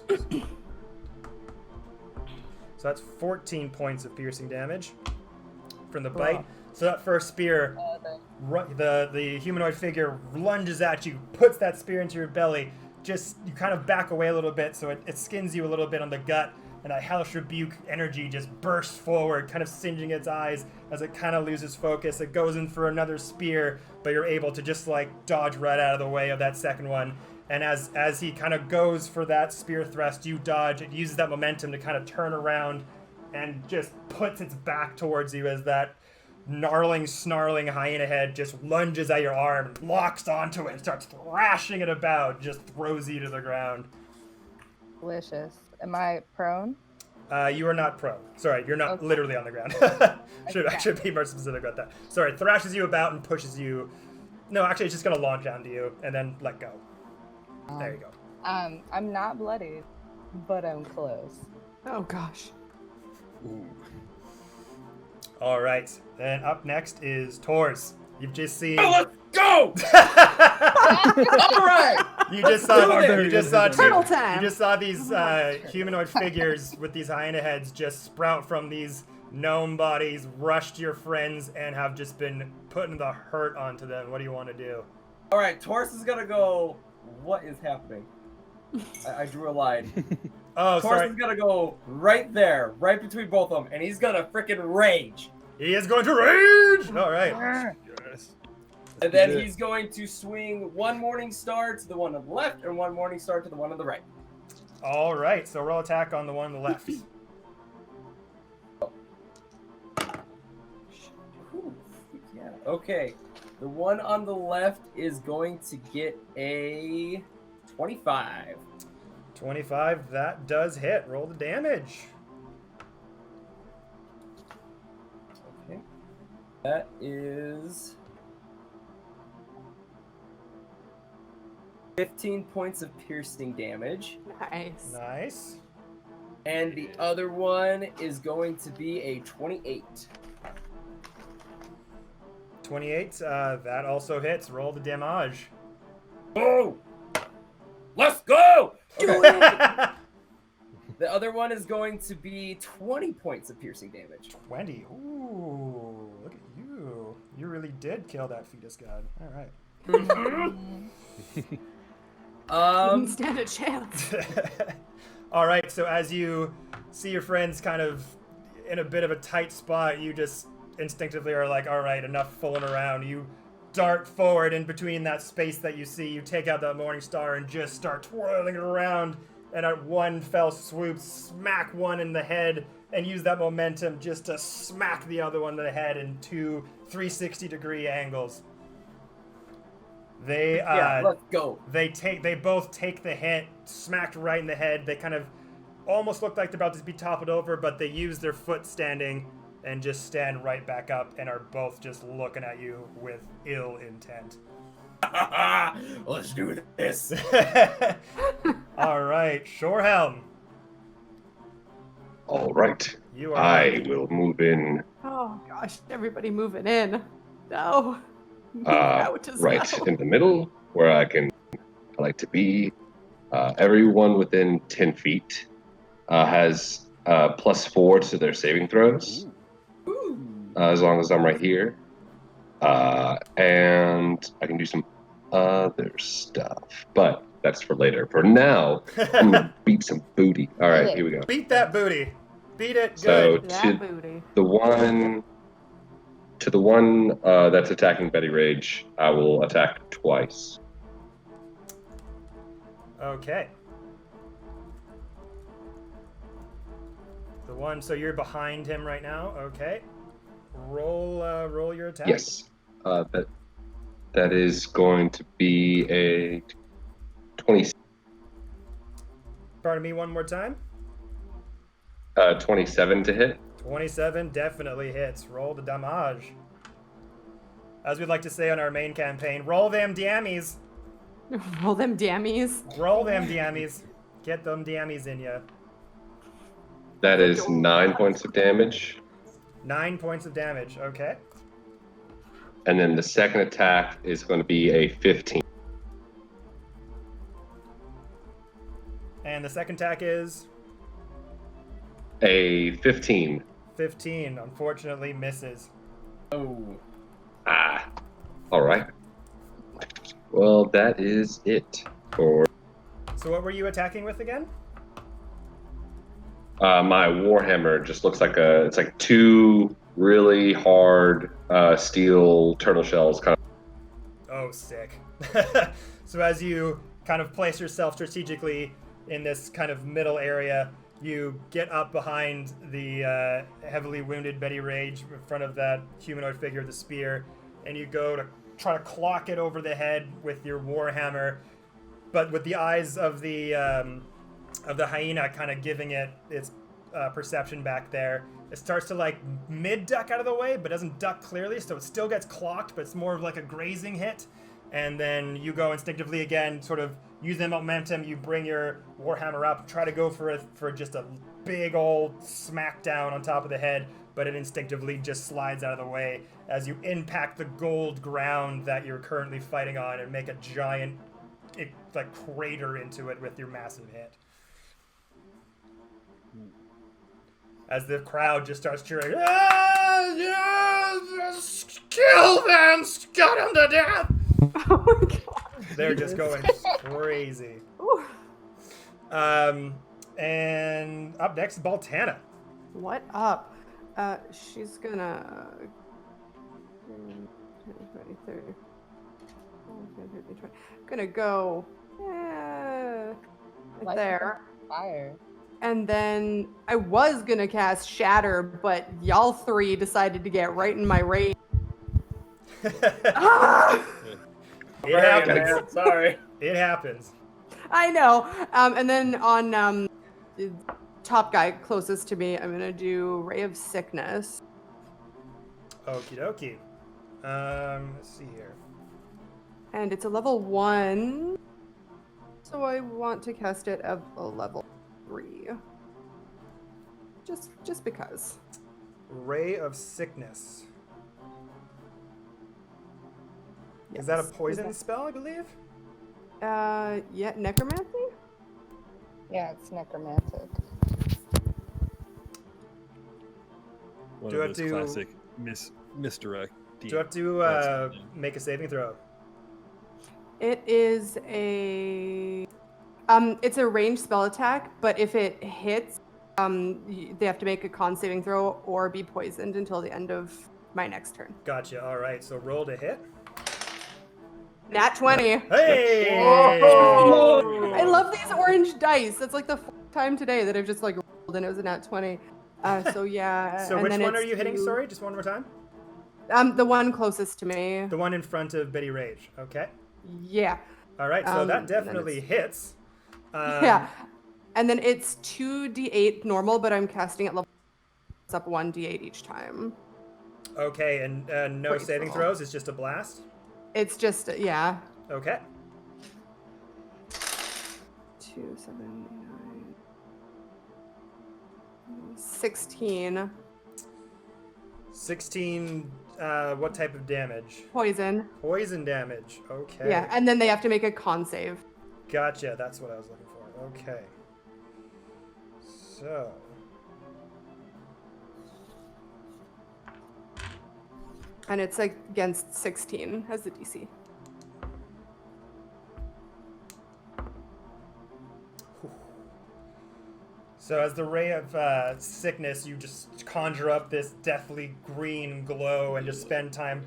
6. So that's 14 points of piercing damage from the bite. So that first spear, the humanoid figure lunges at you, puts that spear into your belly. Just, you kind of back away a little bit, so it skins you a little bit on the gut, and a hellish rebuke energy just bursts forward, kind of singeing its eyes as it kind of loses focus. It goes in for another spear, but you're able to just like dodge right out of the way of that second one. And as he kind of goes for that spear thrust, you dodge. It uses that momentum to kind of turn around and just puts its back towards you as that gnarling, snarling hyena head just lunges at your arm, locks onto it, and starts thrashing it about, just throws you to the ground. Delicious. Am I prone? You are not prone. Sorry, you're not literally on the ground. I should be more specific about that. Sorry, thrashes you about and pushes you. No, actually, it's just going to launch onto you and then let go. There you go. I'm not bloodied, but I'm close. Oh gosh. Ooh. All right. Then up next is Tors. You've just seen. Oh, let's go! All right. You just saw. Turtle time. You just saw these humanoid figures with these hyena heads just sprout from these gnome bodies, rush to your friends, and have just been putting the hurt onto them. What do you want to do? All right, Taurus is gonna go. What is happening? I drew a line. Oh, Taurus sorry. is gonna go right there, right between both of them, and he's gonna freaking rage. He is going to rage. All right. Yes. And then he's going to swing one Morning Star to the one on the left and one Morning Star to the one on the right. All right. So roll attack on the one on the left. Ooh, yeah. Okay. The one on the left is going to get a 25. 25. That does hit. Roll the damage. Okay. That is 15 points of piercing damage. Nice. Nice. And the other one is going to be a 28. 28. That also hits. Roll the damage. Oh! Let's go! Okay. The other one is going to be 20 points of piercing damage. 20. Ooh, look at you. You really did kill that fetus god. All right. Didn't stand a chance. All right, so as you see your friends kind of in a bit of a tight spot, you just instinctively are like, all right, enough fooling around. You dart forward in between that space that you see. You take out that Morning Star and just start twirling it around, and at one fell swoop, smack one in the head, and use that momentum just to smack the other one in the head in two 360-degree angles. They Let's go. They both take the hit, smacked right in the head. They kind of almost look like they're about to be toppled over, but they use their foot standing and just stand right back up and are both just looking at you with ill intent. Let's do this. All right, Shorehelm. All right. You are I will move in Oh gosh, everybody moving in. No. Move out as right well. in the middle where I like to be. Everyone within 10 feet has +4 to their saving throws, as long as I'm right here. And I can do some other stuff, but that's for later. For now, I'm going to beat some booty. All right, here we go. Beat that booty. Beat it. So Good. That booty. the one that's attacking Betty Rage, I will attack twice. Okay. The one, so you're behind him right now. Okay. Roll your attack. Yes. That is going to be a 20, Pardon me one more time. 27 to hit. 27 definitely hits. Roll the damage. As we'd like to say on our main campaign, roll them dammies. Roll them dammies. Roll them dammies. Get them dammies in ya. That is 9 points of damage. 9 points of damage. Okay. And then the second attack is going to be a 15. And the second attack is A 15. 15. Unfortunately, misses. Oh. All right. Well, that is it for So what were you attacking with again? my Warhammer. Just looks like it's like two really hard steel turtle shells. Kind of. Oh, sick. So as you kind of place yourself strategically in this kind of middle area, you get up behind the heavily wounded Betty Rage in front of that humanoid figure with the spear, and you go to try to clock it over the head with your Warhammer, but with the eyes of the hyena kind of giving it its perception back there. It starts to like mid-duck out of the way, but doesn't duck clearly, so it still gets clocked, but it's more of like a grazing hit. And then you go instinctively again, sort of use the momentum, you bring your Warhammer up, try to go for just a big old smackdown on top of the head, but it instinctively just slides out of the way as you impact the gold ground that you're currently fighting on and make a giant like crater into it with your massive hit. As the crowd just starts cheering, "Ah, yes, kill them, cut them to death!" Oh my god. They're just going crazy. Ooh. And up next, Baltana. What up? She's gonna 20, 30. Gonna go right Light there. Fire. And then I was gonna cast Shatter, but y'all three decided to get right in my range. Ah! It Right, happens. man. Sorry. It happens. I know. And then on the top guy closest to me, I'm gonna do Ray of Sickness. Okie dokie. Let's see here. And it's a level 1. So I want to cast it at a level 3. Just because. Ray of Sickness. Is that a Yes. poison spell, I believe? Yeah, necromancy? Yeah, it's necromantic. One Do I of those do- classic misdirect. Do you have to make a saving throw? It is it's a ranged spell attack, but if it hits, they have to make a con saving throw or be poisoned until the end of my next turn. Gotcha. All right. So roll to hit. Nat 20. Hey! I love these orange dice. That's like the fourth time today that I've just like rolled and it was a nat 20. So yeah. So and which then one are it's you hitting? to- Sorry, just one more time. The one closest to me. The one in front of Betty Rage. Okay. Yeah. All right. So and that then definitely it's- hits. Yeah. And then it's 2d8 normal, but I'm casting at level. It's up 1d8 each time. Okay, and no Pretty saving cool. throws. It's just a blast. It's just yeah. Okay. 2, 7, 9, 16 16. What type of damage? poison. Poison damage. Okay. Yeah, and then they have to make a con save. Gotcha. That's what I was looking for. Okay. So. And it's like against 16 as the DC. So as the ray of sickness, you just conjure up this deathly green glow and just spend time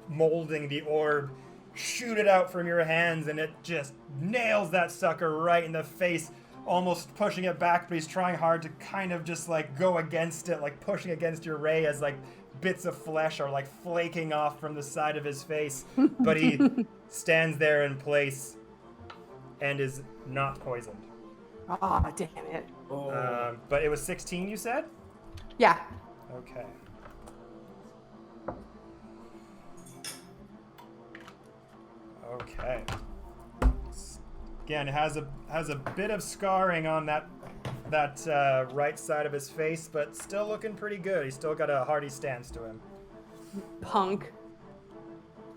molding the orb, shoot it out from your hands, and it just nails that sucker right in the face, almost pushing it back, but he's trying hard to kind of just like go against it, like pushing against your ray as like bits of flesh are like flaking off from the side of his face. But he stands there in place and is not poisoned. Oh, damn it. But it was 16, you said? Yeah. Okay. Okay. Again, it has a bit of scarring on that right side of his face, but still looking pretty good. He's still got a hearty stance to him. Punk.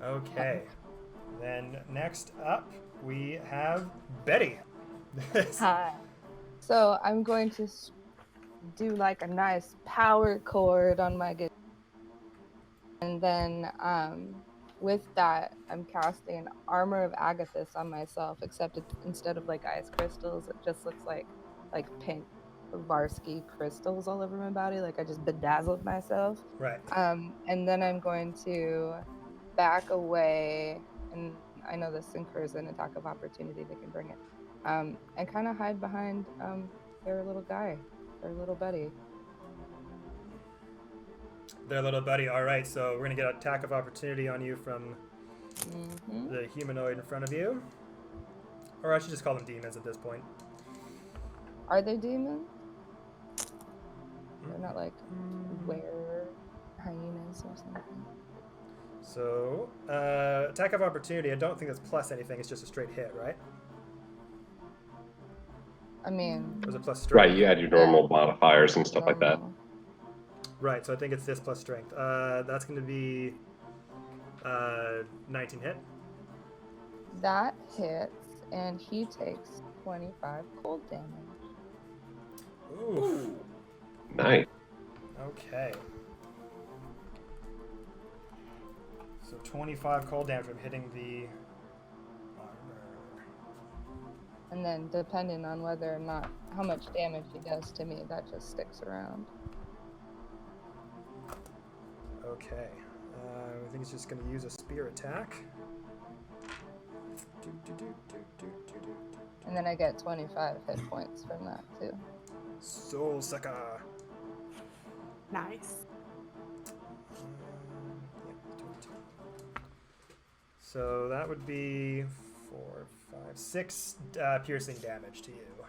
Okay. Then next up, we have Betty. Hi. So I'm going to do like a nice power chord on my guitar. And then with that, I'm casting Armor of Agathis on myself, except instead of like ice crystals, it just looks like pink Varsky crystals all over my body. Like I just bedazzled myself. Right. And then I'm going to back away, and I know this incurs an attack of opportunity, they can bring it, and kind of hide behind their little guy, their little buddy. Their little buddy. All right, so we're going to get an attack of opportunity on you from the humanoid in front of you. Or I should just call them demons at this point. Are they demons? They're not like were hyenas or something. So, attack of opportunity, I don't think that's plus anything, it's just a straight hit, right? I mean... Or is it plus strength? Right, you add your normal modifiers and stuff like that. normal. Right, so I think it's this plus strength. That's going to be 19 hit. That hits, and he takes 25 cold damage. Ooh. Nice. Okay. So 25 cold damage from hitting the armor. And then depending on whether or not, how much damage he does to me, that just sticks around. Okay. I think it's just going to use a spear attack. And then I get 25 hit points from that too. Soul Sucker. Nice. So that would be 4, 5, 6 piercing damage to you.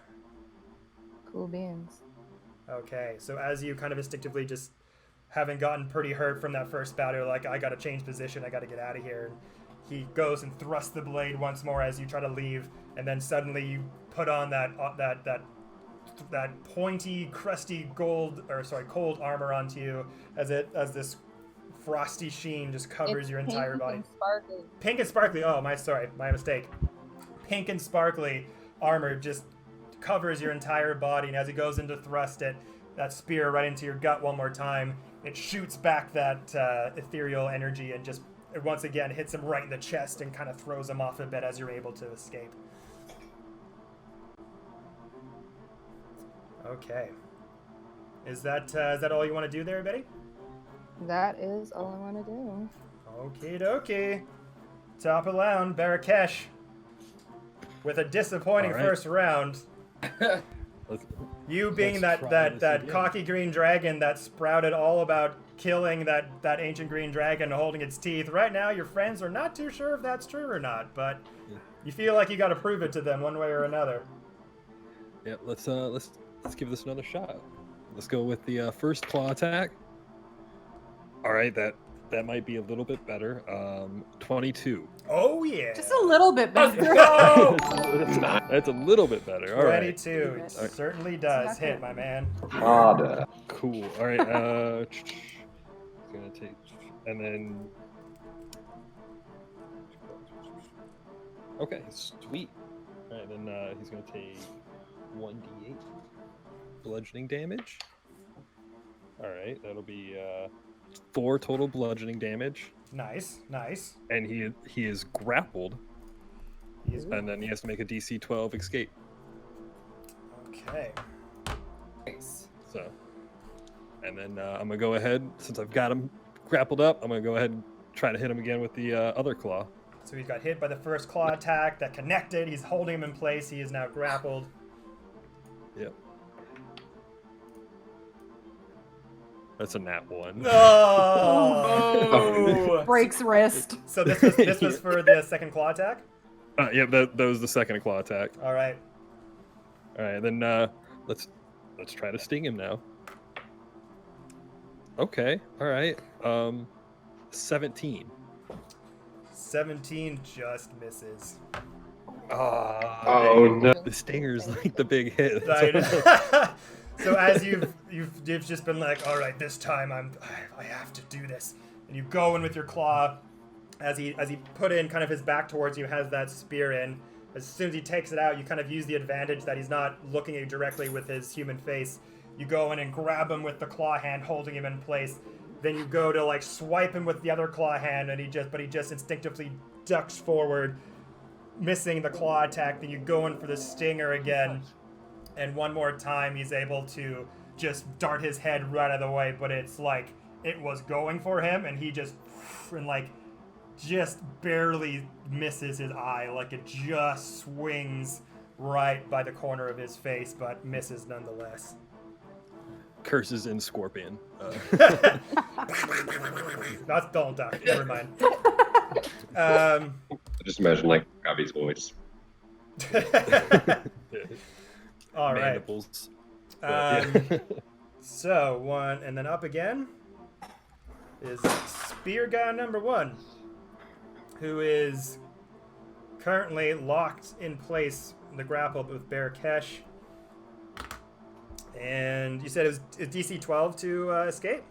Cool beans. Okay, so as you kind of instinctively just having gotten pretty hurt from that first bout, you're like, I gotta change position, I gotta get out of here. And he goes and thrusts the blade once more as you try to leave, and then suddenly you put on that pointy, crusty cold armor onto you as this frosty sheen just covers It's your entire pink body. and sparkly. Pink and sparkly. Oh, my mistake. Pink and sparkly armor just covers your entire body, and as he goes in to thrust it, that spear right into your gut one more time, it shoots back that ethereal energy and just once again hits him right in the chest and kind of throws him off a bit as you're able to escape. Okay. Is that all you want to do there, Betty? That is all I want to do. Okie dokie. Top of the round, Barakesh. With a disappointing first round. You being that cocky green dragon that sprouted all about killing that ancient green dragon holding its teeth. Right now, your friends are not too sure if that's true or not, but you feel like you got to prove it to them one way or another. Yeah, let's give this another shot. Let's go with the first claw attack. All right, that might be a little bit better. 22. Oh yeah. Just a little bit better. That's a little bit better. All right. 22. It certainly does hit, my man. Harder. Cool. All right. Gonna take, and then. Okay, sweet. All right, then he's gonna take 1d8 bludgeoning damage. All right, that'll be 4 total bludgeoning damage. Nice. And he is grappled. And then he has to make a DC 12 escape. Okay. So, and then I'm gonna go ahead, since I've got him grappled up, I'm gonna go ahead and try to hit him again with the other claw. So he got hit by the first claw attack that connected. He's holding him in place. He is now grappled. Yep. That's a nat 1. Oh! Breaks wrist. So this was for the second claw attack? Yep, that was the second claw attack. All right. All right, then let's try to sting him now. Okay, all right. 17. 17 just misses. Oh no! The stinger's like the big hit. Right. So as you've just been like, all right, this time I have to do this, and you go in with your claw. As he put in kind of his back towards you, has that spear in. As soon as he takes it out, you kind of use the advantage that he's not looking at you directly with his human face. You go in and grab him with the claw hand, holding him in place. Then you go to like swipe him with the other claw hand, and he just instinctively ducks forward, missing the claw attack. Then you go in for the stinger again, and one more time he's able to just dart his head right out of the way. But it's like it was going for him, and he just barely misses his eye. Like it just swings right by the corner of his face, but misses nonetheless. Curses in Scorpion. That's Donald Duck. Never mind. Just imagine like Robbie's voice. All right. Mandibles. So one, and then up again is Spear Guy number 1, who is currently locked in place in the grapple with Barakesh. And you said it was DC 12 to escape?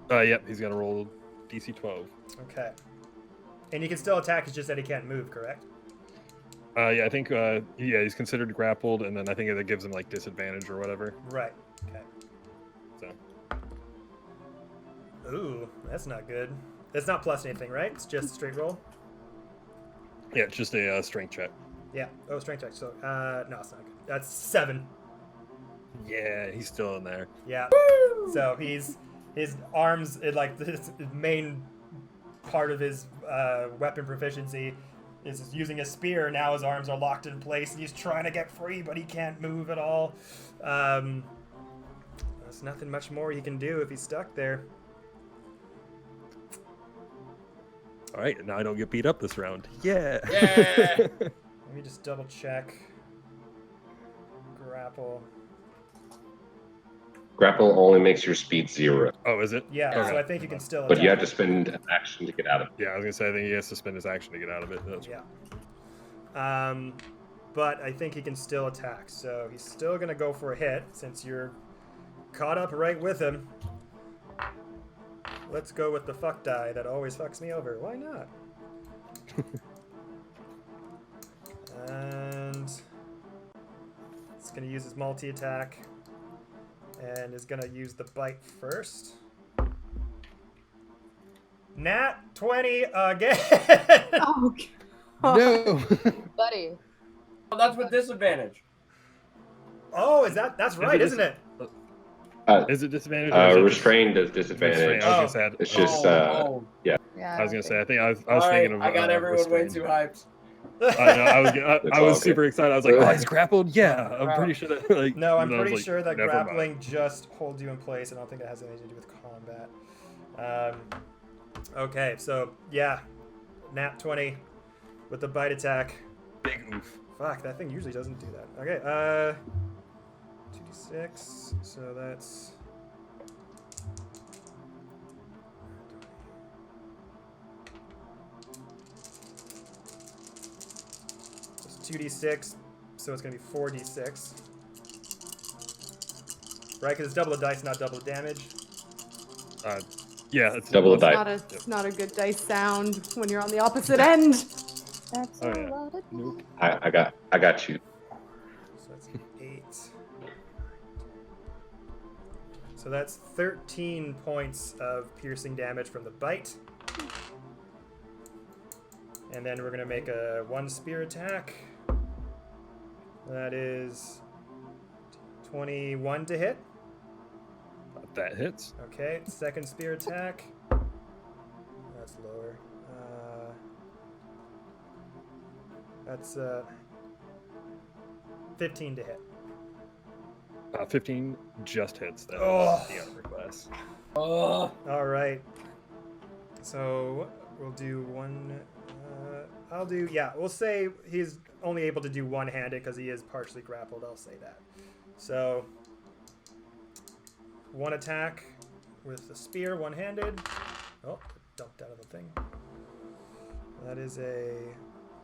Yep, he's gonna roll DC 12. Okay. And he can still attack, it's just that he can't move, correct? Yeah, I think he's considered grappled, and then I think that gives him like disadvantage or whatever. Right. Okay. So. Ooh, that's not good. It's not plus anything, right? It's just a straight roll? Yeah, it's just a strength check. Yeah. Oh, strength check. So, no, it's not good. That's 7. Yeah, he's still in there. Yeah. So his arms, like his main part of his weapon proficiency is using a spear. Now his arms are locked in place, and he's trying to get free, but he can't move at all. There's nothing much more he can do if he's stuck there. All right, now I don't get beat up this round. Yeah. Yeah. Let me just double check. Grapple. Grapple only makes your speed 0, Oh, is it? Yeah, Okay. so I think you can still but you have attack. to spend an action to get out of it. Yeah, I was gonna say I think he has to spend his action to get out of it. That's Yeah. But I think he can still attack. So he's still going to go for a hit since you're caught up right with him. Let's go with the fuck die that always fucks me over. Why not? And it's going to use his multi-attack and is going to use the bite first. Nat 20 again. Oh, No. Buddy. Oh, that's with disadvantage. Oh, that's right, isn't it? Is it disadvantage? or is it just- Restrained does disadvantage. Restrained, I was gonna say, It's just Yeah. I was gonna say, I think I was All right, thinking of. I got everyone way restrained. too hyped. I know. I was It's I was all super excited. I was like, oh, he's grappled. Yeah, I'm Wow. pretty sure that. Like, No, I'm and I was pretty like, sure that never mind. grappling just holds you in place. I don't think it has anything to do with combat. Okay, so yeah, nat 20 with the bite attack. Big oof. Fuck, that thing usually doesn't do that. Okay, 2d6, so that's... It's 2d6, so it's going to be 4d6. Right, because it's double the dice, not double the damage. Yeah, it's Double the it's die. not a good dice sound when you're on the opposite end. That's Oh, a yeah. lot of Nope. I got you. So that's 8. So that's 13 points of piercing damage from the bite. And then we're going to make a 1 spear attack. That is 21 to hit. That hits. Okay, second spear attack. That's lower. That's 15 to hit. 15 just hits. That is Oh. the armor class. Oh, All right. So we'll do one. We'll say he's only able to do one-handed because he is partially grappled. I'll say that. So one attack with the spear, one-handed. Oh, dumped out of the thing. That is a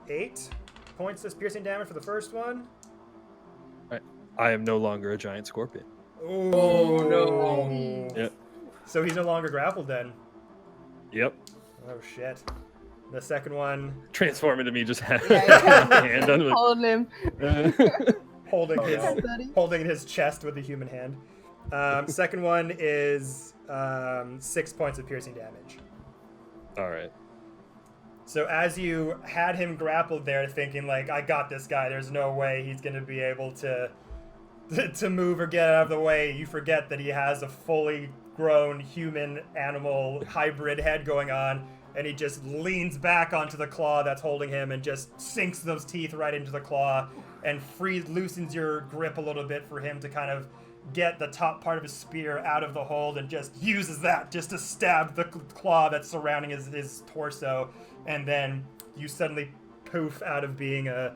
8 points of piercing damage for the first one. I am no longer a giant scorpion. Oh, no. Yep. So he's no longer grappled then. Yep. Oh shit. The second one, Transform into me, just hand Yeah. on the. Hold him. holding Oh, his no. Buddy. holding his chest with a human hand. Second one is 6 points of piercing damage. All right. So as you had him grappled there, thinking like, I got this guy, there's no way he's gonna be able to move or get out of the way, you forget that he has a fully grown human animal hybrid head going on, and he just leans back onto the claw that's holding him and just sinks those teeth right into the claw and loosens your grip a little bit for him to kind of get the top part of his spear out of the hold, and just uses that just to stab the claw that's surrounding his torso, and then you suddenly poof out of being a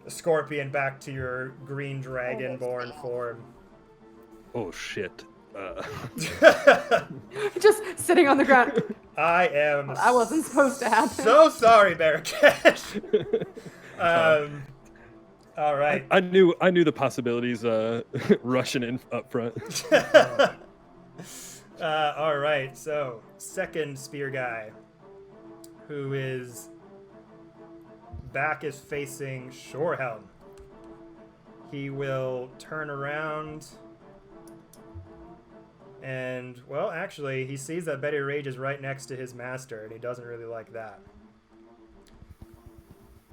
scorpion back to your green dragonborn form. Oh shit. Just sitting on the ground. I am That wasn't supposed to happen. so sorry, Barakesh. All right. I knew the possibilities rushing in up front. All right, so second spear guy, who is back, is facing Shorehelm. He will turn around and, well, actually, he sees that Betty Rage is right next to his master, and he doesn't really like that.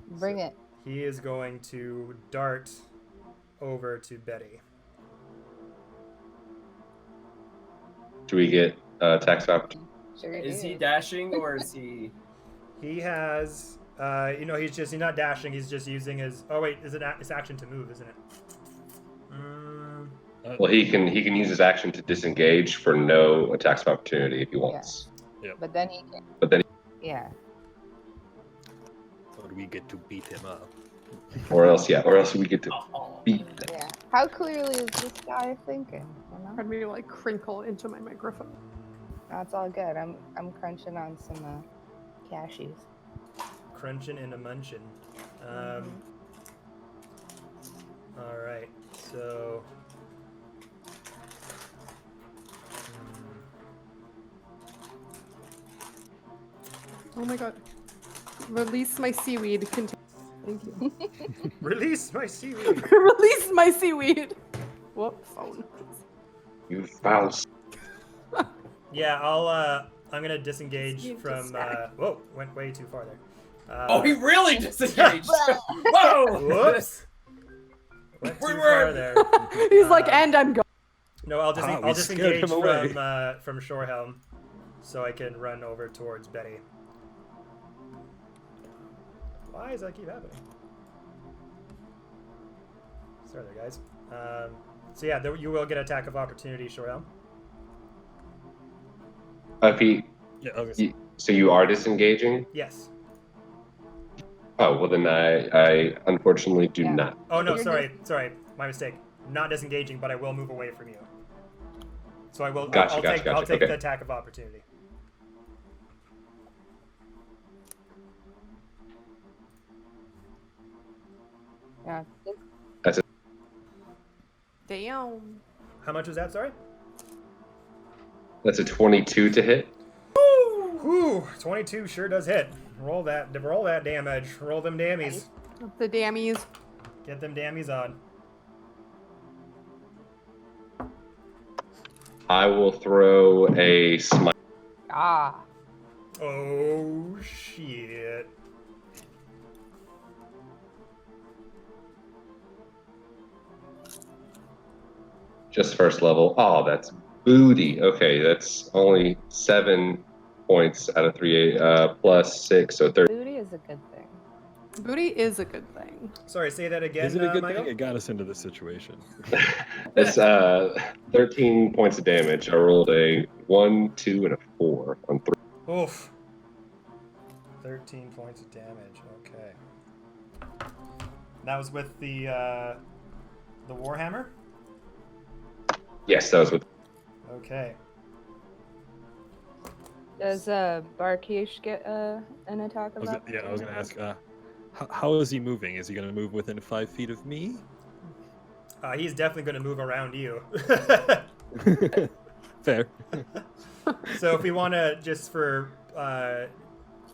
Bring it. He is going to dart over to Betty. Do we get tax opportunity? Sure you Is do. he dashing or is he? He has, he's not dashing. He's just using his. Oh wait, it's action to move, isn't it? Well, he can use his action to disengage for no attacks of opportunity if he wants. But then he can. But then, Yeah. Or we get to beat him up. or else we get to Oh. beat. Yeah. How clearly is this guy thinking? You know? Heard me like crinkle into my microphone. That's all good. I'm crunching on some cashews. Crunching and a munchin'. All right, so. Oh my god. Release my seaweed. Thank you. Release my seaweed. Release my seaweed. Whoop, phone. You foul. Yeah, I'm gonna disengage Seems from. stack. Whoa, went way too far there. Oh, he really disengaged. Whoa! Whoops. Went too We far were- there. He's like, and I'm going. No, I'll we disengage scared him away. from Shorehelm, so I can run over towards Betty. Why does that keep happening? Sorry there, guys. So yeah, you will get attack of opportunity, Shorehelm. If he, Yeah. Okay. so you are disengaging. Yes. Oh well, then I unfortunately do Yeah. not. Oh no, You're sorry, my mistake. Not disengaging, but I will move away from you. So I will. Gotcha, I'll gotcha, take gotcha. the Okay. attack of opportunity. Yeah. Damn. How much was that? Sorry. That's a 22 to hit. Whew, 22 sure does hit. Roll that damage. Roll them dammies. The dammies. Get them dammies on. I will throw a smite. Ah. Oh shit. Just first level. Oh, that's Booty. Okay, that's only 7 points out of 3, plus 6, so 30. Booty is a good thing. Booty is a good thing. Sorry, say that again, Is it a good Michael? thing? It got us into this situation. That's 13 points of damage. I rolled a 1, 2, and a 4 on 3. Oof. 13 points of damage. Okay. That was with the Warhammer? Yes, that was with. Okay. Does Barkish get an attack of that? I was gonna ask. How is he moving? Is he gonna move within 5 feet of me? He's definitely going to move around you. Fair. So if we want to, just for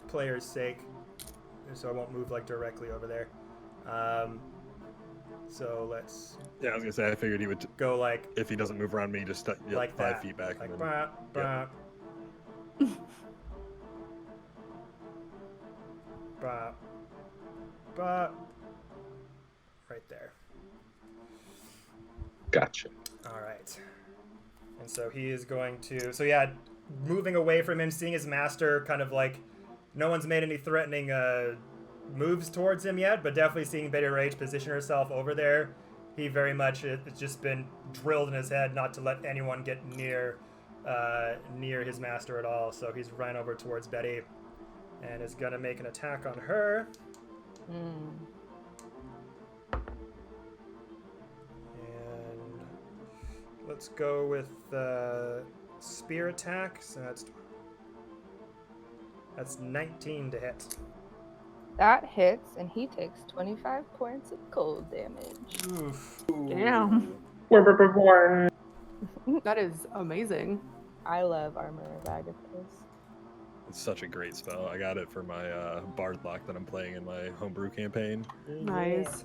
players' sake, so I won't move like directly over there. So let's Yeah, I was gonna say. I figured he would. go like If he doesn't move around me, just like 5 that. feet back. Like and then, bah, bah, bah, right there. Gotcha. All right. And so he is going to. So yeah, moving away from him, seeing his master, kind of like, no one's made any threatening moves towards him yet, but definitely seeing Betty Rage position herself over there. He very much, it's just been drilled in his head not to let anyone get near his master at all. So he's run over towards Betty and is gonna make an attack on her. And let's go with spear attack. So that's 19 to hit. That hits, and he takes 25 points of cold damage. Oof. Damn. That is amazing. I love Armor of Agathis. It's such a great spell. I got it for my Bard lock that I'm playing in my homebrew campaign. Nice.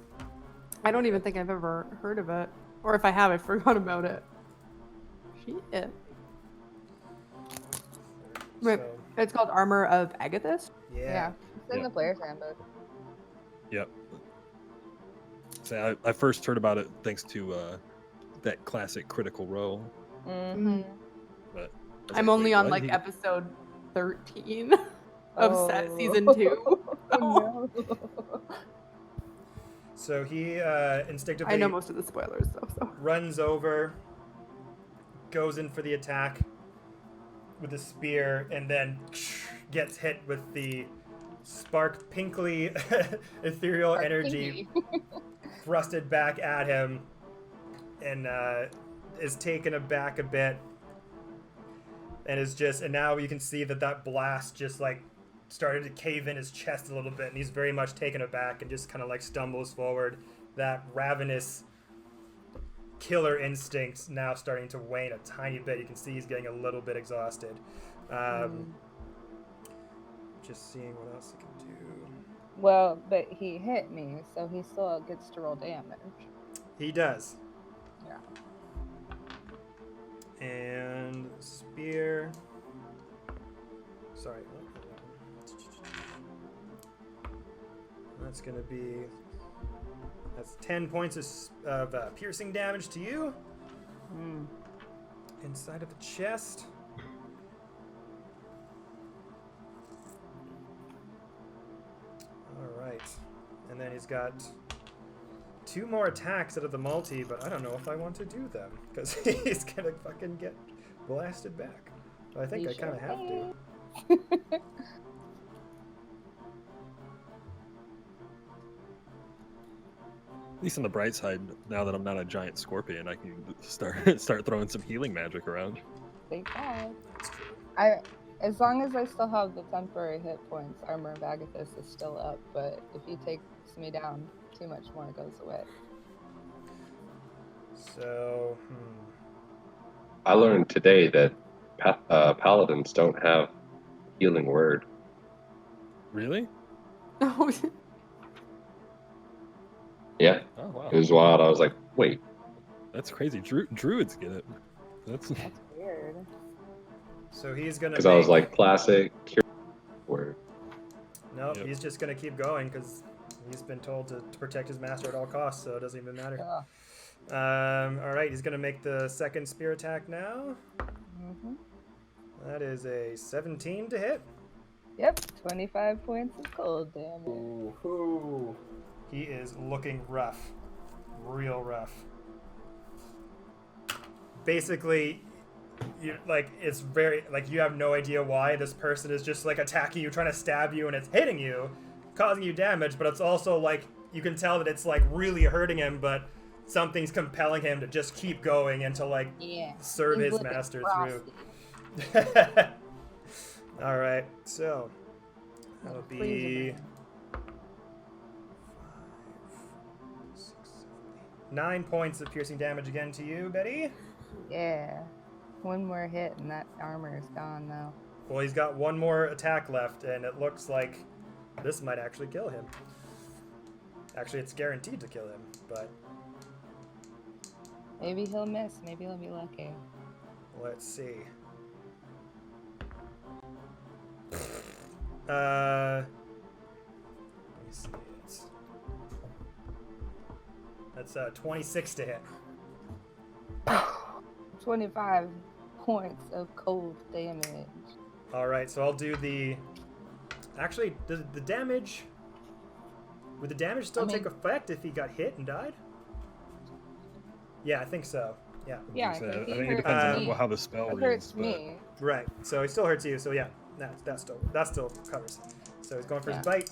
I don't even think I've ever heard of it. Or if I have, I forgot about it. Shit. Wait, So, it's called Armor of Agathis? Yeah, it's in the player's handbook. Yep. So I first heard about it thanks to that classic Critical Role. Mm-hmm. But I was I'm like, only wait, on what? like You- episode 13 of season 2. Oh, no. So he instinctively I know most of the spoilers though, so. runs over, goes in for the attack with the spear, and then gets hit with the spark pinkly ethereal Spark energy thrusted back at him, and is taken aback a bit, and now you can see that blast just like started to cave in his chest a little bit, and he's very much taken aback and just kind of like stumbles forward. That ravenous killer instincts now starting to wane a tiny bit. You can see he's getting a little bit exhausted. Just seeing what else he can do. Well, but he hit me, so he still gets to roll damage. He does. Yeah. And spear. Sorry. That's gonna be. That's 10 points of piercing damage to you. Inside of the chest. Alright. And then he's got 2 more attacks out of the multi, but I don't know if I want to do them, because he's gonna fucking get blasted back. But I think You I kind of sure have to. At least on the bright side, now that I'm not a giant scorpion, I can start throwing some healing magic around. Thank God. That's true. As long as I still have the temporary hit points, Armor of Agathis is still up, but if he takes me down, too much more goes away. So, I learned today that paladins don't have healing word. Really? Oh, Yeah, Oh wow, it was wild. I was like, wait, that's crazy. Druids get it. That's That's weird. So he's gonna. because I was like, classic cure word. Nope, Yep. he's just gonna keep going because he's been told to protect his master at all costs, so it doesn't even matter. All right, he's gonna make the second spear attack now. Mm-hmm. That is a 17 to hit. Yep, 25 points of cold damage. Ooh. He is looking rough, real rough. Basically, it's very you have no idea why this person is just attacking you, trying to stab you, and it's hitting you, causing you damage. But it's also you can tell that it's really hurting him, but something's compelling him to just keep going and to serve his master through. All right, so that'll be 9 points of piercing damage again to you, Betty. Yeah. One more hit and that armor is gone though. Well, he's got one more attack left, and it looks like this might actually kill him. Actually, it's guaranteed to kill him, but maybe he'll miss. Maybe he'll be lucky. let's see. Let me see. That's 26 to hit. 25 points of cold damage. All right, so I'll do the. Actually, the damage. Would the damage still take effect if he got hit and died? Yeah, I think so. Yeah. Yeah, I think he it hurts depends me. on how the spell It reads. hurts But me. Right. So he still hurts you. So yeah, that still covers. So he's going for his bite.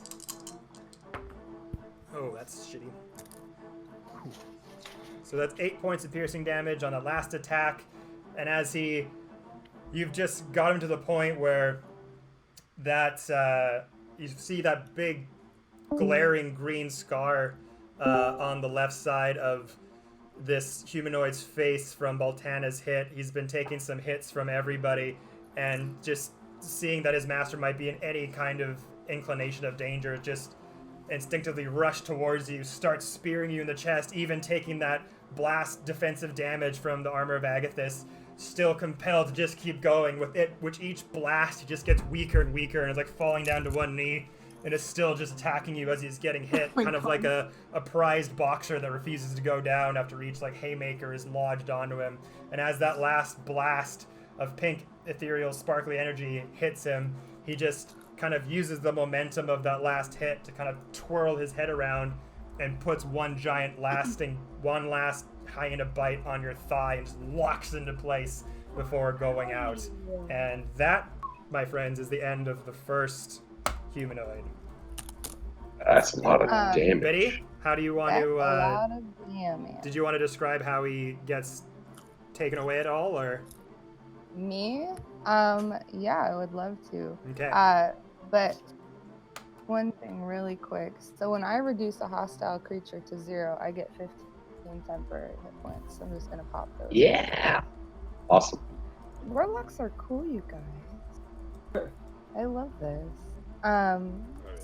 Oh, that's shitty. So that's 8 points of piercing damage on the last attack, and as you've just got him to the point where that you see that big glaring green scar on the left side of this humanoid's face from Baltana's hit. He's been taking some hits from everybody, and just seeing that his master might be in any kind of inclination of danger, just instinctively rush towards you, start spearing you in the chest, even taking that blast defensive damage from the armor of Agathis, still compelled to just keep going with it, which each blast he just gets weaker and weaker, and is falling down to one knee, and is still just attacking you as he's getting hit, kind of like a prized boxer that refuses to go down after each haymaker is lodged onto him. And as that last blast of pink ethereal sparkly energy hits him, he just kind of uses the momentum of that last hit to kind of twirl his head around and puts one last hyena bite on your thigh and just locks into place before going out. And that, my friends, is the end of the first humanoid. That's a lot of damage. Betty, how do you want That's to? a lot of damage. Did you want to describe how he gets taken away at all, or? Me? Yeah, I would love to. Okay. But one thing really quick. So when I reduce a hostile creature to 0, I get 15 temporary hit points. So I'm just gonna pop those. Yeah. Awesome. Warlocks are cool, you guys. I love this.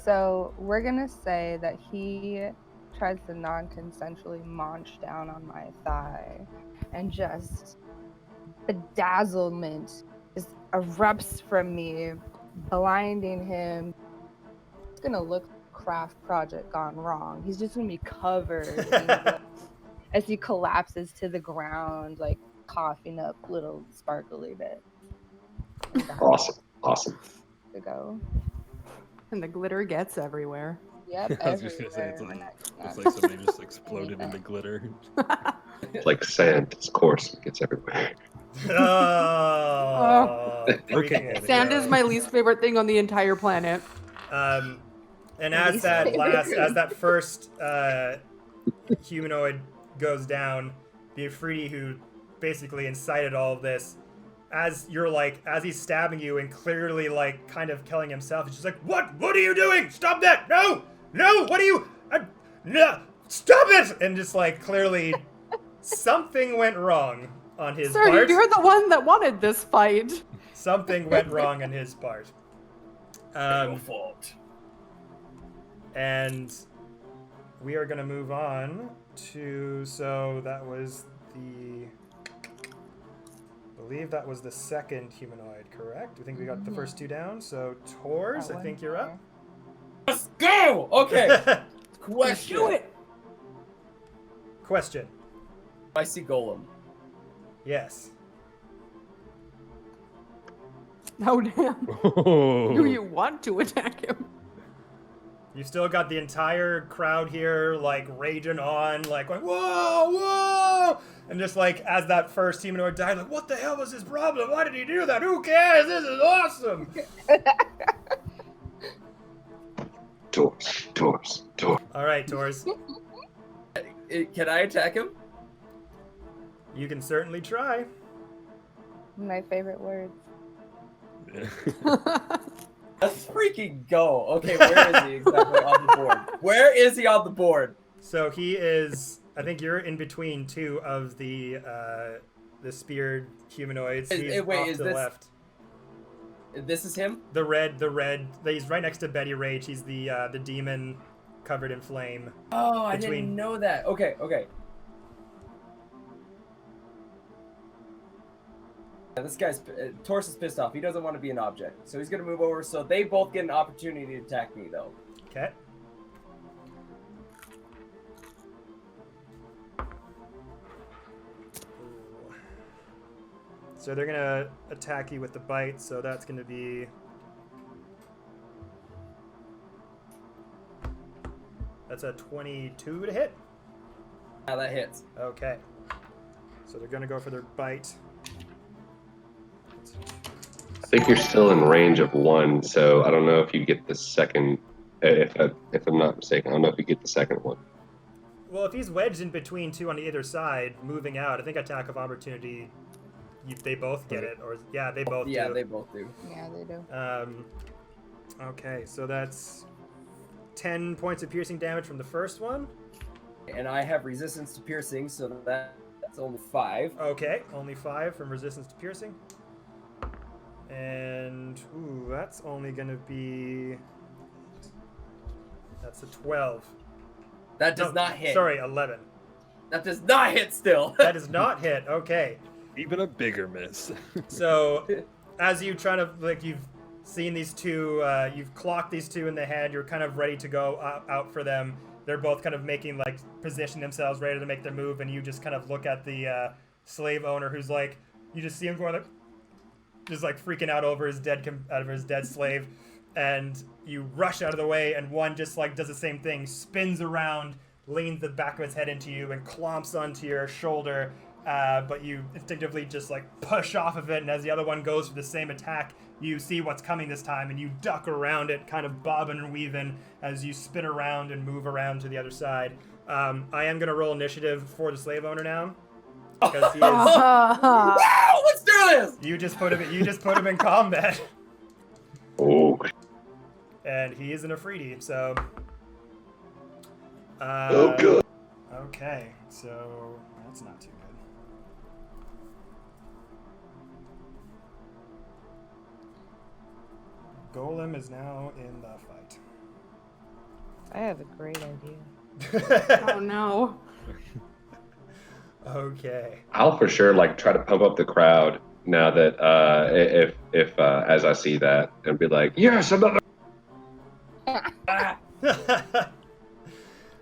So we're gonna say that he tries to non-consensually munch down on my thigh, and just bedazzlement just erupts from me, blinding him. It's gonna look craft project gone wrong. He's just gonna be covered in blood as he collapses to the ground, coughing up little sparkly bits. Awesome. To go. And the glitter gets everywhere. Yep, I was just gonna say everywhere. it's like somebody just exploded into glitter. It's like sand. It's coarse. It gets everywhere. Oh. Okay. Sand is my least favorite thing on the entire planet. And as that first humanoid goes down, the Afridi who basically incited all of this, as he's stabbing you and clearly kind of killing himself, he's just what are you doing? Stop that! No, what are you? No, stop it! And just clearly something went wrong on his Sir, part. you're the one that wanted this fight. Something went wrong on his part. No fault. And we are going to move on to, so that was I believe that was the second humanoid, correct? I think we got the first two down. So Tors, I think you're up. Let's go! Okay. Do Question. it. Question. I see Golem. Yes. Oh damn. Do you want to attack him? You still got the entire crowd here, like, raging on, like, going, whoa, whoa! And just, like, as that first humanoid died, like, what the hell was his problem? Why did he do that? Who cares? This is awesome! Doors. All right, Tors. Can I attack him? You can certainly try. My favorite words. Let's freaking go. Okay, where is he exactly on the board? Where is he on the board? So he is, I think you're in between two of the speared humanoids. He's Wait, off is to the this- left. This is him? The red, he's right next to Betty Rage. He's the demon covered in flame. Oh, I Between- didn't know that. Okay. Yeah, this guy's Torse is pissed off. He doesn't want to be an object, so he's gonna move over. So they both get an opportunity to attack me, though. Okay. So they're gonna attack you with the bite, so that's gonna be... That's a 22 to hit? Yeah, that hits. Okay. So they're gonna go for their bite. I think you're still in range of 1, so I don't know if you get the second. If I'm not mistaken, I don't know if you get the second one. Well, if he's wedged in between two on either side, moving out, I think attack of opportunity, they both get it. Or yeah, they both Yeah, do. they both do. Yeah, they do. Okay, so that's 10 points of piercing damage from the first one. And I have resistance to piercing, so that's only 5. Okay, only 5 from resistance to piercing. And, ooh, that's only gonna be... That's a 12. That does No, not hit. Sorry, 11. That does not hit still. That does not hit, okay. Even a bigger miss. So, as you try to, like, you've seen these two, you've clocked these two in the head, you're kind of ready to go out for them. They're both kind of making, like, position themselves, ready to make their move, and you just kind of look at the slave owner who's like, you just see him going, like, just, like, freaking out over his dead slave, and you rush out of the way, and one just, like, does the same thing, spins around, leans the back of his head into you, and clomps onto your shoulder, but you instinctively just, like, push off of it, and as the other one goes for the same attack, you see what's coming this time, and you duck around it, kind of bobbing and weaving as you spin around and move around to the other side. I am going to roll initiative for the slave owner now, because he is... Wow, let's do this! You just put him in combat. Oh, And he is an Afridi, so... oh good. Okay, so that's not too good. Golem is now in the fight. I have a great idea. Oh no. Okay. I'll for sure like try to pump up the crowd now that if as I see that and be like, yes, another.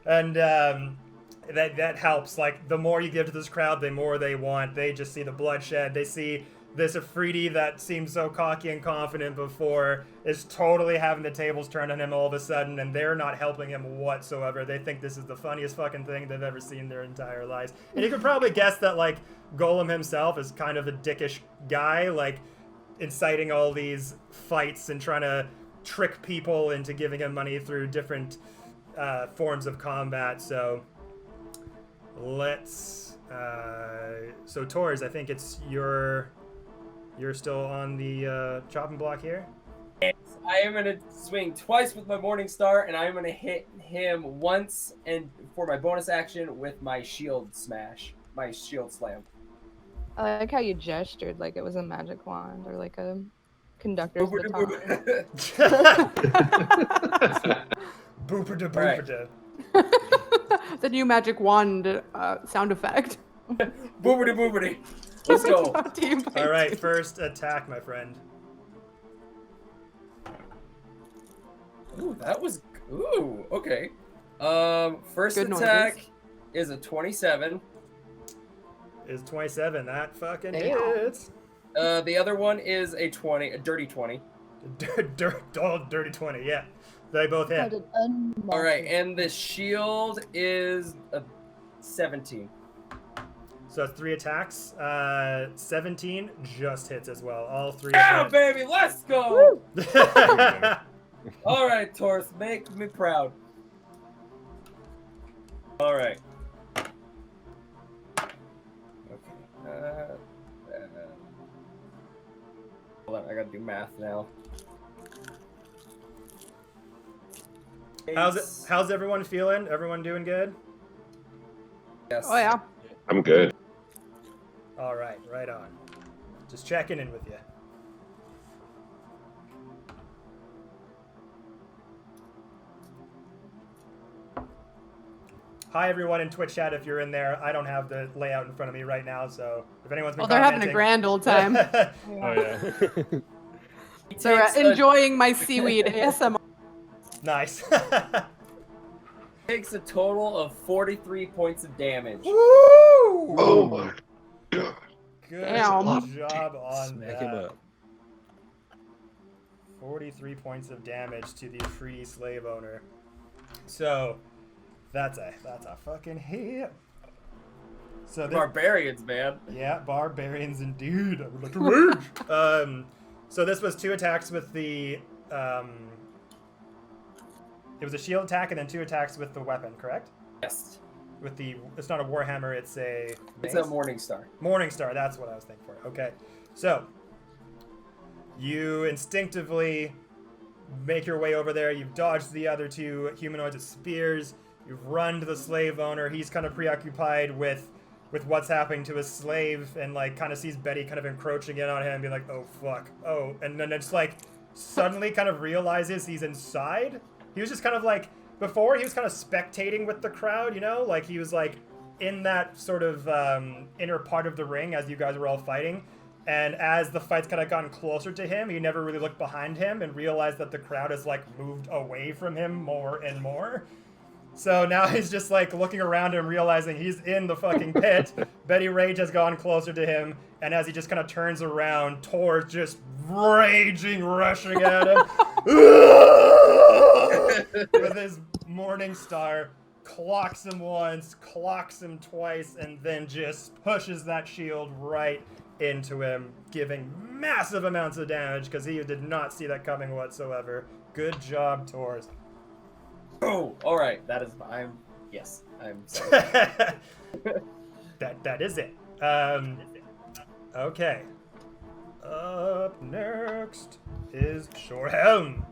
And that helps. Like, the more you give to this crowd, the more they want. They just see the bloodshed. They see this Afridi that seemed so cocky and confident before is totally having the tables turned on him all of a sudden, and they're not helping him whatsoever. They think this is the funniest fucking thing they've ever seen in their entire lives. And you could probably guess that, like, Golem himself is kind of a dickish guy, like, inciting all these fights and trying to trick people into giving him money through different forms of combat. So let's so Tors, I think it's you're still on the chopping block here. I am gonna swing twice with my Morning Star, and I am gonna hit him once and for my bonus action with my shield smash, my shield slam. I like how you gestured like it was a magic wand or like a conductor's baton. Booper da Right. booper da. The new magic wand sound effect. Boobity boobity. Let's go. All right, first attack, my friend. Ooh, that was okay. First Good attack noises. is a 27. is 27. That fucking Damn. hits. The other one is a 20, a dirty 20. Dirty 20, yeah. They both hit. All right, and the shield is a 17. So it's 3 attacks. 17 just hits as well. All 3 Yeah, hit. baby, let's go! All right, Taurus, make me proud. All right. Okay. Hold on, I gotta do math now. How's everyone feeling? Everyone doing good? Yes. Oh yeah. I'm good. All right, right on. Just checking in with you. Hi everyone in Twitch chat if you're in there. I don't have the layout in front of me right now, so if anyone's been They're having a commenting- grand old time. Oh yeah. So enjoying my seaweed ASMR. Nice. Takes a total of 43 points of damage. Woo! Oh my god. Good Damn. job on Smack that. him up. 43 points of damage to the free slave owner. So that's a fucking hit. So this, Barbarians, man. yeah, barbarians indeed. I would like to rage. So this was 2 attacks with the it was a shield attack and then 2 attacks with the weapon, correct? Yes. With the, it's not a warhammer, it's a It's mace? a Morning Star. Morning Star, that's what I was thinking for. Okay. So, you instinctively make your way over there. You've dodged the other 2 humanoids with spears. You've run to the slave owner. He's kind of preoccupied with what's happening to his slave and, like, kind of sees Betty kind of encroaching in on him and being like, oh, fuck. Oh, and then it's like, suddenly kind of realizes he's inside. He was just kind of like, before he was kind of spectating with the crowd, you know? Like, he was like in that sort of inner part of the ring as you guys were all fighting. And as the fight's kind of gotten closer to him, he never really looked behind him and realized that the crowd has like moved away from him more and more. So now he's just like looking around him, realizing he's in the fucking pit. Betty Rage has gone closer to him. And as he just kind of turns around, Tor's just raging, rushing at him. With his Morning Star, clocks him once, clocks him twice, and then just pushes that shield right into him, giving massive amounts of damage because he did not see that coming whatsoever. Good job, Tors. Oh, all right. That is. Yes. I'm sorry. that is it. Okay. Up next is Shorehelm.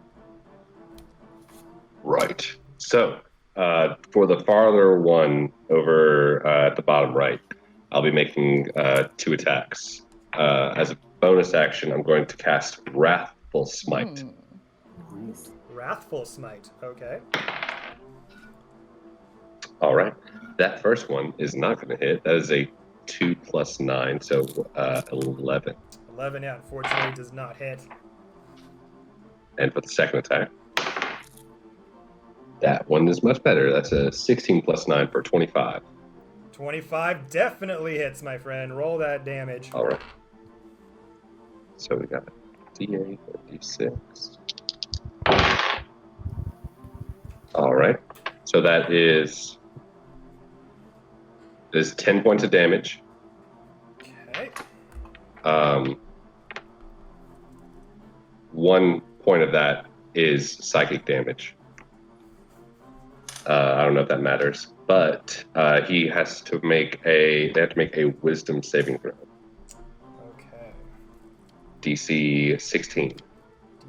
Right. So, for the farther one over at the bottom right, I'll be making 2 attacks. As a bonus action, I'm going to cast Wrathful Smite. Wrathful Smite. Okay. All right. That first one is not going to hit. That is a 2 plus 9, so 11. 11, yeah, unfortunately does not hit. And for the second attack, that one is much better. That's a 16 plus 9 for 25. 25 definitely hits, my friend. Roll that damage. All right. So we got a D8 or D6. All right. So that is 10 points of damage. Okay. 1 point of that is psychic damage. I don't know if that matters, but they have to make a wisdom saving throw. Okay. DC 16.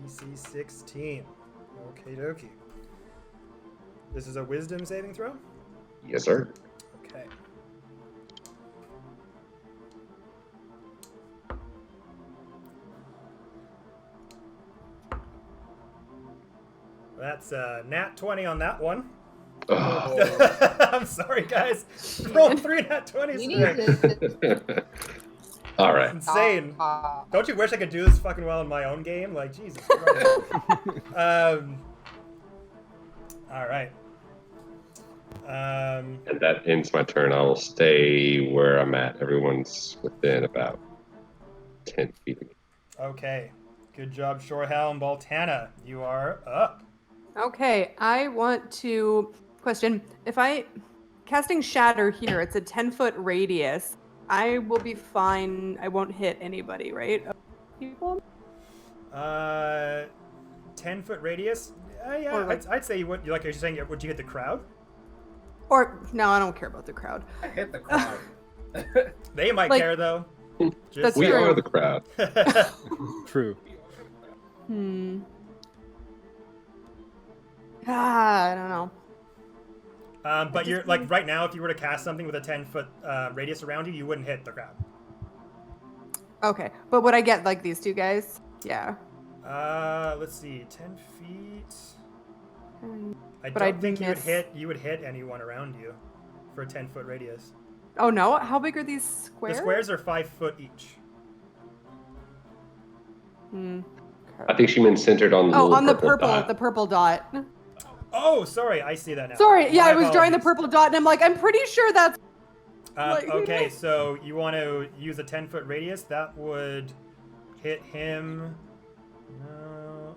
DC 16. Okie dokie. This is a wisdom saving throw? Yes, sir. Okay. That's a nat 20 on that one. Oh. I'm sorry, guys. Roll 3 nat 20s You today. need to All right. Insane. Don't you wish I could do this fucking well in my own game? Like, Jesus Christ. All right. And that ends my turn. I'll stay where I'm at. Everyone's within about 10 feet of me. Okay. Good job, Shorehelm. Baltana, you are up. Okay, I want to question if casting Shatter here, it's a 10-foot radius. I will be fine. I won't hit anybody, right? People? 10-foot radius? Yeah, Or like- I'd say you would. Like you're saying, would you hit the crowd? Or no, I don't care about the crowd. I hit the crowd. They might Like- care though. That's We true. are the crowd. True. I don't know. But you're like right now, if you were to cast something with a 10-foot radius around you, you wouldn't hit the crowd. Okay, but would I get like these two guys? Yeah. Let's see, 10 feet. I But don't I'd think miss- you would hit anyone around you for a 10-foot radius. Oh no! How big are these squares? The squares are 5 foot each. I think she meant centered on the Oh, little on the dot. the purple dot. Oh, sorry, I see that now. Sorry, yeah, My I was drawing the apologies. purple dot, and I'm like, I'm pretty sure that's. like- Okay, so you want to use a 10-foot radius? That would hit him. No.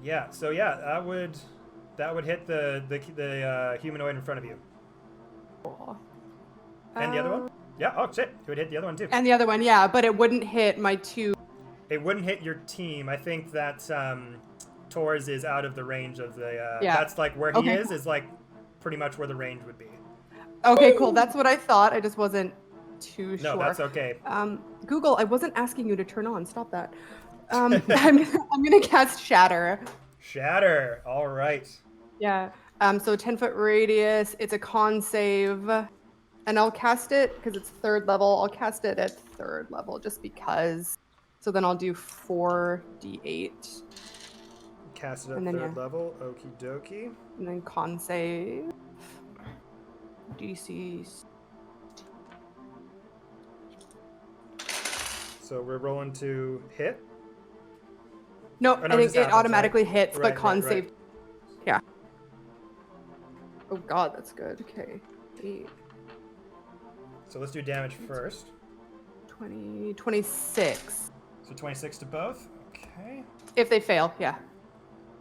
Yeah. So yeah, that would hit the humanoid in front of you. And the other one? Yeah. Oh shit! It would hit the other one too. And the other one, yeah, but it wouldn't hit my two. It wouldn't hit your team. I think that Torres is out of the range of the. Yeah. That's like where he Okay. is like pretty much where the range would be. Okay, cool. That's what I thought. I just wasn't too No, sure. that's okay. Google, I wasn't asking you to turn on. Stop that. I'm gonna cast Shatter. Shatter. All right. Yeah. So 10-foot radius. It's a con save, and I'll cast it because it's 3rd level. I'll cast it at 3rd level just because. So then I'll do 4d8, Cast it at And then, 3rd yeah. level. Okie dokie. and then con save. DC. So we're rolling to hit. No, Or no, I it think just it happens, automatically right? hits, Right, but con right, save. Yeah. Oh god, that's good. Okay. 8, So let's do damage first. 20, 26. So 26 to both. Okay. If they fail, yeah.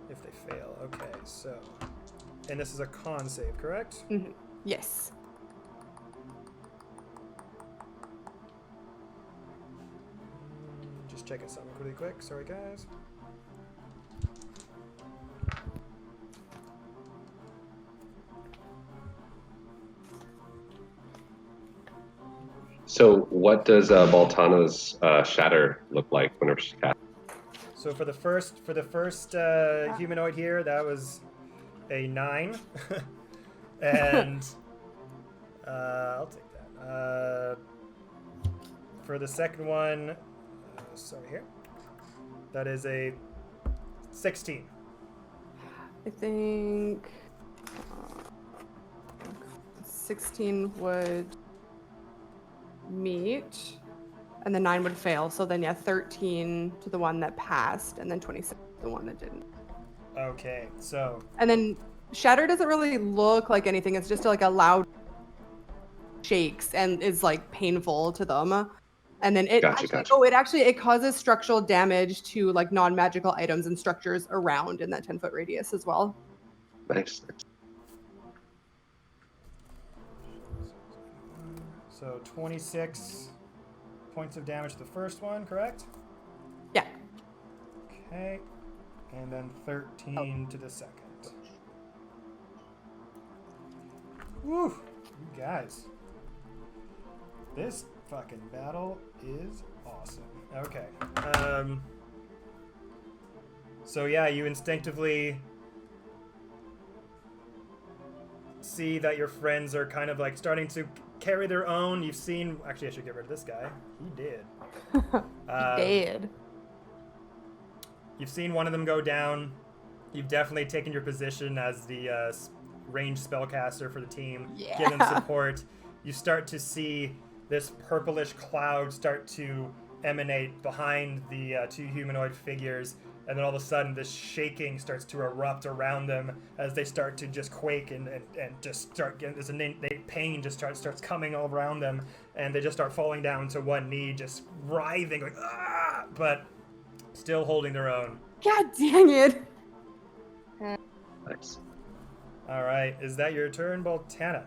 If they fail. Okay. So, and this is a con save, correct? Yes. Just checking something really quick. Sorry, guys. So, what does Baltana's shatter look like whenever she casts? So for the first humanoid here, that was a 9, and I'll take that. For the second one, sorry here, that is a 16. I think 16 would meet, and the 9 would fail. So then, yeah, 13 to the one that passed, and then 26 to the one that didn't. Okay, so And then Shatter doesn't really look like anything. It's just like a loud shakes and is like painful to them. And then it Gotcha. it causes structural damage to like non-magical items and structures around in that 10-foot radius as well. Nice. so 26 points of damage to the first one, correct? Yeah. Okay, and then 13 to the second. Woo, you guys. This fucking battle is awesome. Okay. So yeah, you instinctively see that your friends are kind of like starting to carry their own. You've seen. Actually, I should get rid of this guy. He did. Dead. You've seen one of them go down. You've definitely taken your position as the ranged spellcaster for the team. Yeah. Give them support. You start to see this purplish cloud start to emanate behind the two humanoid figures, and then all of a sudden this shaking starts to erupt around them as they start to just quake and just start getting this innate pain just starts coming all around them, and they just start falling down to one knee, just writhing, like ah, but still holding their own. God dang it! Nice. All right, is that your turn, Boltana?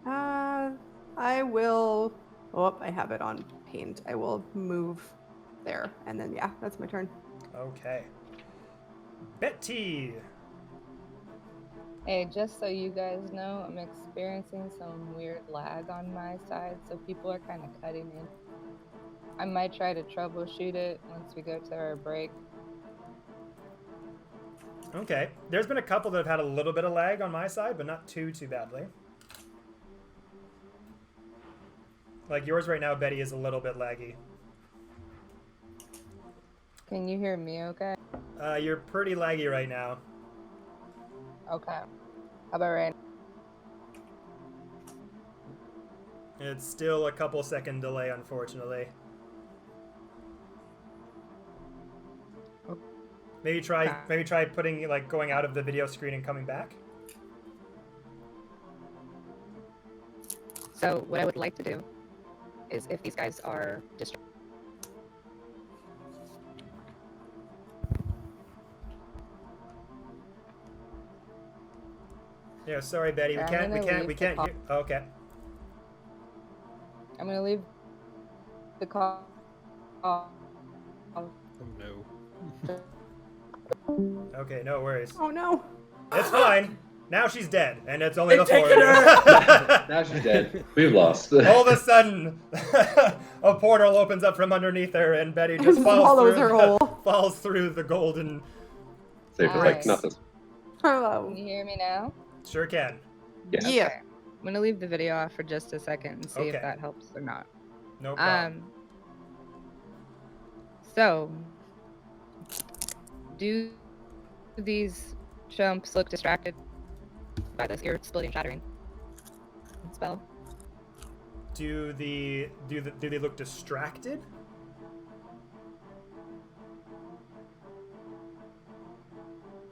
I will. Oh, I have it on paint. I will move there, and then yeah, that's my turn. Okay. Betty. Hey, just so you guys know, I'm experiencing some weird lag on my side, so people are kind of cutting in. I might try to troubleshoot it once we go to our break. Okay. There's been a couple that have had a little bit of lag on my side, but not too badly. Like yours right now, Betty, is a little bit laggy. Can you hear me okay? You're pretty laggy right now. Okay. How about right now? It's still a couple second delay, unfortunately. Maybe try putting going out of the video screen and coming back. So what I would like to do is if these guys are distracted. Yeah, sorry, Betty. We can't hear. Oh, okay. I'm gonna leave the call. Oh no. Okay, no worries. Oh no! It's fine. Now she's dead, and it's only the They've four of taken you. Now she's dead. We've lost. All of a sudden, a portal opens up from underneath her, and Betty just Swallows her whole. falls through the golden. Save for like nothing. Hello. Can you hear me now? Sure can. Yes. Yeah. Okay. I'm gonna leave the video off for just a second and see Okay. if that helps or not. No problem. So, do these chumps look distracted by this ear-splitting, shattering spell? Do they look distracted?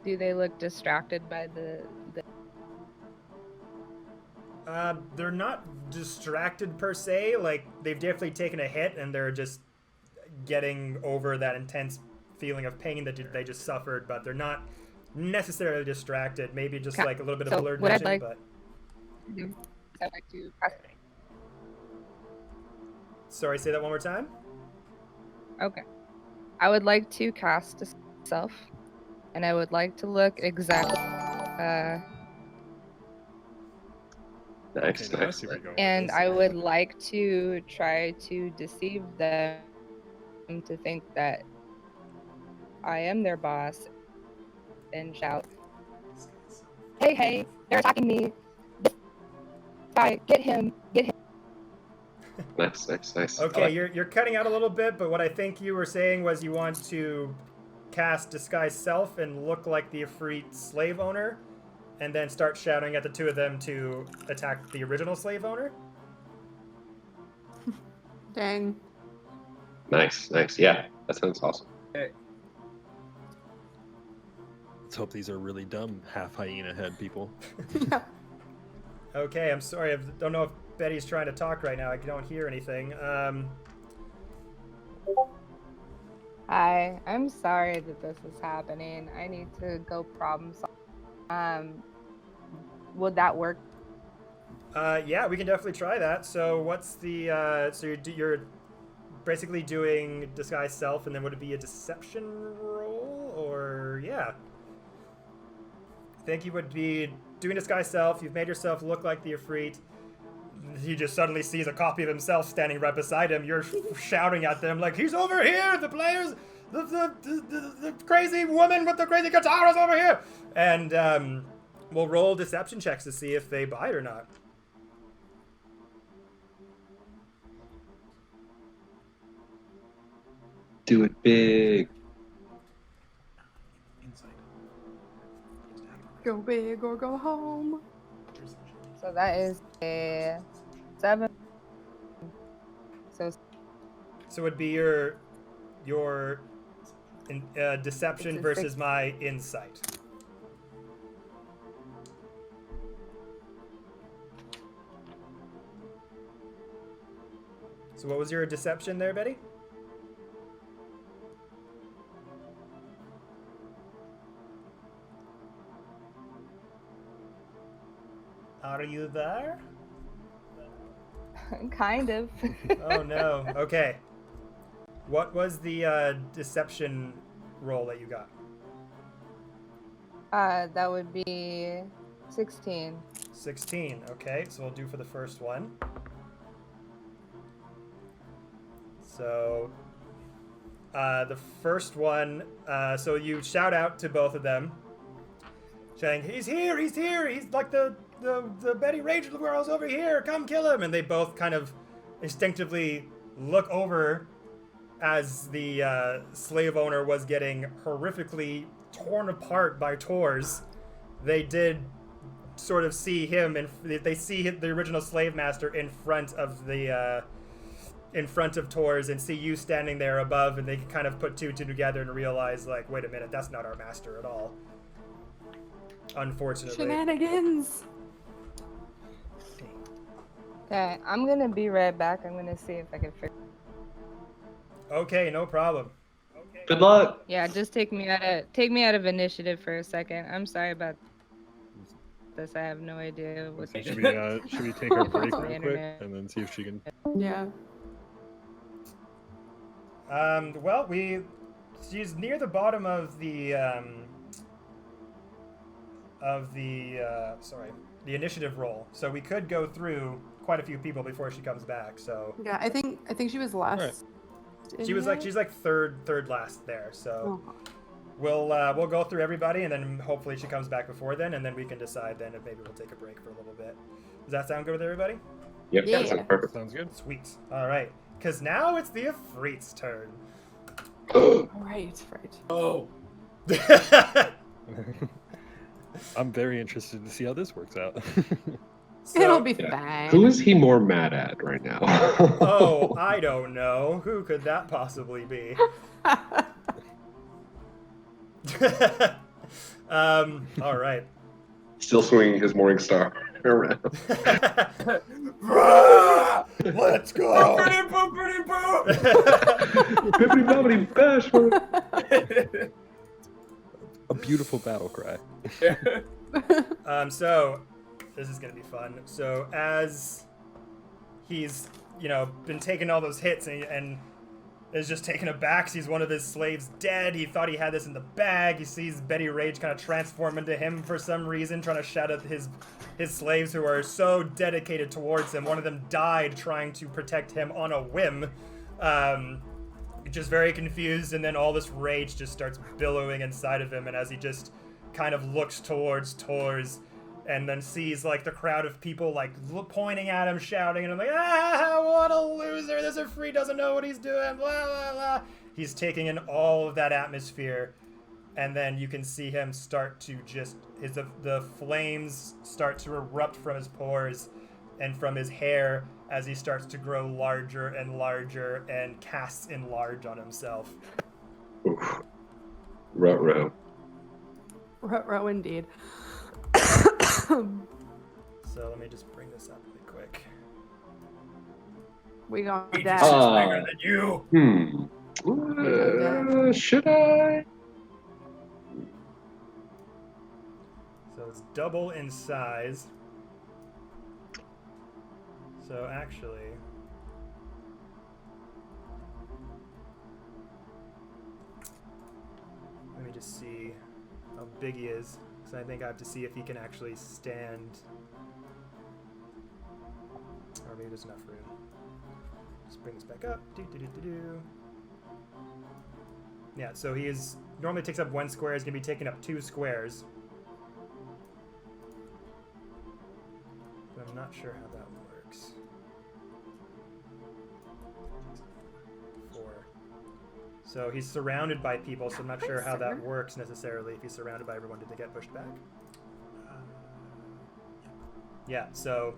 Do they look distracted by the They're not distracted per se. Like they've definitely taken a hit, and they're just getting over that intense feeling of pain that they just suffered. But they're not necessarily distracted. Maybe just like a little bit of blurred what vision. I'd like But I'd like to press it. sorry, say that one more time. Okay. I would like to cast a self, and I would like to look exactly Nice, Okay, now I nice. see where you're going with and this. I would like to try to deceive them to think that I am their boss and shout, hey, they're attacking me. Guy, get him. Nice. Okay, you're cutting out a little bit, but what I think you were saying was you want to cast Disguise Self and look like the Ifrit slave owner, and then start shouting at the two of them to attack the original slave owner? Dang. Nice. Yeah, that sounds awesome. Let's hope these are really dumb half hyena head people. Okay, I'm sorry. I don't know if Betty's trying to talk right now. I don't hear anything. Hi, I'm sorry that this is happening. I need to go problem solve. Would that work? Yeah, we can definitely try that. So what's the, so you're basically doing Disguise Self, and then would it be a deception roll? Or, yeah. I think you would be doing Disguise Self. You've made yourself look like the Ifrit. He just suddenly sees a copy of himself standing right beside him. You're shouting at them like, he's over here! The players! The crazy woman with the crazy guitar is over here! And we'll roll deception checks to see if they buy it or not. Do it big. Go big or go home. So that is a 7. So So it would be your Deception It's a versus 6. my insight. So what was your deception there, Betty? Are you there? Kind of. Oh no. Okay. What was the deception roll that you got? That would be 16. 16. Okay, so we'll do for the first one. So, the first one, so you shout out to both of them, saying, he's here, he's like the Betty Rage of the world's over here, come kill him! And they both kind of instinctively look over as the slave owner was getting horrifically torn apart by Tors. They did sort of see him, and they see the original slave master in front of Tors, and see you standing there above, and they can kind of put two together and realize, like, wait a minute, that's not our master at all. Unfortunately. Shenanigans. Okay, I'm gonna be right back. I'm gonna see if I can figure. Okay, no problem. Good luck. Yeah, just take me out of initiative for a second. I'm sorry about this. I have no idea what. Should we take our break The real quick internet. and then see if she can? Yeah. Well, she's near the bottom of the the initiative roll. So we could go through quite a few people before she comes back. So Yeah, I think she was last. Right. she's like third last there. So Oh. we'll go through everybody, and then hopefully she comes back before then, and then we can decide then if maybe we'll take a break for a little bit. Does that sound good with everybody? Yep, Yeah. that's perfect. Sounds good. Sweet. All right. Because now it's the Ifrit's turn. Right. Oh. I'm very interested to see how this works out. So- It'll be Yeah. fine. Who is he more mad at right now? Oh, I don't know. Who could that possibly be? All right. Still swinging his morning star around. Let's go. Bippity boppity bash. A beautiful battle cry. So this is gonna be fun. So as he's, been taking all those hits and is just taken aback, sees one of his slaves dead. He thought he had this in the bag. He sees Betty Rage kind of transform into him for some reason, trying to shout at his slaves who are so dedicated towards him. One of them died trying to protect him on a whim. Just very confused, and then all this rage just starts billowing inside of him, and as he just kind of looks towards Tors, and then sees like the crowd of people like pointing at him, shouting, and I'm like, what a loser! This Ifrit doesn't know what he's doing. Blah blah blah. He's taking in all of that atmosphere, and then you can see him start to just the flames start to erupt from his pores and from his hair as he starts to grow larger and larger and casts enlarge on himself. Ruh-roh. Ruh-roh indeed. So let me just bring this up really quick. We got He's that. bigger than you. Should I? So it's double in size. So actually, let me just see how big he is. So I think I have to see if he can actually stand. Or maybe there's enough room. Just bring this back up. Yeah, so he is normally takes up 1 square. He's gonna be taking up 2 squares. But I'm not sure how that works. 4. So he's surrounded by people, so I'm not sure how that works necessarily if he's surrounded by everyone. Did they get pushed back? Yeah, so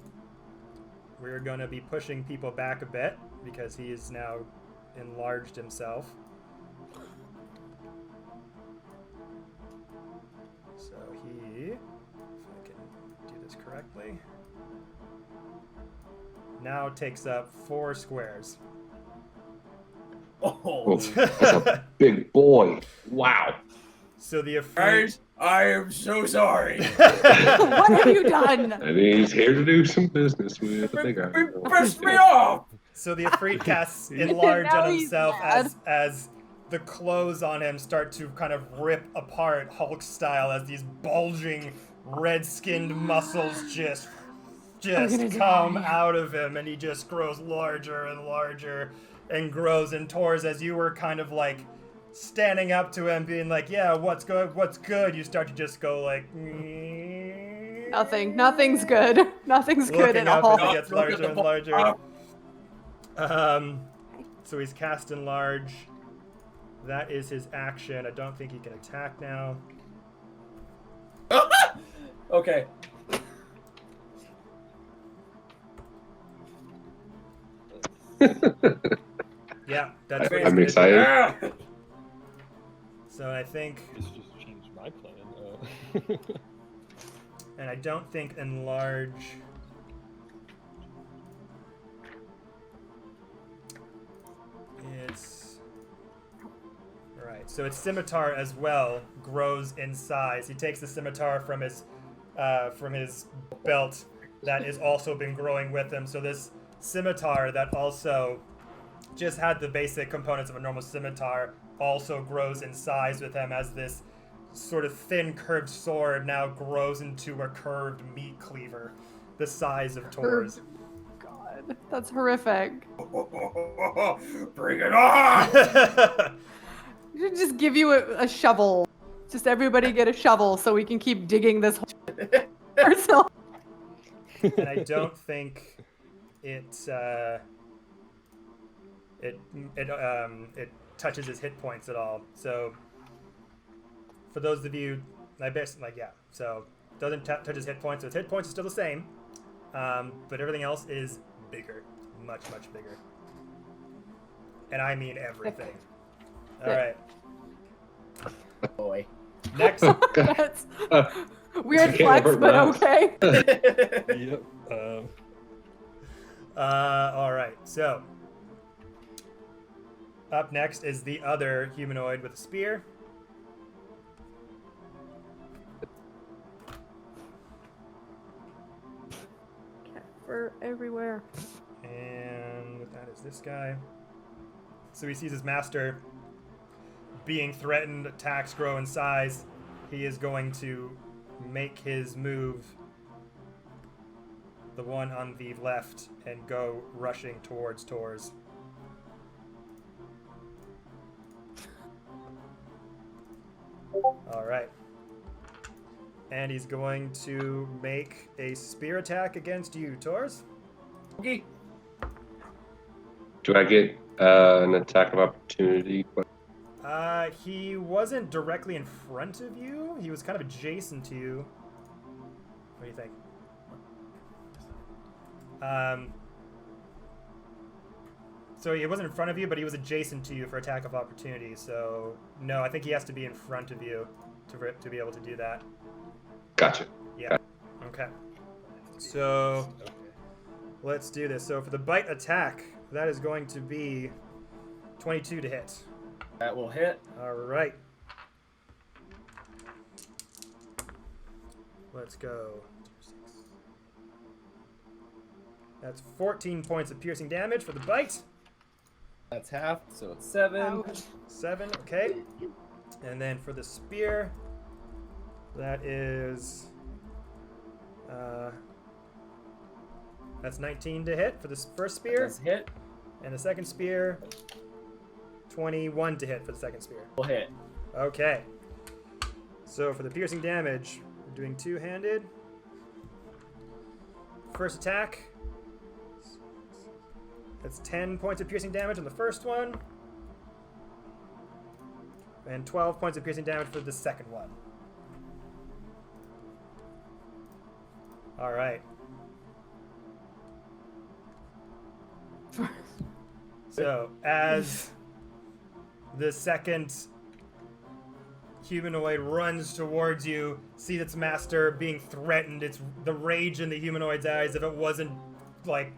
we're going to be pushing people back a bit because he is now enlarged himself. correctly. Now takes up 4 squares. Oh, That's a big boy. Wow. So the Ifrit. guys, I am so sorry. What have you done? And he's here to do some business with the big guy. Pissed me off. So the Ifrit casts enlarge Now on he's himself mad. as the clothes on him start to kind of rip apart Hulk style as these bulging red-skinned muscles just gonna come die. out of him, and he just grows larger and larger and grows. And Tors, as you were kind of like standing up to him being like, yeah, what's good, you start to just go like Nothing's good. Nothing's good looking at up all. as he gets larger and larger. So he's cast enlarge. That is his action. I don't think he can attack now. Okay. Yeah, that's what he's I'm gonna excited. Ah! do. So I think, This just changed my plan. and I don't think enlarge. It's right. So its scimitar as well grows in size. He takes the scimitar from his belt that has also been growing with him. So this scimitar that also just had the basic components of a normal scimitar also grows in size with him, as this sort of thin curved sword now grows into a curved meat cleaver the size of Tor's. God, that's horrific. Bring it on! We should just give you a shovel. Just everybody get a shovel so we can keep digging this hole ourselves. And I don't think it touches his hit points at all. So for those of you, I bet so doesn't touch his hit points. So his hit points are still the same, but everything else is bigger, much bigger. And I mean everything. All right. Boy. Next. That's weird Can't flex, hurt but mouse. okay. Yep. All right. So up next is the other humanoid with a spear. We're everywhere. And that is this guy. So he sees his master being threatened, attacks grow in size. He is going to make his move, the one on the left, and go rushing towards Tors. All right. And he's going to make a spear attack against you, Tors. Okay. Do I get an attack of opportunity? He wasn't directly in front of you. He was kind of adjacent to you. What do you think? So he wasn't in front of you, but he was adjacent to you for attack of opportunity. So no, I think he has to be in front of you to be able to do that. Gotcha. Yeah. Okay. So let's do this. So for the bite attack, that is going to be 22 to hit. That will hit. All right. Let's go. That's 14 points of piercing damage for the bite. That's half, so it's 7. Ouch. 7, okay. And then for the spear, that is... that's 19 to hit for the first spear. Does hit. And the second spear, 21 to hit for the second spear. Will hit. Okay. So for the piercing damage, we're doing two-handed. First attack. That's 10 points of piercing damage on the first one. And 12 points of piercing damage for the second one. All right. So, as the second humanoid runs towards you, sees its master being threatened. It's the rage in the humanoid's eyes. If it wasn't like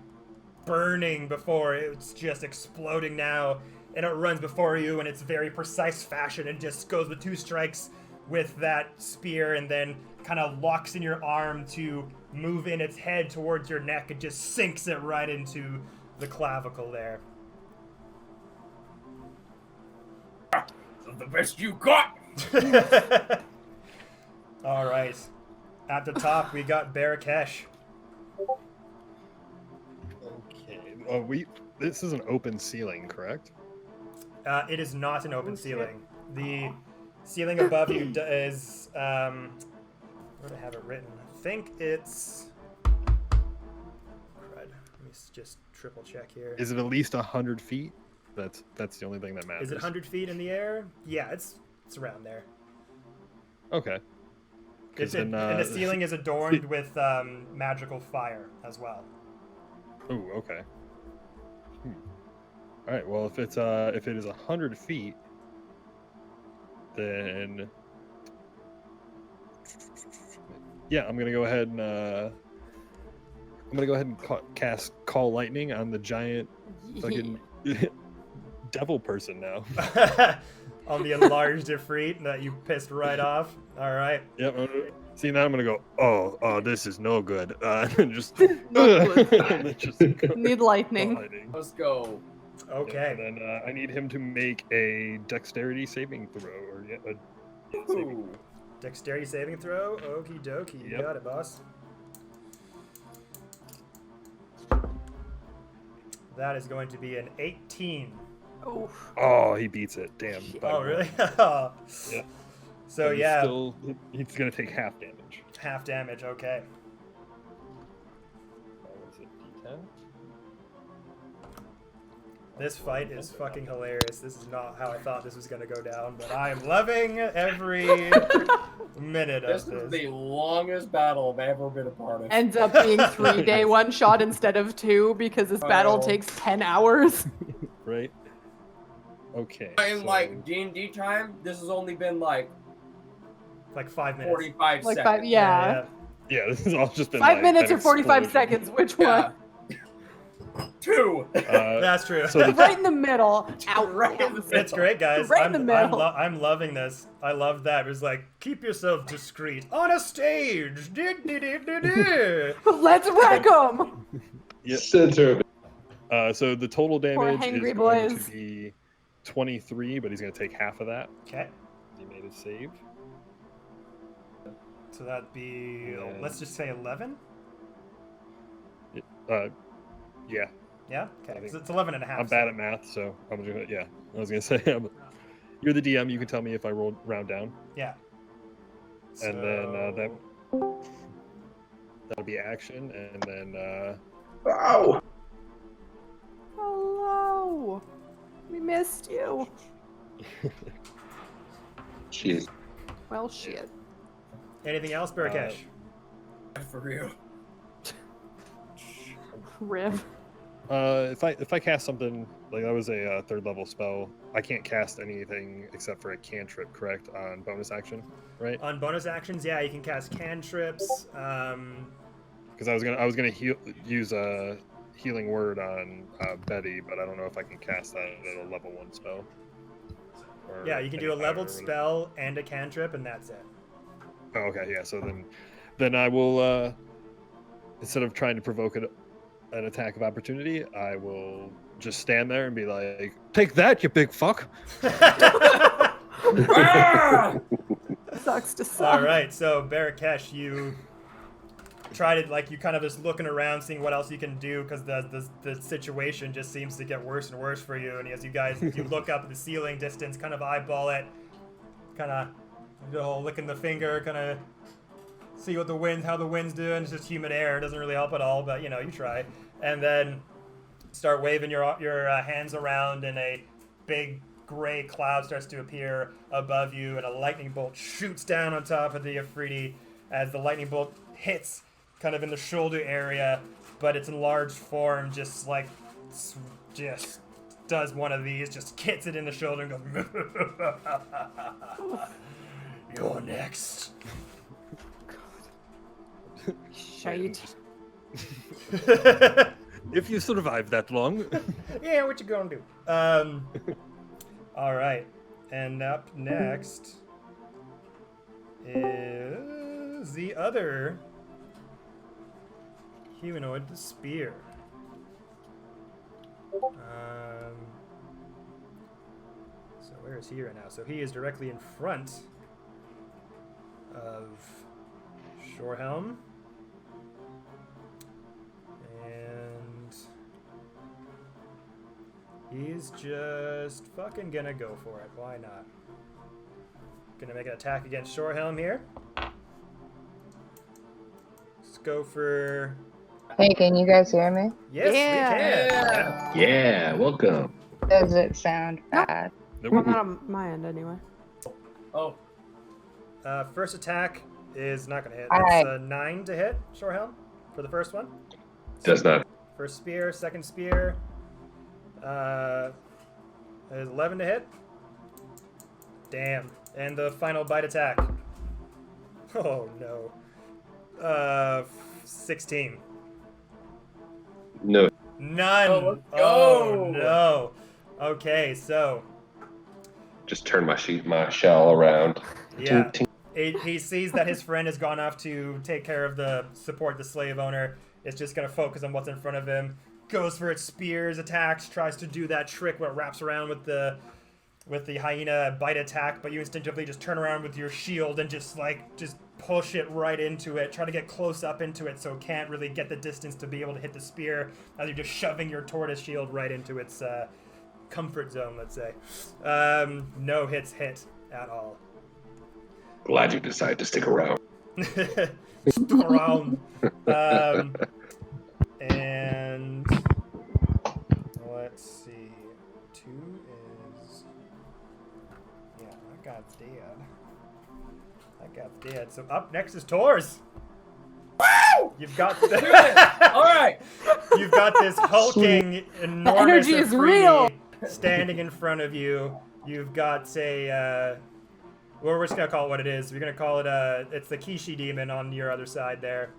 burning before, it's just exploding now. And it runs before you in its very precise fashion and just goes with 2 strikes with that spear, and then kind of locks in your arm to move in its head towards your neck and just sinks it right into the clavicle there. This is the best you got. All right. At the top, we got Barakesh. Okay. This is an open ceiling, correct? It is not an open ceiling. The ceiling above you is, where do I have it written? I think it's, crud. Let me just triple check here. Is it at least 100 feet? That's the only thing that matters. Is it 100 feet in the air? Yeah, it's around there. Okay. And the ceiling is adorned with magical fire as well. Oh, okay. All right. Well, if it is 100 feet, then yeah, I'm gonna go ahead and cast Call Lightning on the giant fucking devil person now. On the enlarged Ifrit that you pissed right off. All right. Yep. See, now I'm gonna go. Oh, this is no good. Just, just Need lightning. lightning. Let's go. Okay. And then I need him to make a dexterity saving throw, or Ooh. Dexterity saving throw. Okie dokie. You Yep. got it, boss. That is going to be an 18. Oh, he beats it. Damn. Oh, really? Yeah. So, But yeah, he's gonna take half damage. half damage. Okay. What was it? D10. This fight is fucking hilarious. This is not how I thought this was going to go down, but I am loving every minute of This this. is the longest battle I've ever been a part of. Ends up being 3-day one shot instead of 2 because this battle Oh. takes 10 hours. Right. Okay. In so- like D&D time, this has only been like Like 5 minutes. 45 Like seconds. 5, yeah. Yeah, this has all just been 5 like, minutes an or 45 explosion. seconds. Which Yeah. one? 2. That's true. So the Right in the middle. Out. Right in the It's great, guys. Right in the middle. I'm loving this. I love that. It was like, keep yourself discreet on a stage. Let's wreck them. Yep. Center of it. So the total damage hangry is going boys. to be 23, but he's going to take half of that. Okay. He made a save. So that'd be, Yeah. let's just say 11? Yeah, Yeah? Okay. I think- 'Cause it's 11 and a half. I'm bad at math, so I'm gonna. Yeah, I was gonna say, you're the DM. You can tell me if I rolled round down, Yeah. and then So- that'll be action, and then Ow! Hello. We missed you. Jeez. Well, shit. Anything else, Barakesh? For real. Rip. if I cast something like that was a 3rd level spell, I can't cast anything except for a cantrip, correct? On bonus action, right? On bonus actions, yeah, you can cast cantrips. Because I was gonna use a healing word on Betty, but I don't know if I can cast that at a level 1 spell. Or Yeah, you can do a any leveled higher or spell and a cantrip, and that's it. Oh, okay, yeah. So then I will instead of trying to provoke an attack of opportunity, I will just stand there and be like, "Take that, you big fuck!" Ah! Sucks to suck. All right, so Barakesh, you try to you kind of just looking around, seeing what else you can do, because the situation just seems to get worse and worse for you. And as you look up at the ceiling distance, kind of eyeball it, kind of licking the finger, kind of see how the wind's doing. It's just humid air; it doesn't really help at all, but you try. And then start waving your hands around, and a big gray cloud starts to appear above you, and a lightning bolt shoots down on top of the Afridi as the lightning bolt hits kind of in the shoulder area, but its enlarged form just does one of these, just hits it in the shoulder and goes You're next. Shite. If you survive that long. Yeah, what you gonna do? All right, and up next is the other humanoid, the spear. So where is he right now? So he is directly in front of Shorehelm. And he's just fucking gonna go for it. Why not? Gonna make an attack against Shorehelm here. Let's go for... Hey, can you guys hear me? Yes, Yeah. we can. Yeah. Yeah, welcome. Does it sound bad? Not on my end, anyway. Oh, First attack is not gonna hit. Alright. That's a 9 to hit, Shorehelm, for the first one. Does not. First spear, second spear. Is 11 to hit. Damn. And the final bite attack. Oh no. 16. No. None. Oh, let's Oh go. no. Okay, so Just turn my shell around. yeah. Tink, He sees that his friend has gone off to take care of the slave owner. It's just gonna focus on what's in front of him. Goes for its spears, attacks, tries to do that trick where it wraps around with the hyena bite attack, but you instinctively just turn around with your shield and just push it right into it. Try to get close up into it so it can't really get the distance to be able to hit the spear as you're just shoving your tortoise shield right into its comfort zone, let's say. No hits hit at all. Glad you decided to stick around. Stick around. And let's see. 2 is... Yeah, that guy's dead. That guy's dead. So up next is Tor's. Woo! You've got Do it! All right. You've got this hulking, enormous energy is Afridi real. standing in front of you. You've got well, we're just gonna call it what it is. We're gonna call it it's the Kishi demon on your other side there.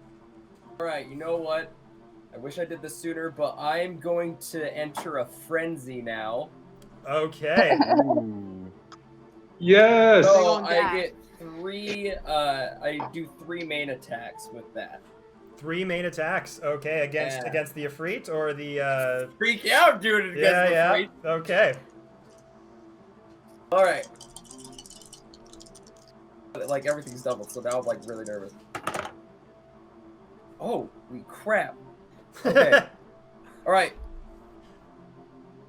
All right. You know what? I wish I did this sooner, but I'm going to enter a frenzy now. Okay. Ooh. Yes. So going I back. get 3. I do 3 main attacks with that. 3 main attacks. Okay, against Yeah. the Ifrit or the Freak out, dude! Against yeah, the yeah. freak. Okay. All right. Like everything's doubled, so now I'm like really nervous. Oh, crap. Okay. All right.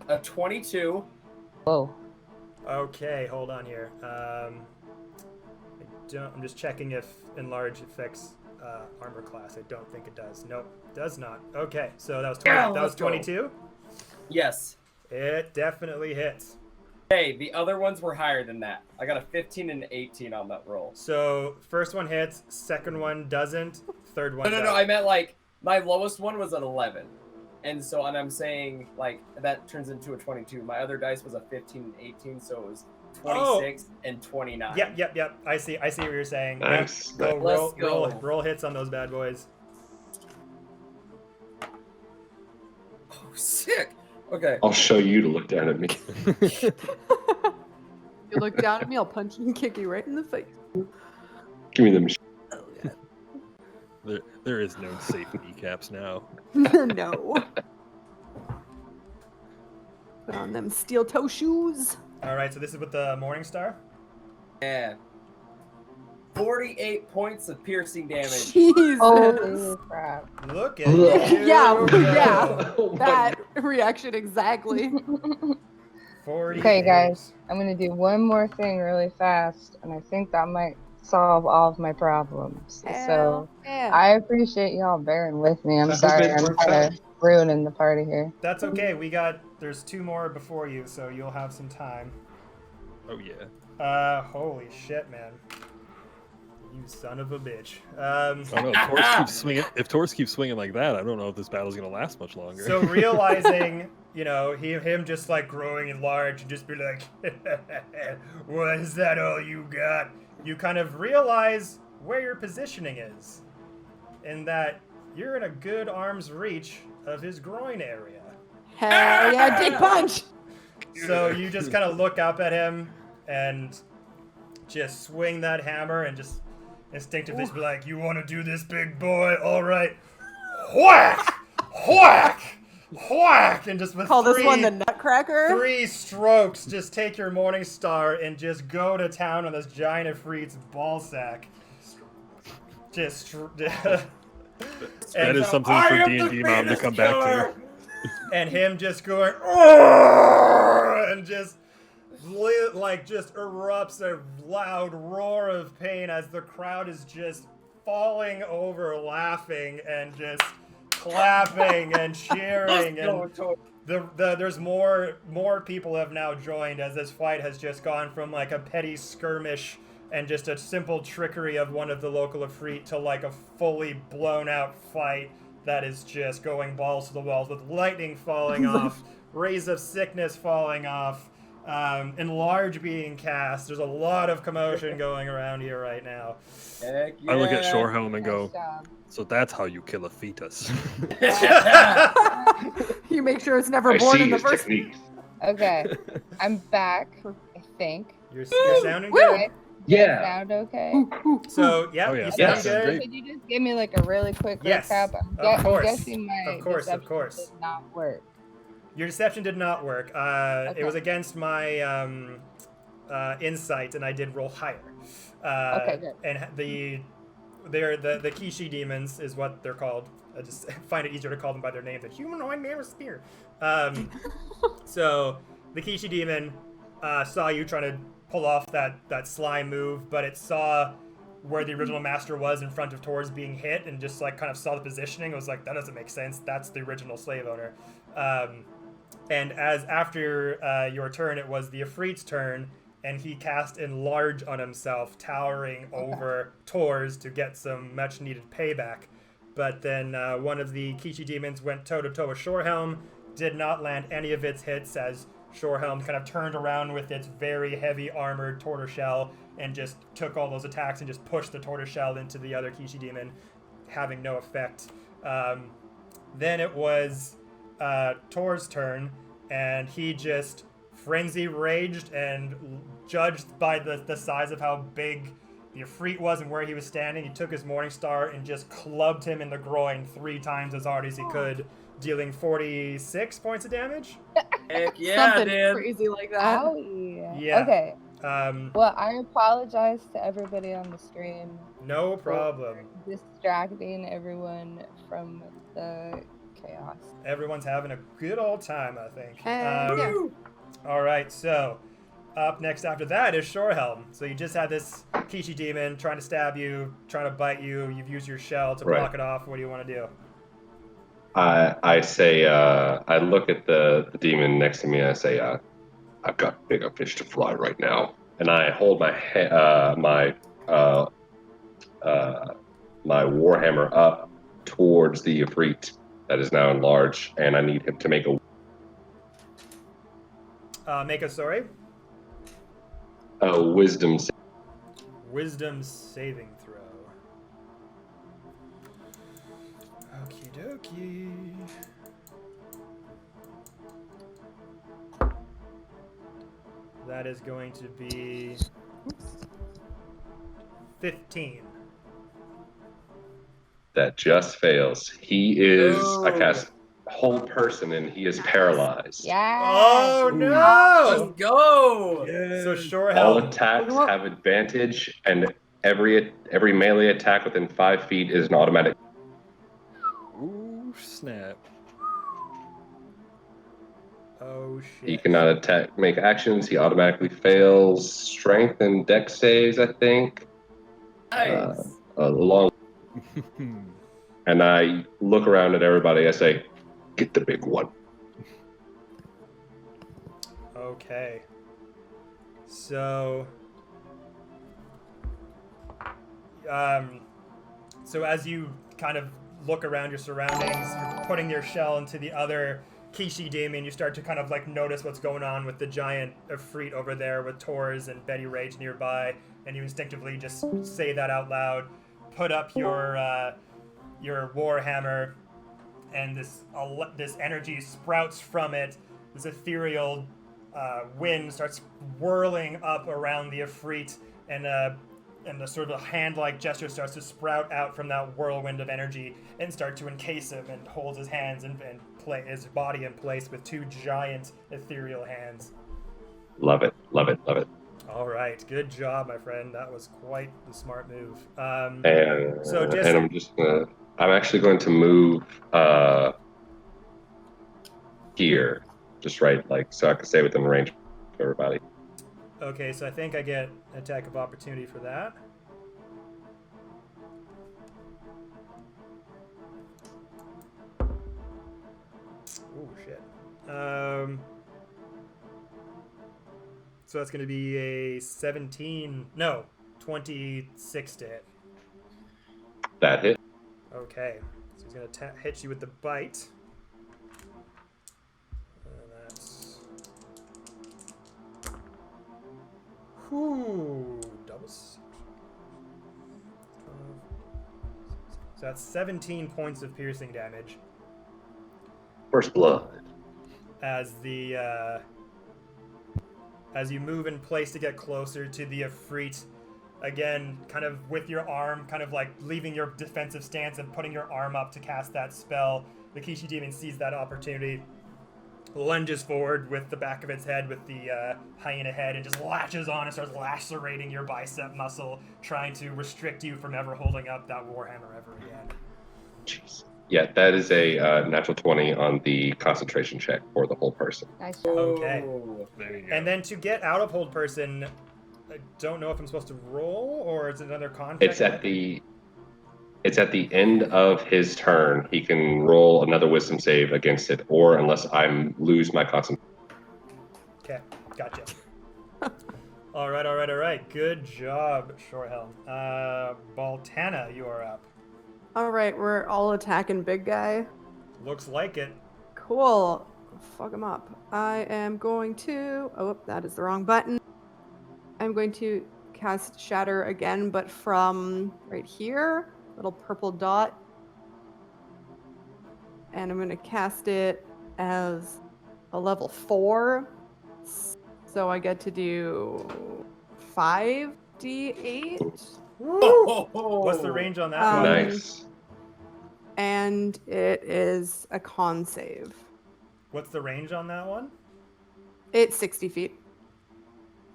A 22. Whoa. Okay, hold on here. I'm just checking if enlarge affects armor class. I don't think it does. Nope, does not. Okay, so that was 20. Yeah, that was let's go. 22. Yes. It definitely hits. Hey, the other ones were higher than that. I got a 15 and an 18 on that roll. So first one hits, second one doesn't, third one. No, does. I meant like my lowest one was an 11. And so, and I'm saying like that turns into a 22. My other dice was a 15 and 18, so it was 26 and 29. Yep. I see what you're saying. Nice. Go, Let's go. roll hits on those bad boys. Oh, sick. Okay. I'll show you to look down at me. You look down at me, I'll punch and kick you right in the face. Give me them. There is no safe kneecaps now. No. Put on them steel toe shoes. All right, so this is with the Morning Star. Yeah. 48 points of piercing damage. Jesus. Holy crap. Look at you. Yeah, Oh my that reaction exactly. 40. Okay, guys, I'm gonna do one more thing really fast, and I think that might solve all of my problems. So Yeah. I appreciate y'all bearing with me. I'm That's sorry, okay, I'm we're kind of ruining the party here. That's okay. There's 2 more before you, so you'll have some time. Oh yeah. Holy shit, man. You son of a bitch. I don't know. If Taurus keeps swinging. If Taurus keeps swinging like that, I don't know if this battle's gonna last much longer. So realizing, him just like growing in large and just be like, "What is that all you got?" You kind of realize where your positioning is, in that you're in a good arm's reach of his groin area. Hell yeah, dick punch. So you just kind of look up at him and just swing that hammer and just instinctively be like, "You want to do this, big boy? All right." Whack! Whack! Whack! And just with Call this one the Nutcracker. 3 strokes, just take your Morning Star and just go to town on this giant Ifrit's ball sack. Just... That is something for D&D Mom to come back to. And him just going, "Arrgh!" and just erupts a loud roar of pain as the crowd is just falling over laughing and just clapping and cheering, and there's more people have now joined as this fight has just gone from like a petty skirmish and just a simple trickery of one of the local Ifrit to like a fully blown out fight that is just going balls to the walls with lightning falling off, rays of sickness falling off, enlarge being cast. There's a lot of commotion going around here right now. Heck yeah. I look at Shorehelm and go, Nice job. so that's how you kill a fetus. You make sure it's never I born see in the his first. technique. Okay, I'm back. I think. You're sounding good. Yeah. Sound okay? So, yeah, Oh, yeah. you sound Yes. good. Great. Could you just give me like a really quick Yes, recap? of course. I'm guessing my Of course, of deception course. did not work. Your deception did not work. It Okay. was against my insight, and I did roll higher. Okay, good. And the Kishi demons is what they're called. I just find it easier to call them by their name than humanoid man with spear. So the Kishi demon saw you trying to pull off that slime move, but it saw where the original master was in front of Tor's being hit, and just like kind of saw the positioning. It was like, that doesn't make sense. That's the original slave owner. And as after your turn, it was the Ifrit's turn, and he cast Enlarge on himself, towering over Tor's to get some much needed payback. But then one of the Kishi demons went toe-to-toe with Shorehelm, did not land any of its hits as Shorehelm kind of turned around with its very heavy armored tortoiseshell and just took all those attacks and just pushed the tortoiseshell into the other Kishi demon, having no effect. Then it was Tor's turn, and he just frenzy raged, and judged by the size of how big the Ifrit was and where he was standing, he took his Morning Star and just clubbed him in the groin 3 times as hard as he could, dealing 46 points of damage. Heck yeah, Something dude. crazy like that. Owie. Yeah. Okay. Um, Well, I apologize to everybody on the stream no problem. for distracting everyone from the chaos. Everyone's having a good old time, I think. Yeah. All right, so up next after that is Shorehelm. So you just had this Kishi demon trying to stab you, trying to bite you. You've used your shell to block it off. What do you want to do? I say, I look at the demon next to me and I say, I've got bigger fish to fry right now. And I hold my my warhammer up towards the Ifrit that is now enlarged, and I need him to make Make a story. a wisdom save. Wisdom saving throw. Okie dokie. That is going to be 15. That just fails. He is, I No. cast whole person, and he is paralyzed. Yeah. Oh no! Let's go. So All Shorehelm. attacks have advantage, and every melee attack within 5 feet is an automatic. Ooh, snap. Oh He shit. cannot make actions. He automatically fails strength and dex saves, I think. Nice. Along, and I look around at everybody. I say, "Get the big one." Okay. So So as you kind of look around your surroundings, you're putting your shell into the other Kishi demon, you start to kind of like notice what's going on with the giant Efreet over there with Tors and Betty Rage nearby, and you instinctively just say that out loud, put up your warhammer, and this energy sprouts from it. This ethereal wind starts whirling up around the Efreet, and the sort of hand-like gesture starts to sprout out from that whirlwind of energy and start to encase him, and holds his hands and play his body in place with two giant ethereal hands. Love it, love it, love it. All right, good job, my friend. That was quite the smart move. I'm actually going to move here, just right, like so I can stay within range of everybody. Okay, so I think I get attack of opportunity for that. Oh shit. So that's going to be a 26 to hit. That hit. Okay, so he's going to hit you with the bite. That's... Whew, double... So that's 17 points of piercing damage. First blood. As you move in place to get closer to the Efreet, again, kind of with your arm, kind of like leaving your defensive stance and putting your arm up to cast that spell, the Kishi demon sees that opportunity, lunges forward with the back of its head with the hyena head, and just latches on and starts lacerating your bicep muscle, trying to restrict you from ever holding up that warhammer ever again. Jeez. Yeah, that is a natural 20 on the concentration check for the whole person. Nice job. Okay. There you go. And then to get out of hold person, I don't know if I'm supposed to roll or is it another contract? It's at the end of his turn. He can roll another wisdom save against it, or unless I lose my concentration. Okay, gotcha. All right. Good job, Shorehelm. Baltana, you are up. All right, we're all attacking big guy. Looks like it. Cool. Fuck him up. I am going to... Oh, that is the wrong button. I'm going to cast Shatter again, but from right here. Little purple dot. And I'm going to cast it as a level 4. So I get to do 5d8. What's the range on that one? Nice. And it is a con save. What's the range on that one? It's 60 feet.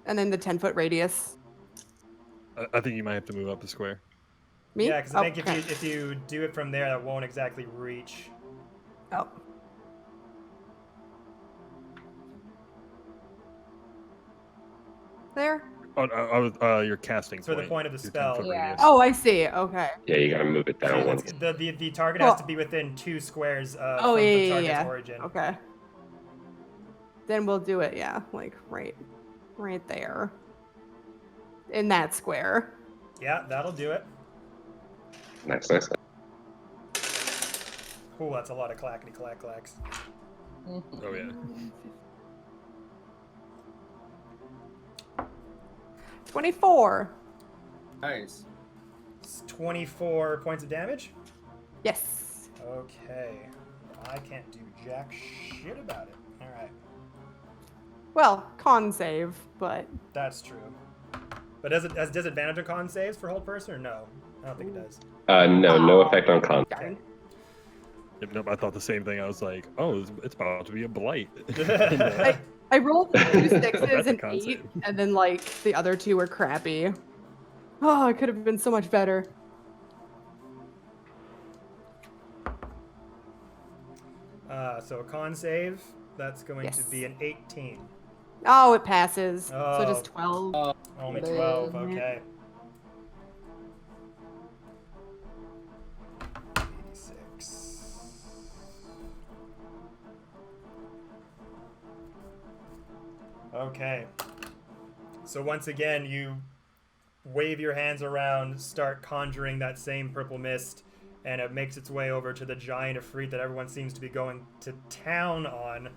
And then the 10-foot radius. I think you might have to move up the square. Me? Yeah, because I think Okay. if you do it from there, that won't exactly reach. Oh. There? Oh, you're casting For the point of the Your spell. 10-foot Yeah. radius. Oh, I see. Okay. Yeah, you gotta move it down So one. the target Cool. has to be within 2 squares Oh, from the yeah, target's yeah. origin. Okay. Then we'll do it, yeah. Like, right there. In that square. Yeah, that'll do it. Nice. Ooh, that's a lot of clackety clacks. Oh yeah. 24. Nice. It's 24 points of damage? Yes. Okay. I can't do jack shit about it. Alright. Well, con save, but That's true. But does it has disadvantage on con saves for hold person or no? I don't think it does. No effect on con. darn. Yep, nope, I thought the same thing. I was like, oh, it's about to be a blight. I rolled 2 6s That's a and con 8, save. and then like the other 2 were crappy. Oh, it could have been so much better. So a con save, that's going to Yes. be an 18. Oh, it passes. Oh. So just 12. Only Boo. 12, okay. 86. Okay. So once again, you wave your hands around, start conjuring that same purple mist, and it makes its way over to the giant Ifrit that everyone seems to be going to town on,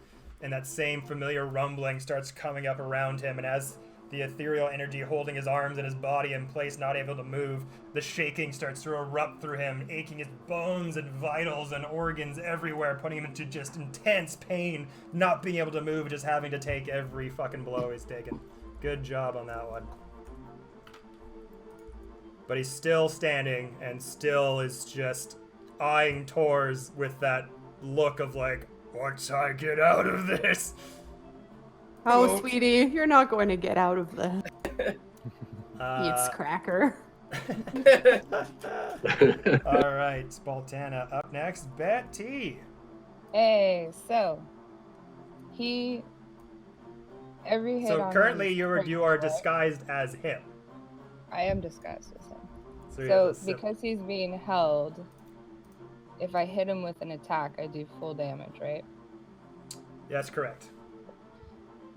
and that same familiar rumbling starts coming up around him, and as the ethereal energy holding his arms and his body in place, not able to move, the shaking starts to erupt through him, aching his bones and vitals and organs everywhere, putting him into just intense pain, not being able to move, just having to take every fucking blow he's taken. Good job on that one. But he's still standing and still is just eyeing Tors with that look of like, once I get out of this. Oh, sweetie, you're not going to get out of the Eats cracker. All right, Spaltana up next. Betty. Hey, so every hit So on currently him is you critical, are right? disguised as him. I am disguised as him. So So because he's being held, if I hit him with an attack, I do full damage, right? That's correct.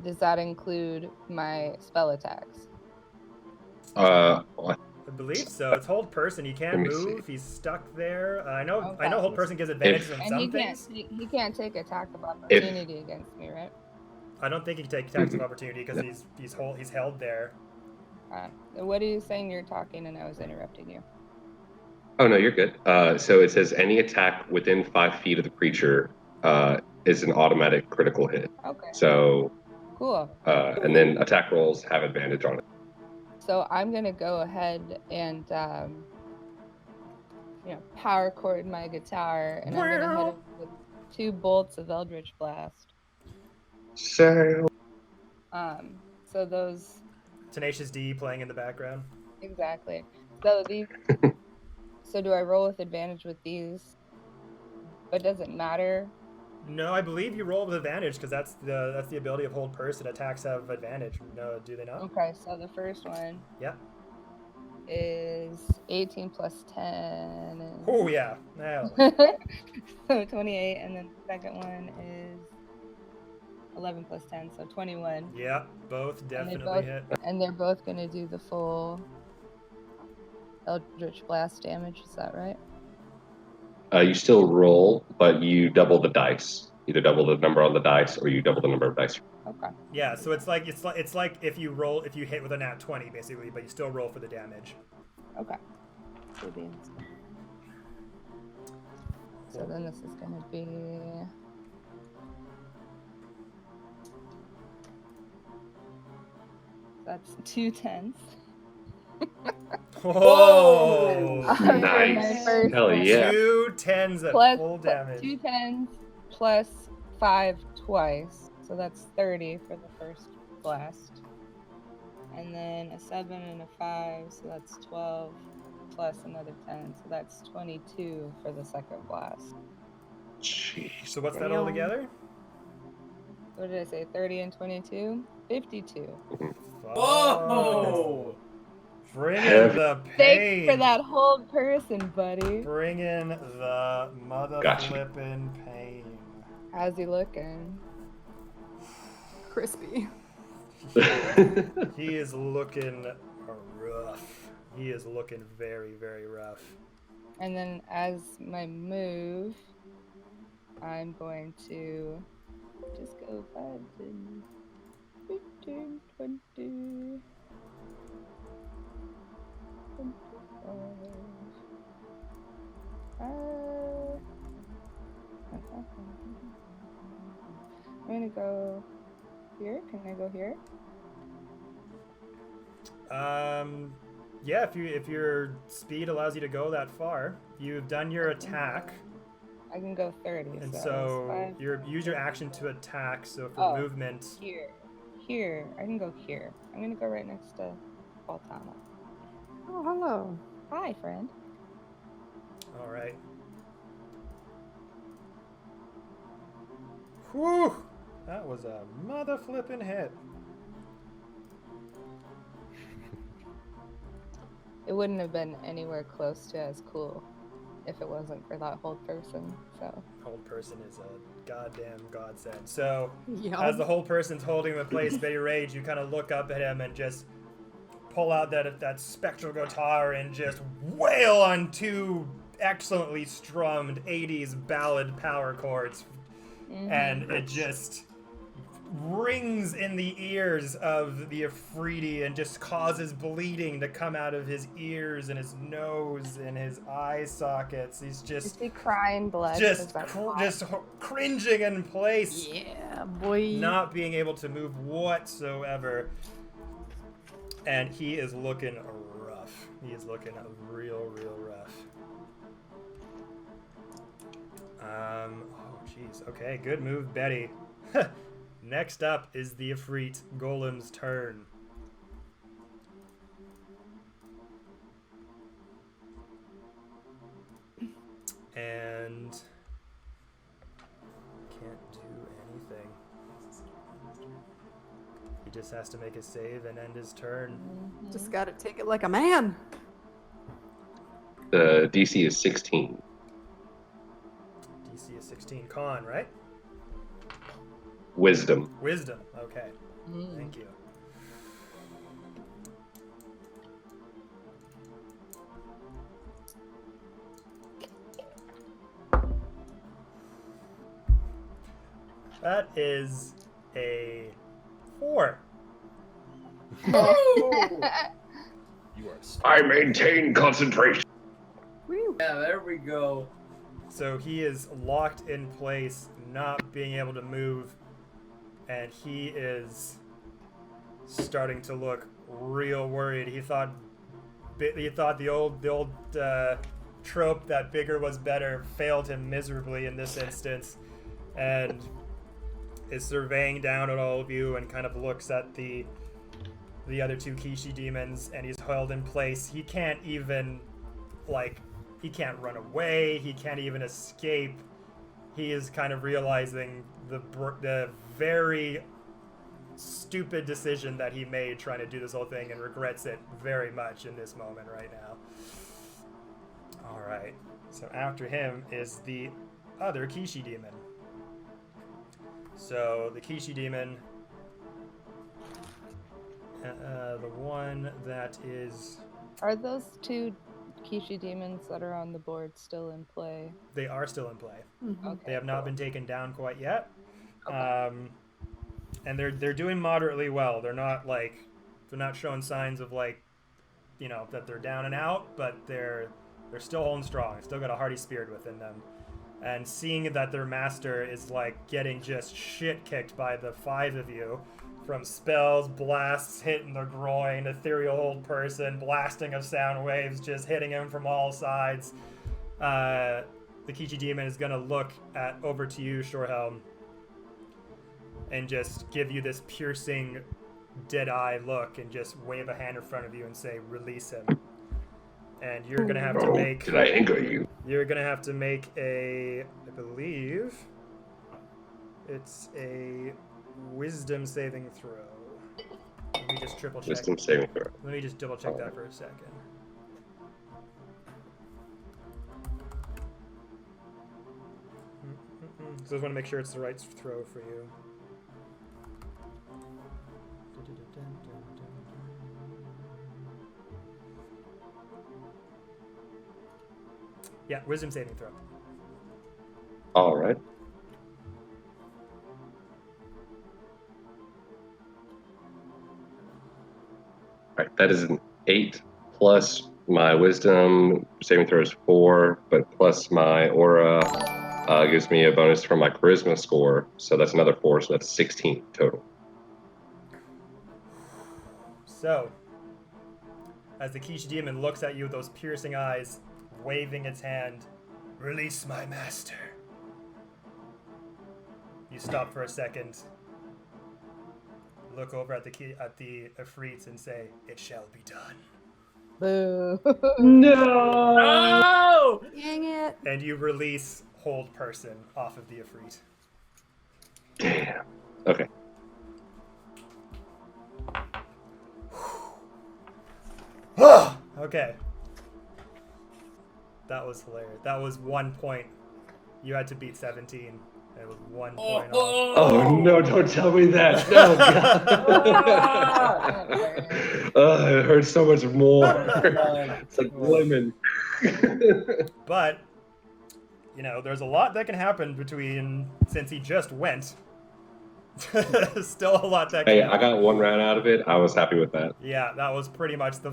Does that include my spell attacks? I believe so. It's hold person. He can't Let me move. see. He's stuck there. I know Okay. hold person gives advantages on And some he things. can't take attack of opportunity against me, right? I don't think he can take attacks of opportunity because he's held there. What are you saying? You're talking and I was interrupting you. Oh no, you're good. So it says any attack within 5 feet of the creature is an automatic critical hit. Okay. So Cool. and then attack rolls have advantage on it. So I'm gonna go ahead and power chord my guitar, and I'm gonna hit him with 2 bolts of Eldritch Blast. So So those Tenacious D playing in the background. exactly. So these. So do I roll with advantage with these? But does it matter? No, I believe you roll with advantage because that's the ability of hold person. Attacks have advantage. No, do they not? Okay, so the first one Yeah. is 18 plus 10. Oh yeah. Yeah. So 28, and then the second one is 11 plus 10, so 21. Yeah, both And definitely hit. And they're both gonna do the full Eldritch Blast damage. Is that right? you still roll, but you double the dice. Either double the number on the dice, or you double the number of dice. Okay. Yeah, so it's like if you hit with a nat 20 basically, but you still roll for the damage. Okay. So then this is gonna be. That's 2 10s. Whoa! Nice. Hell yeah. 2 10s at Plus full damage. 2 10s plus 5 twice. So that's 30 for the first blast. And then a 7 and a 5, so that's 12 plus another 10. So that's 22 for the second blast. Jeez. So what's that all together? What did I say? 30 and 22? 52. Whoa! Bring in the pain. Thanks for that hold person, buddy. Bring in the mother Gotcha. flippin' pain. How's he looking? Crispy. He is looking rough. He is looking very, very rough. And then as my move, I'm going to just go 5, 10, 15, 20, 25. I'm gonna go here. Can I go here? Yeah, if your speed allows you to go that far, you've done your attack, I can go 30. and so so it's use your action to attack. So for movement, Here. I can go here. I'm gonna go right next to Baltana. Oh, hello. Hi, friend. all right. Whew, that was a mother flippin' hit. It wouldn't have been anywhere close to as cool if it wasn't for that hold person. So Hold person is a goddamn godsend. So Yeah. as the whole person's holding him in place, very rage, you kind of look up at him and just pull out that spectral guitar and just wail on two excellently strummed 80s ballad power chords. And it just rings in the ears of the Afridi and just causes bleeding to come out of his ears and his nose and his eye sockets. He's Is just he crying blood? just cringing in place, Yeah, boy. not being able to move whatsoever. And he is looking rough. He is looking real rough. Oh jeez. Okay, good move, Betty. Next up is the Ifrit Golem's turn. And can't do anything. He just has to make a save and end his turn. Just gotta take it like a man. The DC is 16. DC is 16. Con, right? Wisdom. Wisdom. Okay. Thank you. That is a 4. You are. I maintain concentration. Woo. Yeah, there we go. So he is locked in place, not being able to move, and he is starting to look real worried. He thought the old trope that bigger was better failed him miserably in this instance, and is surveying down at all of you and kind of looks at the other two Kishi demons, and he's held in place. He can't even he can't run away. He can't even escape. He is kind of realizing the very stupid decision that he made trying to do this whole thing and regrets it very much in this moment right now. All right. So after him is the other Kishi demon. So the Kishi demon, the one that is... Are those two Kishi demons that are on the board still in play? They are still in play. Okay, They have not cool. been taken down quite yet. Okay. And they're doing moderately well. They're not showing signs of that they're down and out, but they're still holding strong. Still got a hearty spirit within them. And seeing that their master is getting just shit kicked by the 5 of you, from spells, blasts hitting the groin, ethereal old person, blasting of sound waves just hitting him from all sides. The Kichi demon is gonna look over to you, Shorehelm, and just give you this piercing, dead-eye look and just wave a hand in front of you and say, "Release him." And you're gonna have to make... Did I anger you? You're gonna have to make I believe, it's a wisdom saving throw. Let me just triple check. Wisdom saving throw. Let me just double check that for a second. So I just want to make sure it's the right throw for you. Yeah, wisdom saving throw. All right. All right, that is an 8 plus my wisdom saving throw is 4, but plus my aura gives me a bonus from my charisma score, so that's another 4, so that's 16 total. So, as the Kishi demon looks at you with those piercing eyes, waving its hand, "Release my master." You stop for a second, look over at the Afrits and say, "It shall be done." Boo. No! Dang it. And you release Hold Person off of the Afrit. Damn. Okay. Okay. That was hilarious. That was 1 point. You had to beat 17, It was 1 point off. Oh no! Don't tell me that. No, God. It hurts so much more. It's like lemon. But, you know, there's a lot that can happen between, since he just went. Still a lot that can Hey, happen. I got 1 round out of it. I was happy with that. Yeah, that was pretty much the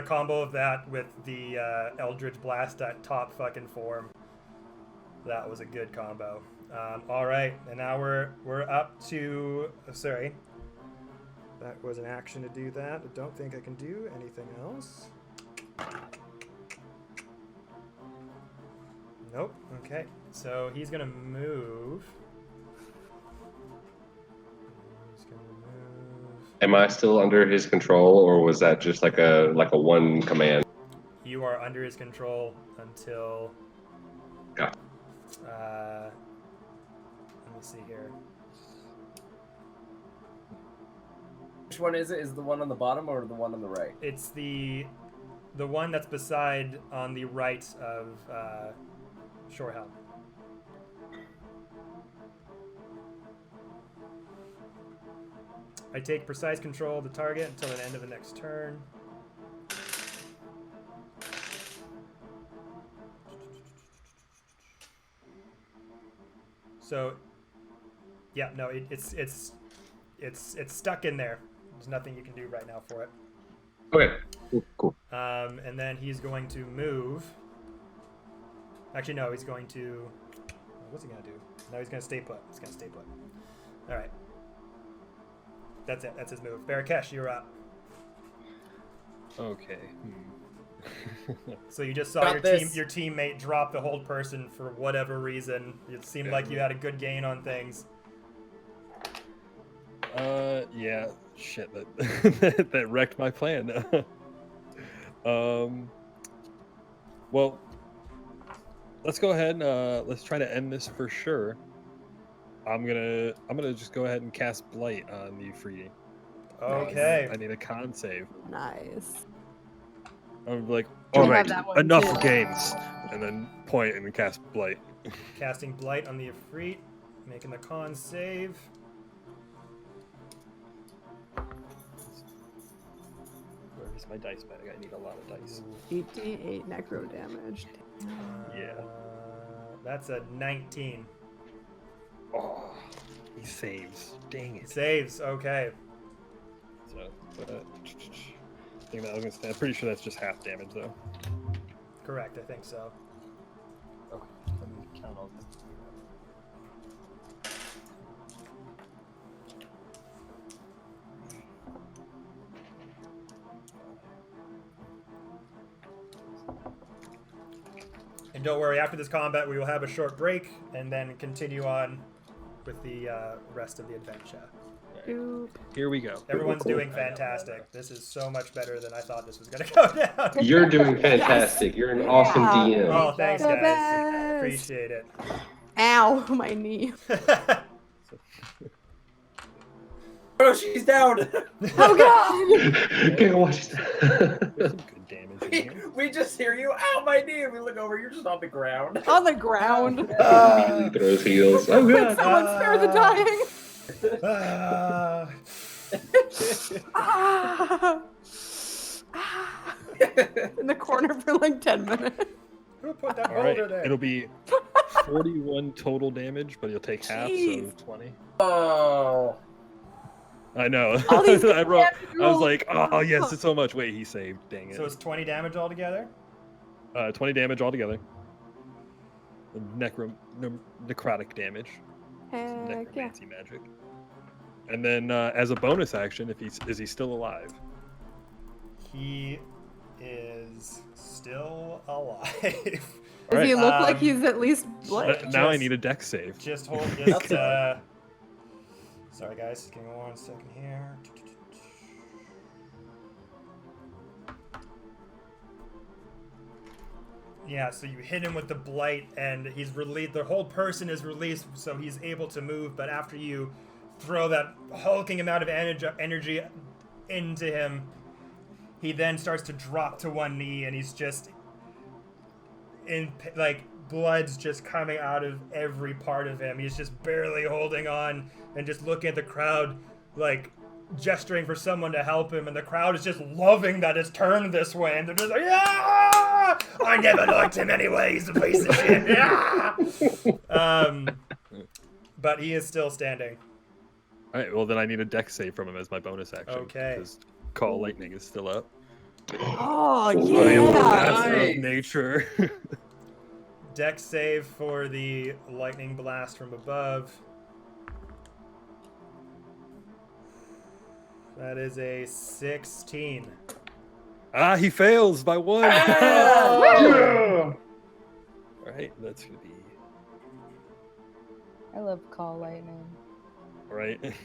combo of that with the Eldritch Blast at top fucking form. That was a good combo. All right, and now we're up to. Sorry, that was an action to do that. I don't think I can do anything else. Nope. Okay, so he's gonna move. He's gonna move. Am I still under his control, or was that just like a 1 command? You are under his control until. Got Let me see here. Which one is it? Is the one on the bottom or the one on the right? It's the one that's beside on the right of Shorehelm. I take precise control of the target until the end of the next turn. So, yeah, no, it's stuck in there. There's nothing you can do right now for it. Okay, cool. And then he's going to move. Actually, no, he's going to. What's he gonna do? No, he's gonna stay put. He's gonna stay put. All right. That's it. That's his move. Barakesh, you're up. Okay. So you just saw Got your this. teammate drop the hold person for whatever reason. It seemed like you had a good gain on things. Yeah. Shit, that that wrecked my plan. Well, let's go ahead and let's try to end this for sure. I'm gonna just go ahead and cast Blight on the Free. Okay. I need a con save. Nice. I'm like, Can all we right, have that one enough too? games, and then point and then cast Blight. Casting Blight on the Ifrit, making the con save. Where's my dice bag? I need a lot of dice. 8d8 necro damage. Yeah. That's a 19. Oh, he saves. Dang it. Saves. Okay. So, I'm pretty sure that's just half damage though. Correct. I think so. Okay. Let me count all this. And don't worry, after this combat, we will have a short break and then continue on with the rest of the adventure. Oop. Here we go. Everyone's doing fantastic. This is so much better than I thought this was going to go down. You're doing fantastic. You're an awesome DM. Oh, thanks, The guys. best. Appreciate it. Ow, my knee. Oh, she's down. Oh god! Okay, watch There's some good damage in here. we just hear you. Ow, my knee. And we look over. You're just on the ground. On the ground. Immediately throws heels. Oh Like god. someone spare the dying. Ah. Ah. Ah. In the corner for like 10 minutes. Who put that All right, boulder there? it'll be 41 total damage, but you'll take half, so Jeez. 20. Oh. I know. All these I was rolls. like, oh yes, it's so much. Wait, he saved. Dang it. So it's 20 damage altogether? 20 damage altogether. Necrotic damage. Heck yeah. Necromancy magic. And then as a bonus action, if is he still alive? He is still alive. Does he Alright. look like he's at least blood? Now I Just- need a dex save. Just hold this. Sorry, guys. Give me 1 second here. Yeah, so you hit him with the blight, and he's released. The whole person is released, so he's able to move. But after you throw that hulking amount of energy into him, he then starts to drop to one knee, and he's just in like blood's just coming out of every part of him. He's just barely holding on and just looking at the crowd, like gesturing for someone to help him, and the crowd is just loving that it's turned this way, and they're just like, yeah! I never liked him anyway, he's a piece of shit. Yeah! But he is still standing. All right, well then I need a dex save from him as my bonus action. Okay. Because Call Lightning is still up. Oh, I am the yeah. master Nice. of nature. Dex save for the lightning blast from above. That is a 16. Ah, he fails by 1. Oh! All right, that's gonna be I love Call Lightning. all right. It's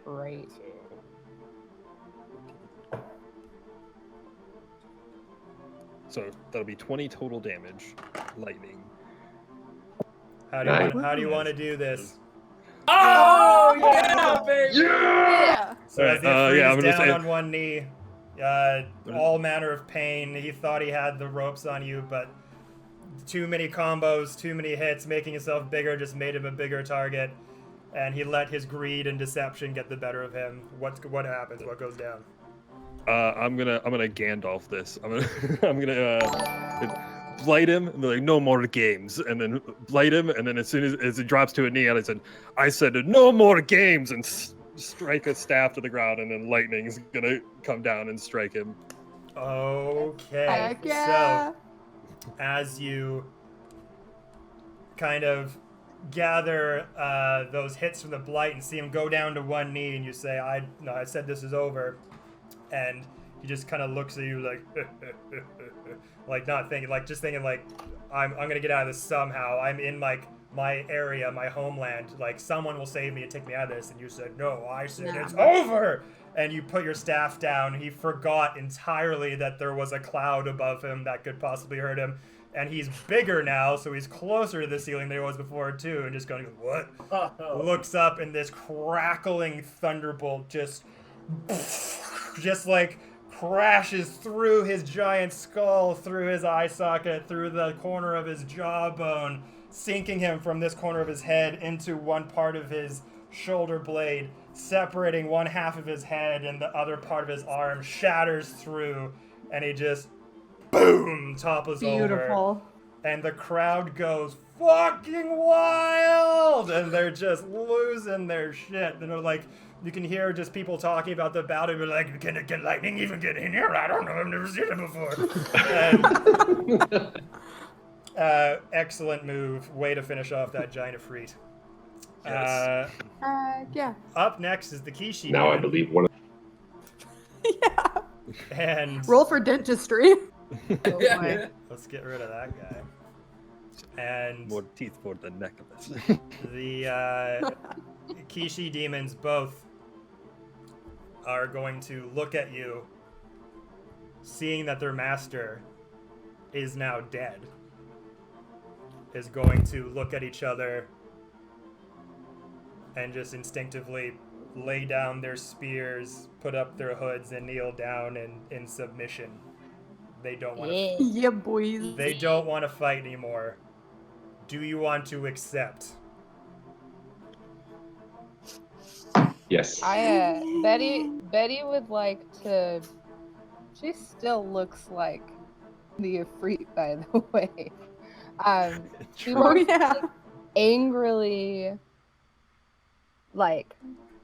great. So that'll be 20 total damage, lightning. How do you Nice. want to do this? Oh, yeah, baby! Yeah. So as the Alright, Ifrit I'm is gonna down say- on one knee, all manner of pain. He thought he had the ropes on you, but too many combos, too many hits, making himself bigger just made him a bigger target. And he let his greed and deception get the better of him. What happens? What goes down? I'm gonna Gandalf this. I'm gonna blight him and be like, no more games, and then blight him, and then as soon as it drops to a knee, I said no more games, and strike a staff to the ground, and then lightning's gonna come down and strike him. Okay. Heck yeah. So as you kind of gather those hits from the blight and see him go down to one knee, and you say, I said this is over, and he just kind of looks at you like like not thinking, like just thinking like I'm gonna get out of this somehow. I'm in like my area, my homeland, like someone will save me and take me out of this. And you said, no, I said No. it's over, and you put your staff down. He forgot entirely that there was a cloud above him that could possibly hurt him. And he's bigger now, so he's closer to the ceiling than he was before too, and just going, what? Looks up, and this crackling thunderbolt just like crashes through his giant skull, through his eye socket, through the corner of his jawbone, sinking him from this corner of his head into one part of his shoulder blade, separating one half of his head, and the other part of his arm shatters through, and he just boom, topples over. Beautiful. And the crowd goes fucking wild, and they're just losing their shit. And they're like, you can hear just people talking about the battle. They're like, can lightning even get in here? I don't know, I've never seen it before. And, excellent move. Way to finish off that giant Ifrit. Yes. Yeah. Up next is the Kishi. Now I demon. believe one of Yeah. And Roll for dentistry. Oh boy. let's get rid of that guy. And More teeth for the necklace. the Kishi demons both are going to look at you, seeing that their master is now dead, is going to look at each other and just instinctively lay down their spears, put up their hoods, and kneel down in submission. They don't want to. Yeah, boys. They don't want to fight anymore. Do you want to accept? yes. Betty would like to. She still looks like the Ifrit, by the way. She Oh, wants yeah. to angrily, like,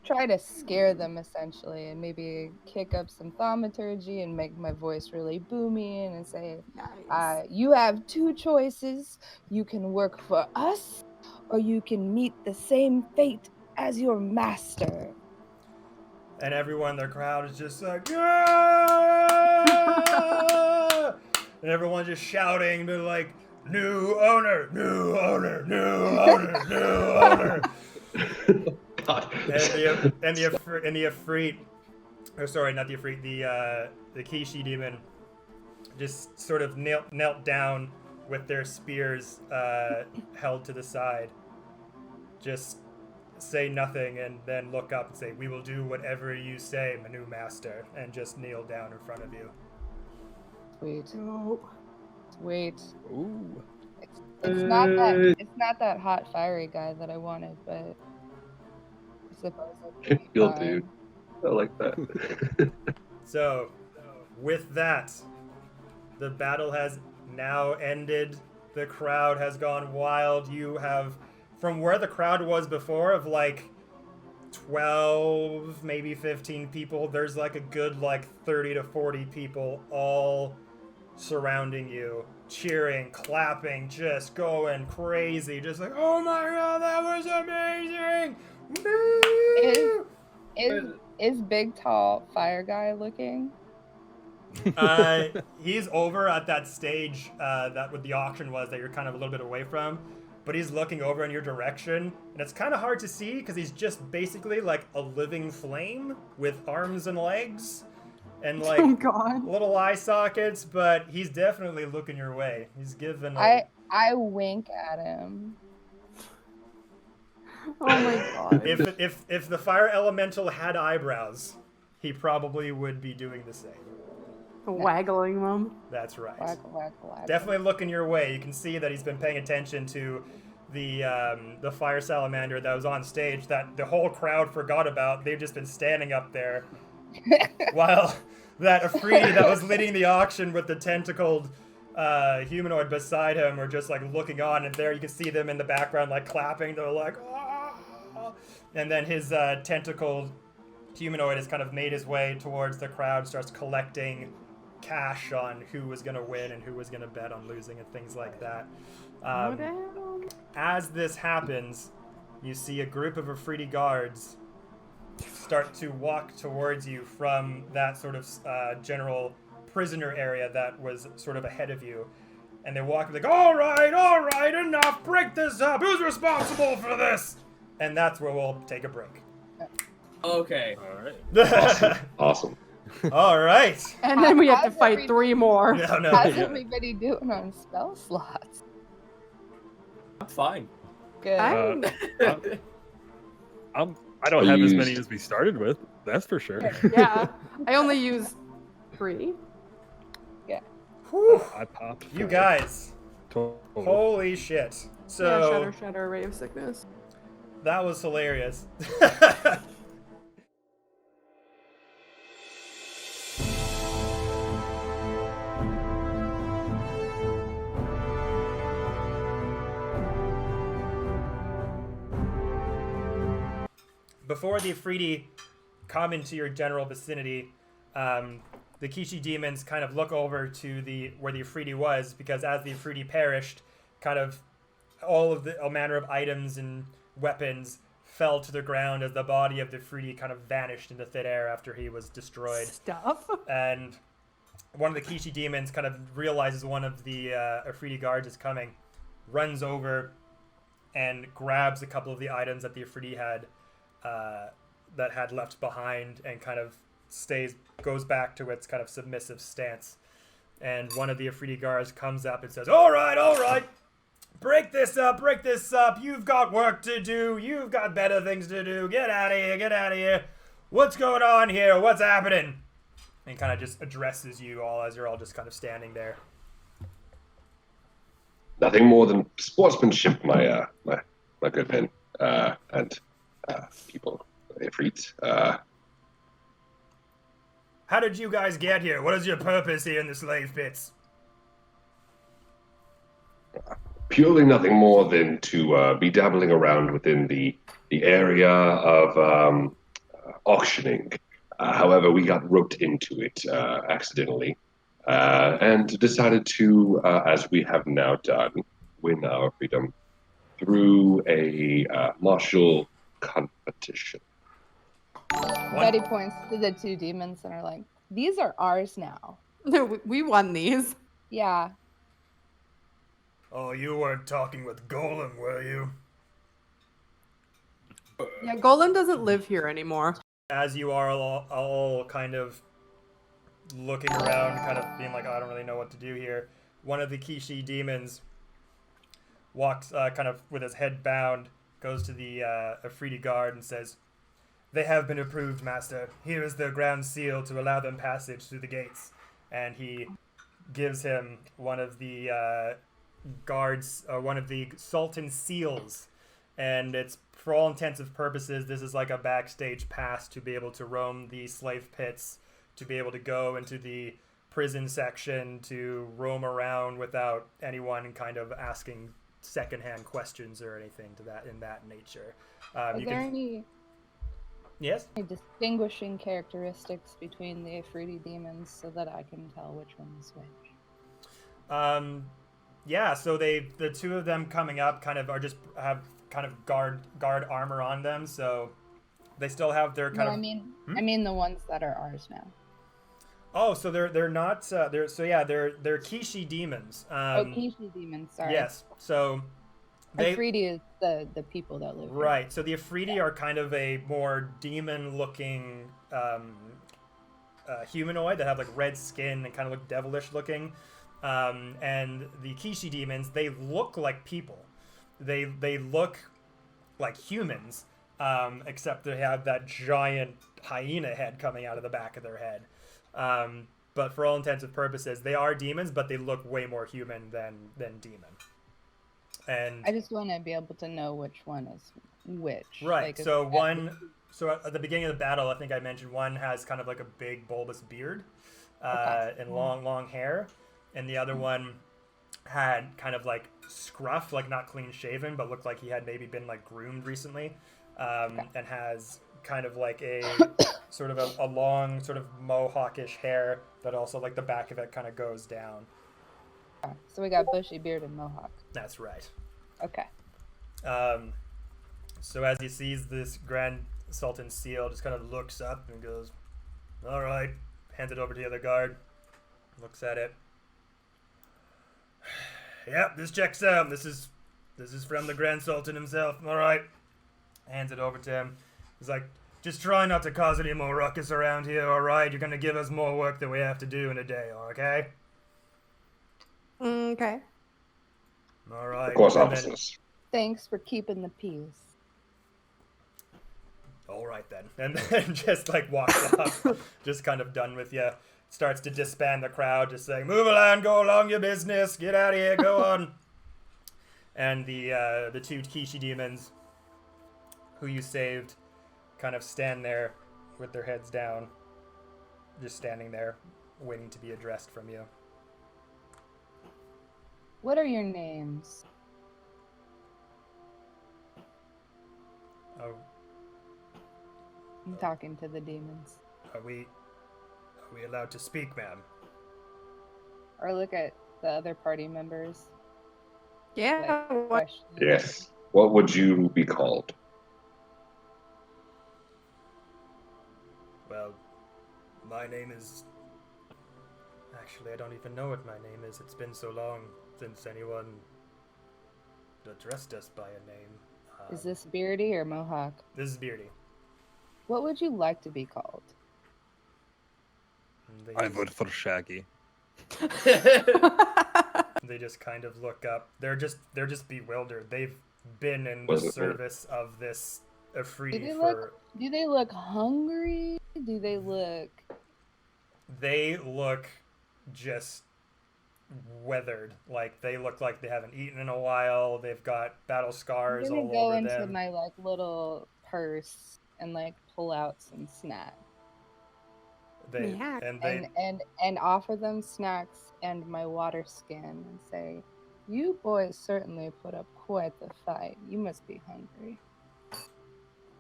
try to scare them essentially, and maybe kick up some thaumaturgy and make my voice really boomy and say, Nice. you have two choices. You can work for us, or you can meet the same fate as your master. And everyone in the crowd is just like, yeah! And everyone's just shouting. They're like, new owner, new owner, new owner, new owner. And the Ifrit, or sorry, not the Ifrit, the Kishi demon, just sort of knelt down with their spears held to the side. Just say nothing and then look up and say, we will do whatever you say, my new master, and just kneel down in front of you. Sweet. Oh. Sweet. Ooh. It's not that hot fiery guy that I wanted, but supposedly You'll fine. do. I like that. So, with that, the battle has now ended. The crowd has gone wild. You have, from where the crowd was before, of like 12, maybe 15 people, there's like a good like 30 to 40 people all surrounding you, cheering, clapping, just going crazy, just like, oh my god, that was amazing! Woo! Is big tall fire guy looking? He's over at that stage that what the auction was that you're kind of a little bit away from, but he's looking over in your direction, and it's kind of hard to see because he's just basically like a living flame with arms and legs and like Oh God. little eye sockets, but he's definitely looking your way. He's giving I wink at him. Oh my God. if the fire elemental had eyebrows, he probably would be doing the same. Waggling them. That's right. Waggle, waggle, waggle. Definitely looking your way. You can see that he's been paying attention to the fire salamander that was on stage that the whole crowd forgot about. They've just been standing up there while that Afridi that was leading the auction with the tentacled humanoid beside him were just like looking on, and there you can see them in the background like clapping. They're like, ah! And then his tentacled humanoid has kind of made his way towards the crowd, starts collecting cash on who was going to win and who was going to bet on losing and things like that. As this happens, you see a group of Afridi guards start to walk towards you from that sort of general prisoner area that was sort of ahead of you. And they walk like, all right, enough, break this up. Who's responsible for this? And that's where we'll take a break. Okay. All right. Awesome. All right. And then we have to How's fight every- 3 more. No, no. How's everybody doing on spell slots? I'm fine. Good. I'm- I don't have as many as we started with. That's for sure. yeah. I only use 3. Whew. I popped. You 4 guys. total. Holy shit. Yeah, So shudder, ray of sickness. that was hilarious. Before the Afridi come into your general vicinity, the Kishi demons kind of look over to where the Afridi was, because as the Afridi perished, kind of all of a manner of items and weapons fell to the ground as the body of the Afridi kind of vanished into thin air after he was destroyed. Stuff. And one of the Kishi demons kind of realizes one of the Afridi guards is coming, runs over, and grabs a couple of the items that the Afridi had that had left behind, and kind of goes back to its kind of submissive stance. And one of the Afridi guards comes up and says, all right, break this up, you've got work to do, you've got better things to do, get out of here, what's going on here, what's happening? And kind of just addresses you all as you're all just kind of standing there. Nothing more than sportsmanship, my good men and people, Ifrit. How did you guys get here? What is your purpose here in the slave pits? Purely nothing more than to be dabbling around within the area of auctioning. However, we got roped into it accidentally and decided to, as we have now done, win our freedom through a martial competition. Betty points to the 2 demons and are like, these are ours now. We won these. Yeah. Oh, you weren't talking with Golem, were you? Yeah, Golem doesn't live here anymore. As you are all kind of looking around, kind of being like, oh, I don't really know what to do here, one of the Kishi demons walks kind of with his head bound, goes to the Afridi guard and says, they have been approved, master. Here is the ground seal to allow them passage through the gates. And he gives him one of the guards, one of the Sultan's seals, and it's for all intents and purposes, this is like a backstage pass to be able to roam the slave pits, to be able to go into the prison section, to roam around without anyone kind of asking secondhand questions or anything to that in that nature. Are there any Yes? distinguishing characteristics between the Afridi demons so that I can tell which one is which? Yeah, so the two of them coming up kind of have kind of guard armor on them, so they still have their kind No, of. I mean the ones that are ours now. Oh, so they're not they're Kishi demons. Kishi demons. Sorry. Yes, so Afridi is the people that live here. Right. So the Afridi are kind of a more demon-looking humanoid that have like red skin and kind of look devilish looking. And the Kishi demons, they look like people. They look like humans, except they have that giant hyena head coming out of the back of their head. But for all intents and purposes, they are demons, but they look way more human than demon. And I just want to be able to know which one is which. Right. So at the beginning of the battle, I think I mentioned one has kind of like a big bulbous beard and long hair, and the other one had kind of like scruff, like not clean shaven, but looked like he had maybe been like groomed recently, and has kind of like a sort of a long sort of mohawkish hair that also like the back of it kind of goes down. So we got bushy beard and mohawk. That's right. Okay. So as he sees this Grand Sultan seal, just kind of looks up and goes, "All right," hands it over to the other guard, looks at it. "Yep, this checks out. This is from the Grand Sultan himself. All right." Hands it over to him. He's like, "Just try not to cause any more ruckus around here, all right? You're gonna give us more work than we have to do in a day, okay?" Okay. All right. Of course, And then- officers. Thanks for keeping the peace. All right then, and then just like walks off, just kind of done with you. Starts to disband the crowd, just saying, "Move along, go along your business, get out of here, go on." And the two Kishi demons, who you saved, kind of stand there with their heads down, just standing there, waiting to be addressed from you. What are your names? Oh, I'm talking to the demons. are we allowed to speak, ma'am? Or look at the other party members. Yeah. Like, What? question. Yes. What would you be called? Well, my name is... Actually, I don't even know what my name is. It's been so long since anyone addressed us by a name. Is this Beardy or Mohawk? This is Beardy. What would you like to be called? And I vote for Shaggy. They just kind of look up. They're just bewildered. They've been in the Was it- service of this Afridi Do for... they look hungry? Do they look... They look just weathered. Like, they look like they haven't eaten in a while. They've got battle scars I'm gonna all go over into them. my like little purse and like pull out some snacks They Yeah. and they and offer them snacks and my water skin and say, "You boys certainly put up quite the fight. You must be hungry."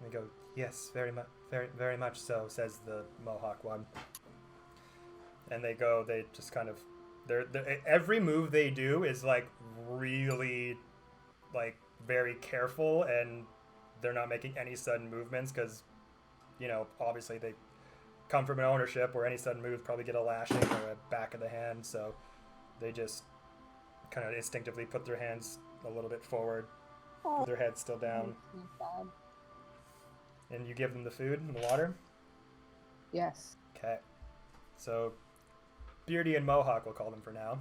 They go, "Yes, very much, very much so," says the Mohawk one. And they go, they just kind of, every move they do is like really, like very careful, and they're not making any sudden movements because, you know, obviously they come from an ownership where any sudden move probably get a lashing or a back of the hand, so they just kind of instinctively put their hands a little bit forward, with their head still down. Makes me sad. And you give them the food and the water? Yes. Okay. So, Beardy and Mohawk, we'll call them for now,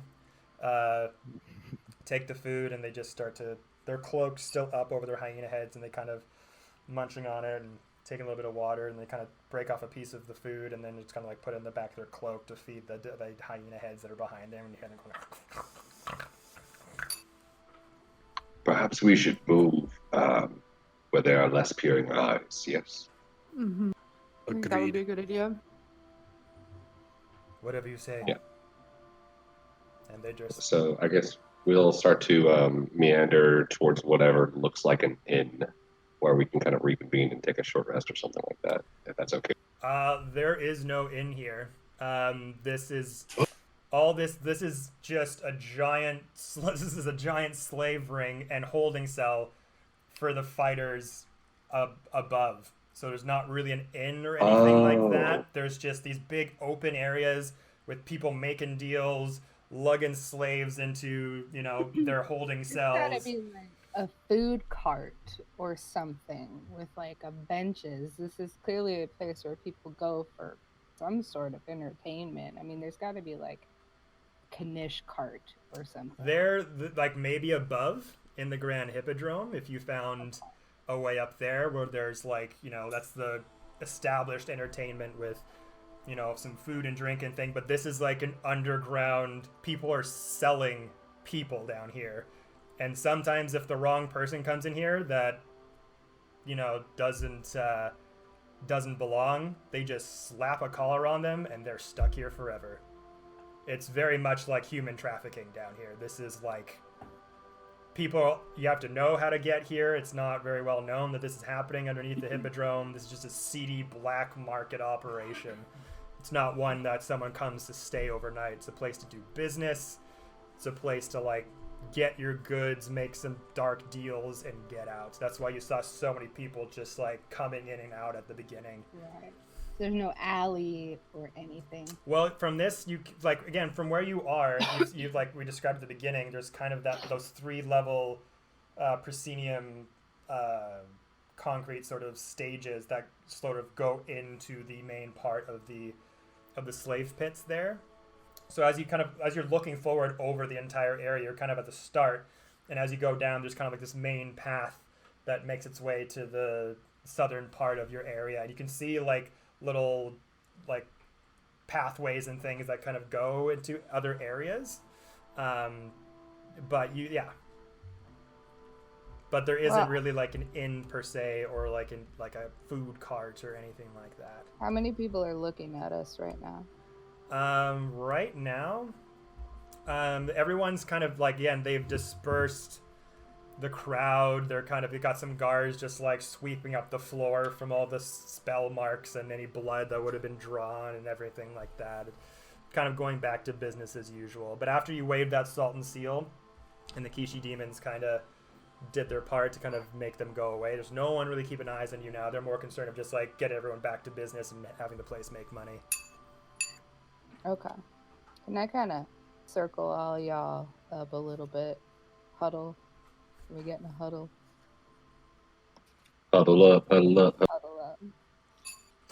take the food and they just start to, their cloaks still up over their hyena heads, and they kind of munching on it and taking a little bit of water, and they kind of break off a piece of the food and then just kind of like put it in the back of their cloak to feed the hyena heads that are behind them, and you kind of go, perhaps we should move where there are less peering eyes. Yes. Mm-hmm. I think that would be a Agreed. good idea. Whatever you say. Yeah. And they just So I guess we'll start to meander towards whatever looks like an inn, where we can kind of reconvene and take a short rest or something like that, if that's okay. there is no inn here. This is all this. This is just a giant. This is a giant slave ring and holding cell for the fighters above. So there's not really an inn or anything like that. There's just these big open areas with people making deals, lugging slaves into their holding It's gotta cells. be like a food cart or something with like a benches. This is clearly a place where people go for some sort of entertainment. I mean, there's got to be like a Knish cart or something. They're like maybe above in the Grand Hippodrome if you found a way up there where there's like that's the established entertainment with some food and drink and thing. But this is like an underground. People are selling people down here, and sometimes if the wrong person comes in here that doesn't belong, they just slap a collar on them and they're stuck here forever. It's very much like human trafficking down here. This is like people, you have to know how to get here. It's not very well known that this is happening underneath the Hippodrome. This is just a seedy black market operation. It's not one that someone comes to stay overnight. It's a place to do business. It's a place to like get your goods, make some dark deals, and get out. That's why you saw so many people just like coming in and out at the beginning. Right. There's no alley or anything. Well, from this, you like again from where you are, you like we described at the beginning. There's kind of those 3-level proscenium concrete sort of stages that sort of go into the main part of the slave pits there. So as you're looking forward over the entire area, you're kind of at the start, and as you go down, there's kind of like this main path that makes its way to the southern part of your area, and you can see like little like pathways and things that kind of go into other areas, but there isn't really like an inn per se or like a food cart or anything like that. How many people are looking at us right now? Right now, everyone's kind of like, again, they've dispersed the crowd. They've got some guards just like sweeping up the floor from all the spell marks and any blood that would have been drawn and everything like that. Kind of going back to business as usual. But after you wave that salt and seal, and the Kishi demons kind of did their part to kind of make them go away, there's no one really keeping eyes on you now. They're more concerned of just like getting everyone back to business and having the place make money. Okay. Can I kind of circle all y'all up a little bit? Huddle. Can we get in a huddle? Huddle up, huddle up. Huddle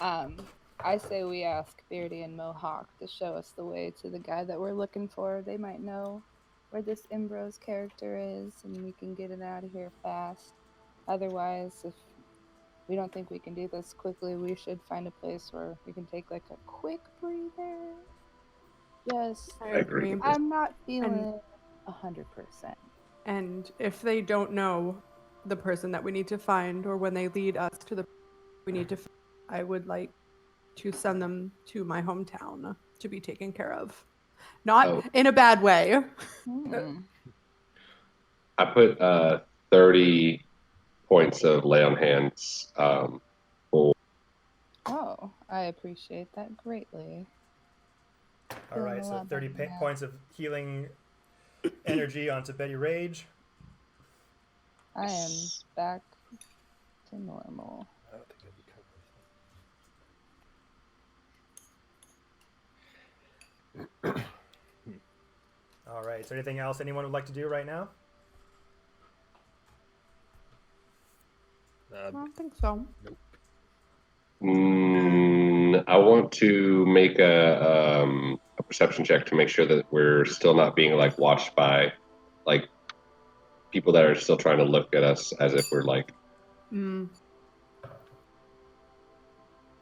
up. I say we ask Beardy and Mohawk to show us the way to the guy that we're looking for. They might know where this Ambrose character is, and we can get it out of here fast. Otherwise, if we don't think we can do this quickly, we should find a place where we can take like a quick breather. Yes. I agree. I'm not feeling 100%. And if they don't know the person that we need to find, or when they lead us to the we need to find, I would like to send them to my hometown to be taken care of. Not in a bad way. I put 30 points of lay on hands for. Oh, I appreciate that greatly. All right, so 30 points of healing energy onto Betty Rage. I am back to normal. I don't think it'd be All right, is there anything else anyone would like to do right now? I don't think so. Nope. I want to make a perception check to make sure that we're still not being like watched by like people that are still trying to look at us as if we're like.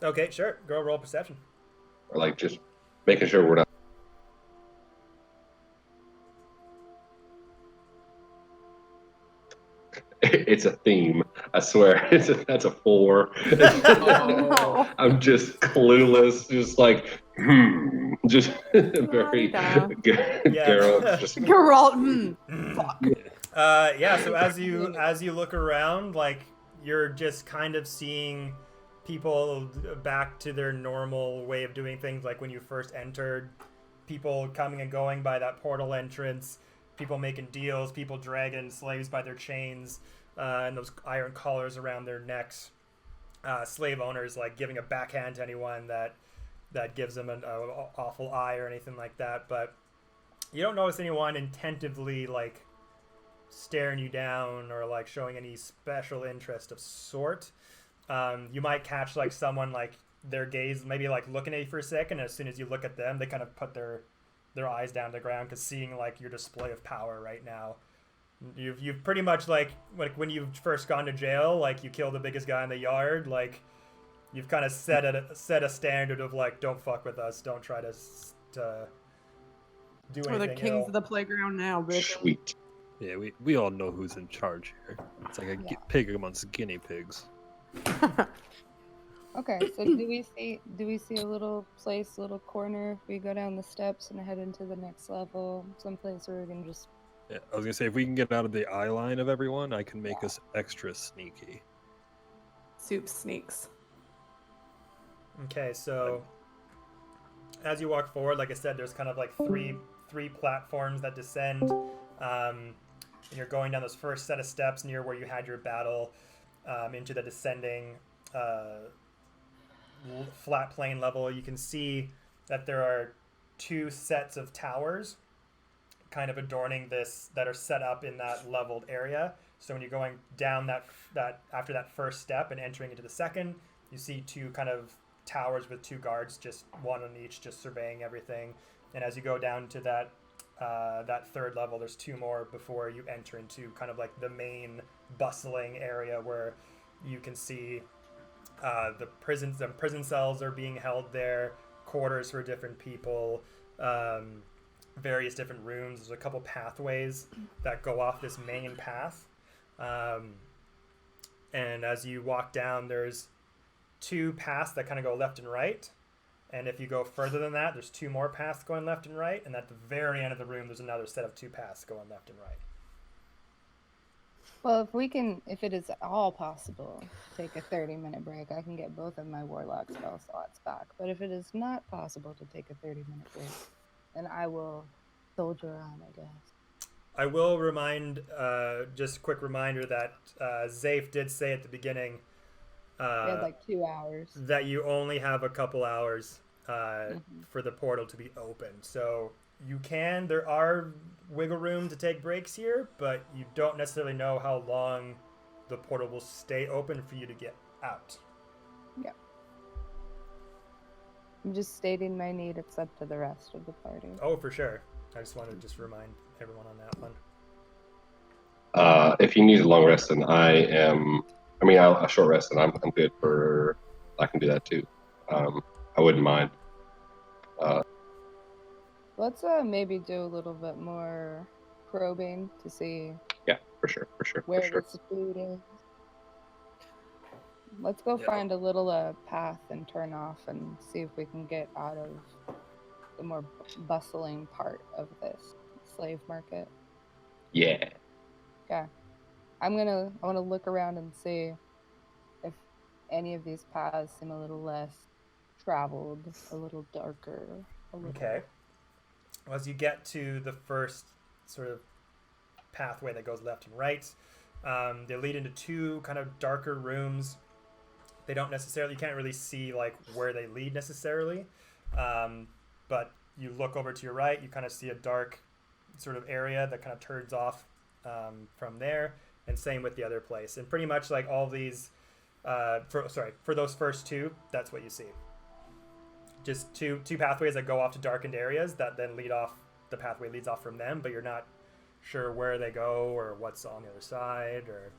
Okay, sure. Go roll perception. Or like just making sure we're not. it's a theme. I swear, that's a 4. No. I'm just clueless, just like, just very La-di-da. Yeah. Geralt. Just Geralt. Fuck. Yeah. So as you look around, like you're just kind of seeing people back to their normal way of doing things, like when you first entered. People coming and going by that portal entrance. People making deals. People dragging slaves by their chains and those iron collars around their necks. Slave owners like giving a backhand to anyone that gives them an awful eye or anything like that. But you don't notice anyone intentively like staring you down or like showing any special interest of sort. You might catch like someone like their gaze maybe like looking at you for a second, and as soon as you look at them, they kind of put their eyes down to the ground because seeing like your display of power right now. You've pretty much like when you've first gone to jail, like you kill the biggest guy in the yard, like you've kind of set a standard of like, don't fuck with us, don't try to do anything. We're the kings ill. of the playground now, bitch. sweet. Yeah, we all know who's in charge here. It's like a pig amongst guinea pigs. Okay, so do we see a little place, a little corner if we go down the steps and head into the next level, someplace where we can just... Yeah, I was gonna say if we can get out of the eye line of everyone, I can make us extra sneaky. Soup sneaks. Okay, so as you walk forward, like I said, there's kind of like three platforms that descend. And you're going down this first set of steps near where you had your battle into the descending flat plane level. You can see that there are 2 sets of towers kind of adorning this that are set up in that leveled area. So when you're going down that after that first step and entering into the second, you see 2 kind of towers with 2 guards, just one on each, just surveying everything. And as you go down to that third level, there's 2 more before you enter into kind of like the main bustling area where you can see the prison cells are being held there, quarters for different people, various different rooms. There's a couple pathways that go off this main path. And as you walk down, there's 2 paths that kind of go left and right. And if you go further than that, there's 2 more paths going left and right. And at the very end of the room, there's another set of 2 paths going left and right. Well, if it is at all possible, take a 30-minute break. I can get both of my warlock spell slots back. But if it is not possible to take a 30-minute break, then I will soldier on, I guess. I will remind, just a quick reminder that Zafe did say at the beginning We had like 2 hours. that you only have a couple hours for the portal to be open. So there are wiggle room to take breaks here, but you don't necessarily know how long the portal will stay open for you to get out. Yeah. I'm just stating my need. It's up to the rest of the party. Oh, for sure. I just wanted to just remind everyone on that one. If you need a long rest, then a short rest, then I'm good for. I can do that too. I wouldn't mind. Let's maybe do a little bit more probing to see Yeah, for sure. where this food is. Let's go find a little path and turn off and see if we can get out of the more bustling part of this slave market. Yeah. Okay. I want to look around and see if any of these paths seem a little less traveled, a little darker. Okay. Well, as you get to the first sort of pathway that goes left and right, they lead into 2 kind of darker rooms. They don't necessarily, you can't really see like where they lead necessarily, but you look over to your right, you kind of see a dark sort of area that kind of turns off from there, and same with the other place. And pretty much like all these, for those first 2, that's what you see. Just two pathways that go off to darkened areas that then the pathway leads off from them, but you're not sure where they go or what's on the other side or...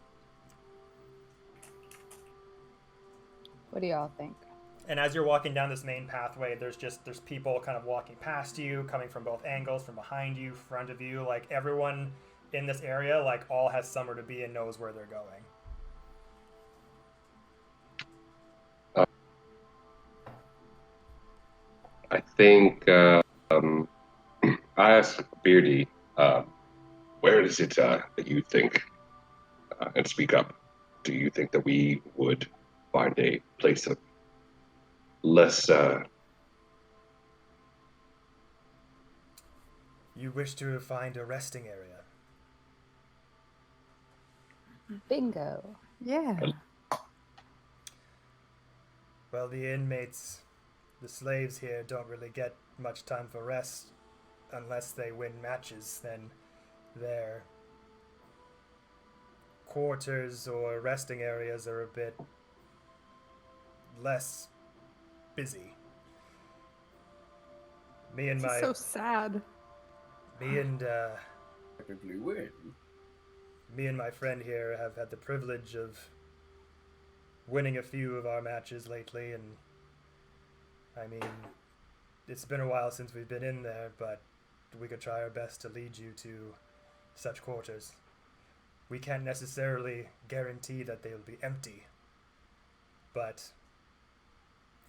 What do y'all think? And as you're walking down this main pathway, there's people kind of walking past you, coming from both angles, from behind you, front of you. Like everyone in this area, like, all has somewhere to be and knows where they're going. I think I asked Beardy, where is it that you think, and speak up, do you think that we would find a place of less You wish to find a resting area. Bingo. Yeah. Well, the inmates, the slaves here, don't really get much time for rest unless they win matches. Then their quarters or resting areas are a bit less busy. Me and This my is so sad. me and Technically win. me and my friend here have had the privilege of winning a few of our matches lately, and I mean, it's been a while since we've been in there, but we could try our best to lead you to such quarters. We can't necessarily guarantee that they'll be empty, but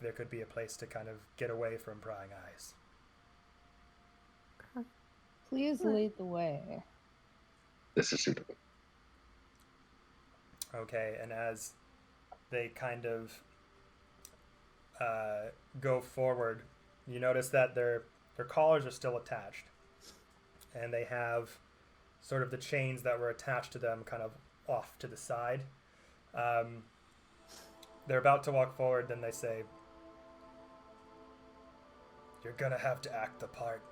there could be a place to kind of get away from prying eyes. Please lead the way. this is suitable? Okay, and as they kind of go forward, you notice that their collars are still attached, and they have sort of the chains that were attached to them kind of off to the side. They're about to walk forward, then they say, "You're gonna have to act the part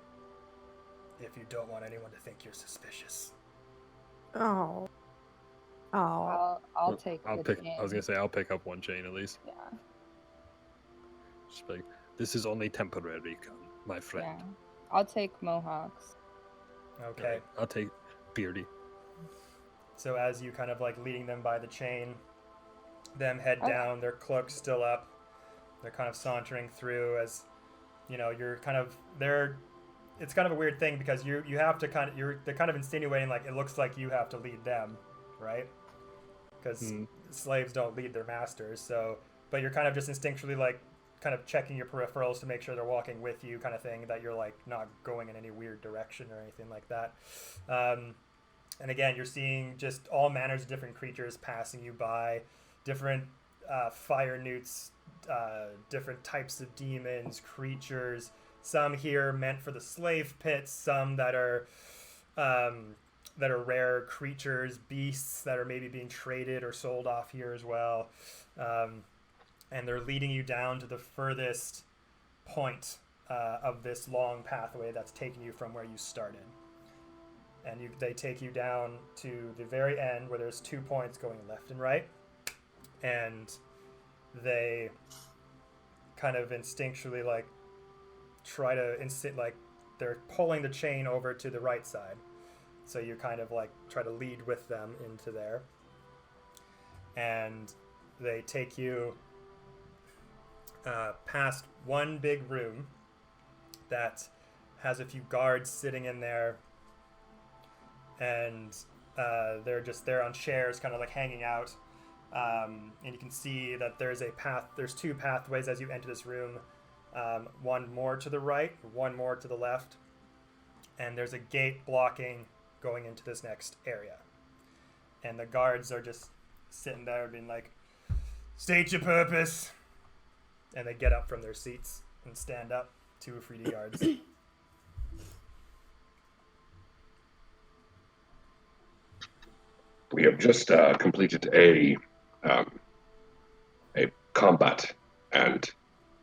if you don't want anyone to think you're suspicious." Oh. Oh. I'll take I'll the pick. chain. I was gonna say I'll pick up one chain at least. Yeah. Just like, this is only temporary, my friend. Yeah. I'll take Mohawks. Okay. Alright, I'll take Beardy. So as you kind of like leading them by the chain, them head Okay. down, their cloaks still up. They're kind of sauntering through as, you know, you're kind of it's kind of a weird thing because you have to kind of they're kind of insinuating like it looks like you have to lead them, right? Because slaves don't lead their masters. So, but you're kind of just instinctually like kind of checking your peripherals to make sure they're walking with you, kind of thing, that you're like not going in any weird direction or anything like that. And again, you're seeing just all manners of different creatures passing you by, different fire newts, different types of demons, creatures. Some here meant for the slave pits, some that are rare creatures, beasts that are maybe being traded or sold off here as well. And they're leading you down to the furthest point of this long pathway that's taking you from where you started. And they take you down to the very end where there's 2 points going left and right. And they kind of instinctually like try to like they're pulling the chain over to the right side. So you kind of like try to lead with them into there. And they take you past one big room that has a few guards sitting in there, and they're just there on chairs kind of like hanging out. And you can see that there's 2 pathways as you enter this room, one more to the right, one more to the left, and there's a gate blocking going into this next area. And the guards are just sitting there being like, "State your purpose." And they get up from their seats and stand up, 2 Afridi guards. We have just completed a combat and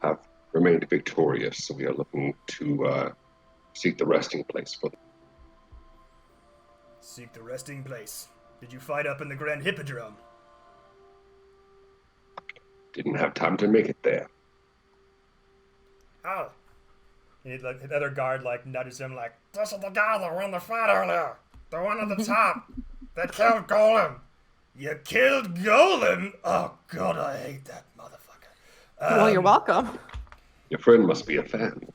have remained victorious. So we are looking to seek the resting place for them. Seek the resting place. Did you fight up in the Grand Hippodrome? Didn't have time to make it there. Oh. And the other guard like nudges him like, "This is the guy that won the fight earlier. The one at the top. That killed Golem." "You killed Golem? Oh god, I hate that motherfucker." Well, you're welcome. Your friend must be a fan.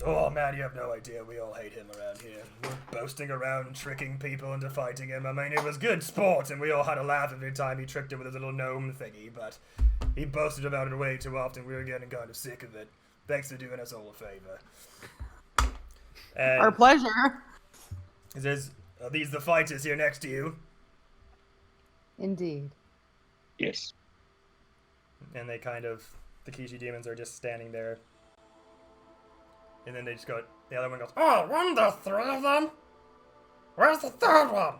Oh man, you have no idea. We all hate him around here. We're boasting around, tricking people into fighting him. I mean, it was good sport, and we all had a laugh every time he tricked him with his little gnome thingy, but he boasted about it way too often. We were getting kind of sick of it. Thanks for doing us all a favor. And Our pleasure. are these the fighters here next to you? Indeed. Yes. And they the Kishi demons are just standing there. And then they just go, the other one goes, oh, weren't there 3 of them? Where's the 3rd one?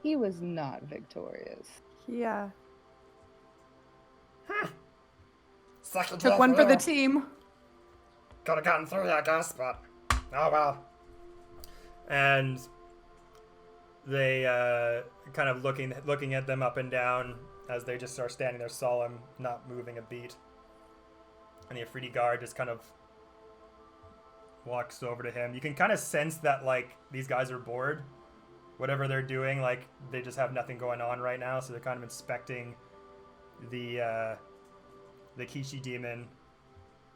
He was not victorious. Yeah. Second Took one for the team. Could have gotten 3, I guess, but oh well. And they kind of looking at them up and down as they just start standing there solemn, not moving a beat. And the Afridi guard just kind of walks over to him. You can kind of sense that, like, these guys are bored. Whatever they're doing, like, they just have nothing going on right now, so they're kind of inspecting the Kishi demon.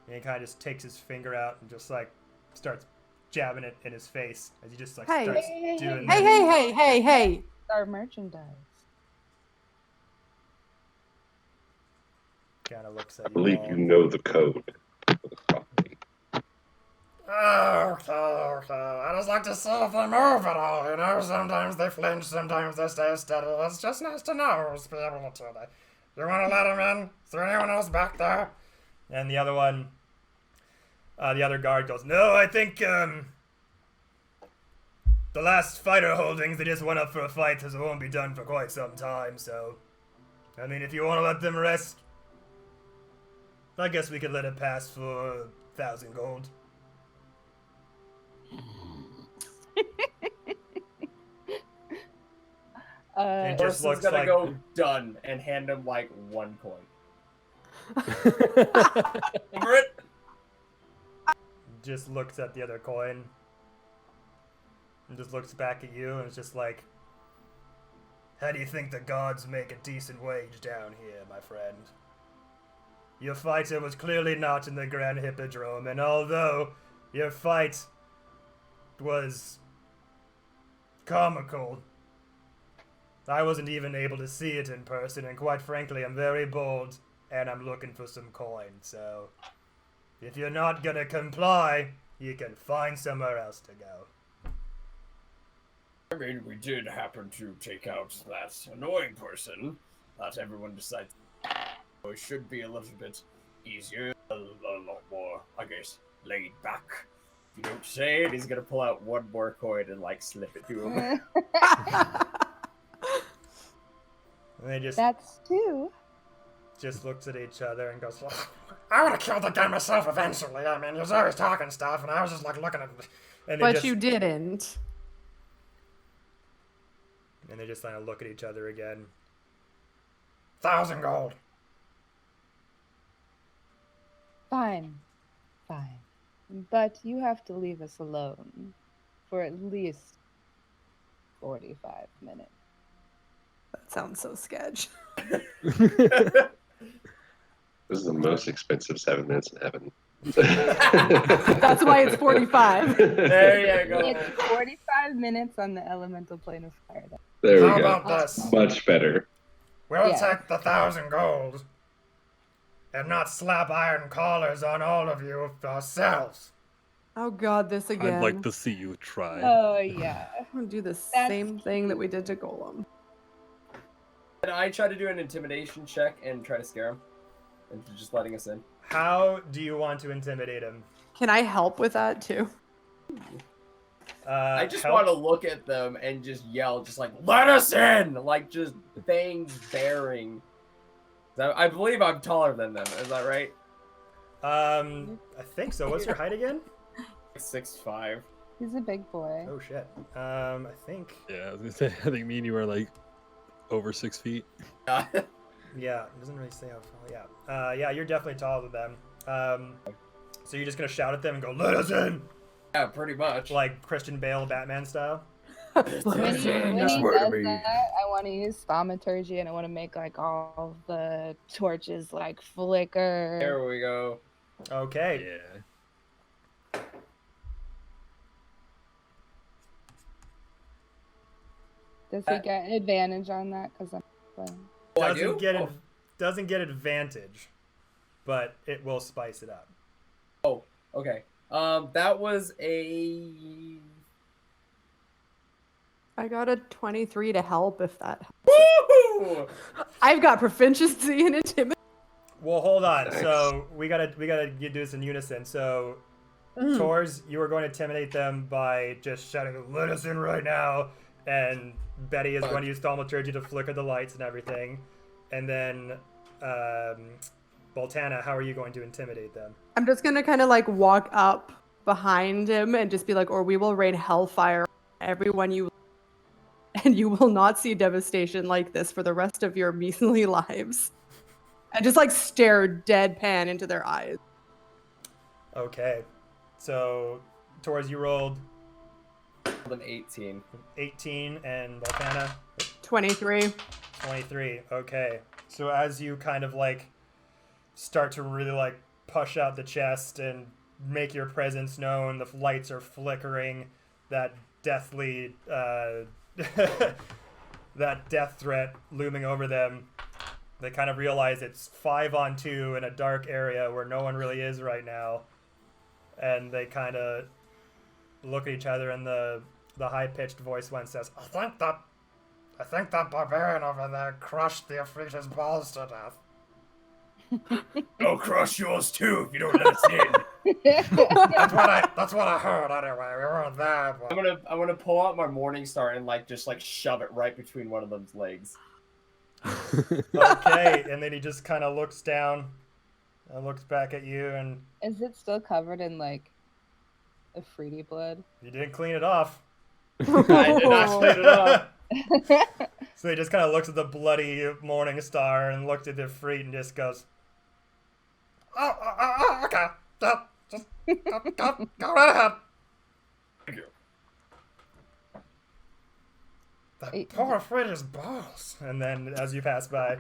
And he kind of just takes his finger out and just, like, starts jabbing it in his face as he just, like, starts doing Hey. Our merchandise. Kind of looks at I you believe all. you know the code for the property. Okay. I just like to see if they move at all, you know? Sometimes they flinch, sometimes they stay steady. It's just nice to know who's be able to do that. You want to let him in? Is there anyone else back there? And the other one, the other guard goes, no, I think, the last fighter holdings, they just went up for a fight, so it won't be done for quite some time, so... I mean, if you want to let them rest, I guess we could let it pass for 1,000 gold. It just Person's looks gonna like go done and hand him like 1 coin. Over it. just looks at the other coin and just looks back at you and it's just like, how do you think the gods make a decent wage down here, my friend? Your fighter was clearly not in the Grand Hippodrome, and although your fight was comical, I wasn't even able to see it in person, and quite frankly, I'm very bold, and I'm looking for some coin, so if you're not gonna comply, you can find somewhere else to go. I mean, we did happen to take out that annoying person. Not everyone decides. So it should be a little bit easier, a lot more, I guess, laid back. If you don't say it, he's gonna pull out 1 more coin and like slip it to him. And they That's 2. just looks at each other and goes, I would have killed the guy myself eventually. I mean, he was always talking stuff, and I was just like looking at and But you didn't. And they just kind of look at each other again. 1,000 gold. Fine. But you have to leave us alone for at least 45 minutes. That sounds so sketch. This is the most expensive 7 minutes in heaven. That's why it's 45. There you go. It's 45 minutes on the elemental plane of fire. There we How go. about this? Much better. We'll Yeah. take the 1,000 gold and not slap iron collars on all of you ourselves. Oh god, this again. I'd like to see you try. Oh, yeah. I'm gonna do the That's same thing that we did to Golem. And I try to do an intimidation check and try to scare him into just letting us in. How do you want to intimidate him? Can I help with that too? I just help- want to look at them and just yell, just like, let us in! Like, just fangs bearing. I believe I'm taller than them, is that right? I think so. What's your height again? 6'5". He's a big boy. Oh shit. I think. Yeah, I was gonna say, I think me and you are like over 6 feet. Yeah, it doesn't really say how tall. Yeah. Yeah, you're definitely taller than them. So you're just gonna shout at them and go, "Let us in!" Yeah, pretty much. Like Christian Bale, Batman style. When he does me. that, I want to use thaumaturgy and I want to make like all the torches like flicker. There we go. Okay. Yeah. Does he get advantage on that? Because I'm playing. Oh, I Doesn't do? get Oh. doesn't get advantage, but it will spice it up. Oh, okay. That was a. I got a 23 to help if that helps. Woo! I've got proficiency in intimidation. Well, hold on. Thanks. So we gotta do this in unison. So, Tors, you are going to intimidate them by just shouting, "Let us in right now!" And Betty is going to use thaumaturgy to flicker the lights and everything. And then, Boltana, how are you going to intimidate them? I'm just gonna kind of like walk up behind him and just be like, or we will rain hellfire on everyone you, and you will not see devastation like this for the rest of your measly lives. And just like stare deadpan into their eyes. Okay. So, Tors, you rolled An 18. 18, and Boltana 23. 23. Okay. So as you kind of like start to really like push out the chest and make your presence known, the lights are flickering, that deathly that death threat looming over them. They kind of realize it's 5-on-2 in a dark area where no one really is right now. And they kind of look at each other, and the high-pitched voice one says, I think that barbarian over there crushed the Afrita's balls to death. I'll crush yours too if you don't let us in. That's what I heard anyway. We weren't there, but... I'm gonna pull out my morning star and just shove it right between one of them's legs. Okay, and then he just kind of looks down and looks back at you, and Is it still covered in like Afridi blood? you didn't clean it off. I did not clean it up. So he just kind of looks at the bloody morning star and looks at the Ifrit and just goes, okay. Just go right ahead. Thank you. That poor Ifrit's balls. And then as you pass by,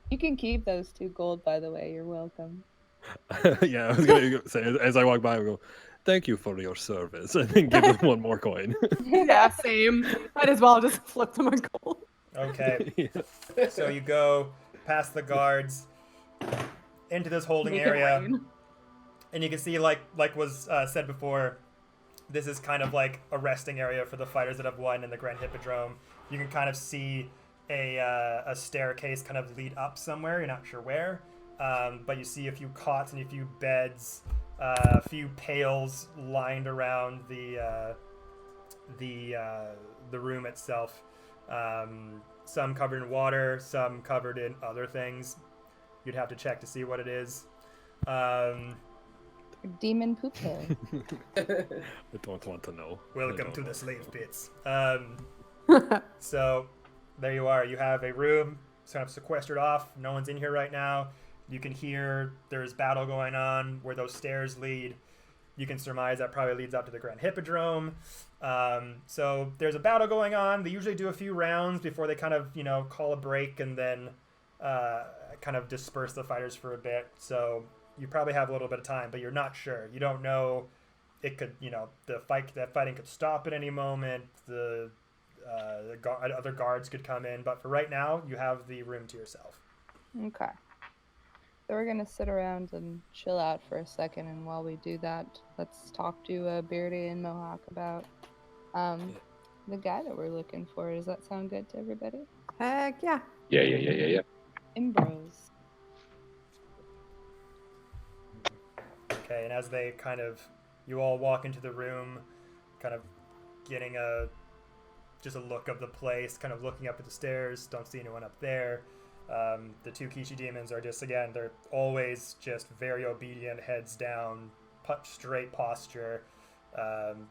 You can keep those 2 gold, by the way. You're welcome. Yeah, I was gonna say as I walk by, I go, "Thank you for your service," and then give them one more coin. Yeah, same. Might as well just flip them a gold. okay. Yeah. So you go past the guards into this holding Make it area, rain. and you can see, like was said before, this is kind of like a resting area for the fighters that have won in the Grand Hippodrome. You can kind of see a staircase kind of lead up somewhere. You're not sure where, but you see a few cots and a few beds, a few pails lined around the room itself. Some covered in water, some covered in other things. You'd have to check to see what it is. Demon poop hill. I don't want to know. Welcome to the slave pits. So there you are. You have a room kind of sequestered off. No one's in here right now. You can hear there's battle going on where those stairs lead. You can surmise that probably leads up to the Grand Hippodrome. So there's a battle going on. They usually do a few rounds before they kind of, call a break and then kind of disperse the fighters for a bit. So you probably have a little bit of time, but you're not sure. You don't know. It could, that fighting could stop at any moment. The other guards could come in, but for right now, you have the room to yourself. Okay. So we're gonna sit around and chill out for a second, and while we do that, let's talk to Beardy and Mohawk about the guy that we're looking for. Does that sound good to everybody? Heck yeah. Yeah. Imbros. Okay, and as they you all walk into the room, kind of getting just a look of the place, kind of looking up at the stairs, don't see anyone up there. The 2 Kishi demons are just, again, they're always just very obedient, heads down, straight posture.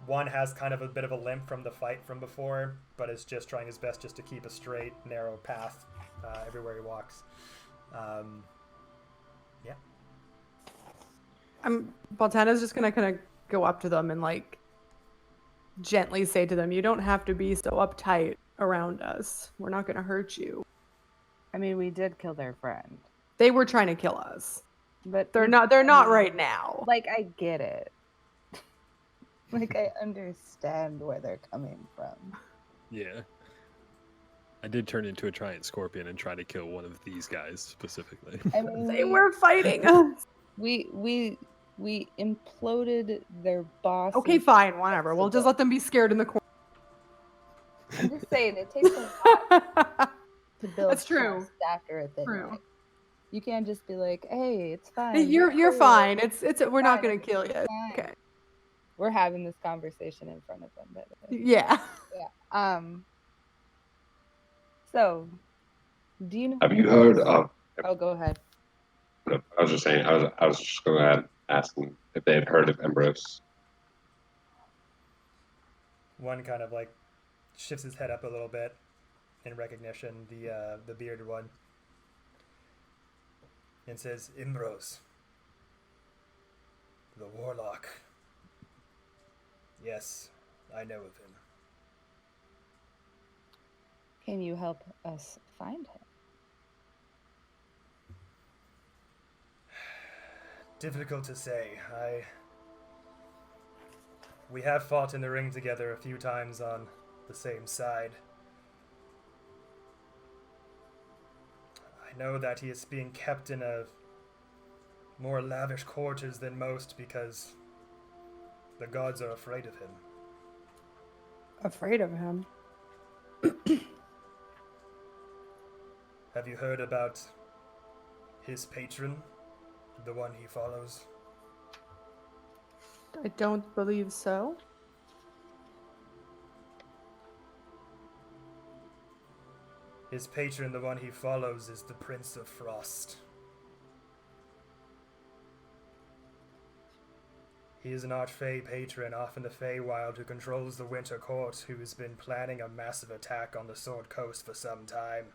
One has kind of a bit of a limp from the fight from before, but is just trying his best just to keep a straight, narrow path everywhere he walks. Yeah. Baltana's just gonna kind of go up to them and like gently say to them, "You don't have to be so uptight around us. We're not gonna hurt you." I mean, we did kill their friend, They were trying to kill us. but They're not right now. Like, I get it. Like, I understand where they're coming from. Yeah. I did turn into a giant scorpion and try to kill one of these guys specifically. I mean, They were fighting us. we imploded their boss. Okay, fine, whatever. We'll just let them be scared in the corner. I'm just saying, it takes a lot to build That's true. trust after a thing. True. Like, you can't just be like, "Hey, it's fine. You're cool. fine. It's we're not Fine, gonna kill you. fine." Okay. We're having this conversation in front of them, by the way. Yeah. Yeah. So, do you know? Have you heard of? Oh, go ahead. No, I was just saying. I was just going to ask them if they had heard of Ambrose. One kind of like shifts his head up a little bit in recognition, the bearded one, and says, "Ambrose, the warlock. Yes, I know of him." Can you help us find him? Difficult to say. We have fought in the ring together a few times on the same side. I know that he is being kept in a more lavish quarters than most because the gods are afraid of him. Afraid of him. Have you heard about his patron, the one he follows? I don't believe so. His patron, the one he follows, is the Prince of Frost. He is an Archfey patron off in the Feywild who controls the Winter Court, who has been planning a massive attack on the Sword Coast for some time.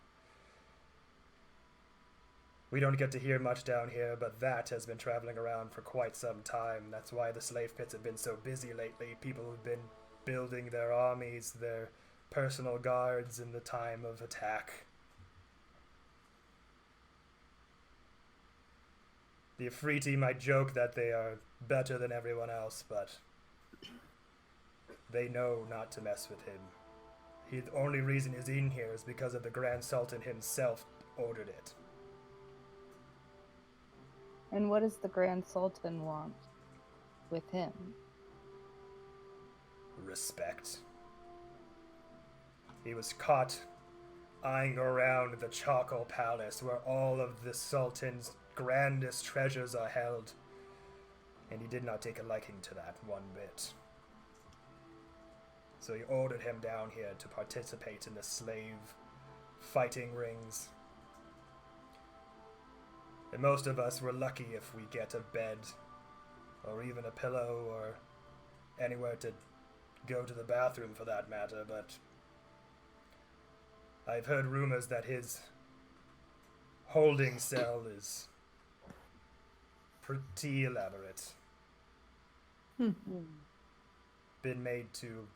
We don't get to hear much down here, but that has been traveling around for quite some time. That's why the slave pits have been so busy lately. People have been building their armies, their personal guards in the time of attack. The Afriti might joke that they are better than everyone else, but they know not to mess with him. The only reason he's in here is because of the Grand Sultan himself ordered it. And what does the Grand Sultan want with him? Respect. He was caught eyeing around the Charcoal Palace where all of the Sultan's grandest treasures are held, and he did not take a liking to that one bit. So he ordered him down here to participate in the slave fighting rings. And most of us were lucky if we get a bed, or even a pillow, or anywhere to go to the bathroom for that matter, but I've heard rumors that his holding cell is pretty elaborate. Been made to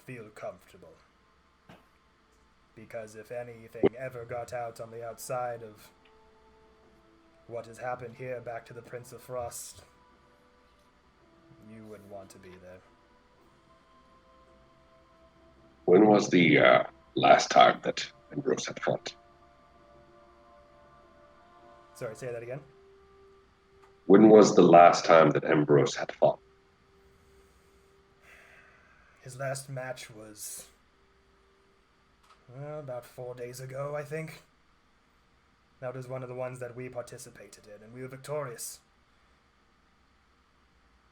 feel comfortable. Because if anything ever got out on the outside of what has happened here back to the Prince of Frost, you wouldn't want to be there. When was the last time that Ambrose had fought? Sorry, say that again? When was the last time that Ambrose had fought? His last match was about 4 days ago, I think. That was one of the ones that we participated in, and we were victorious.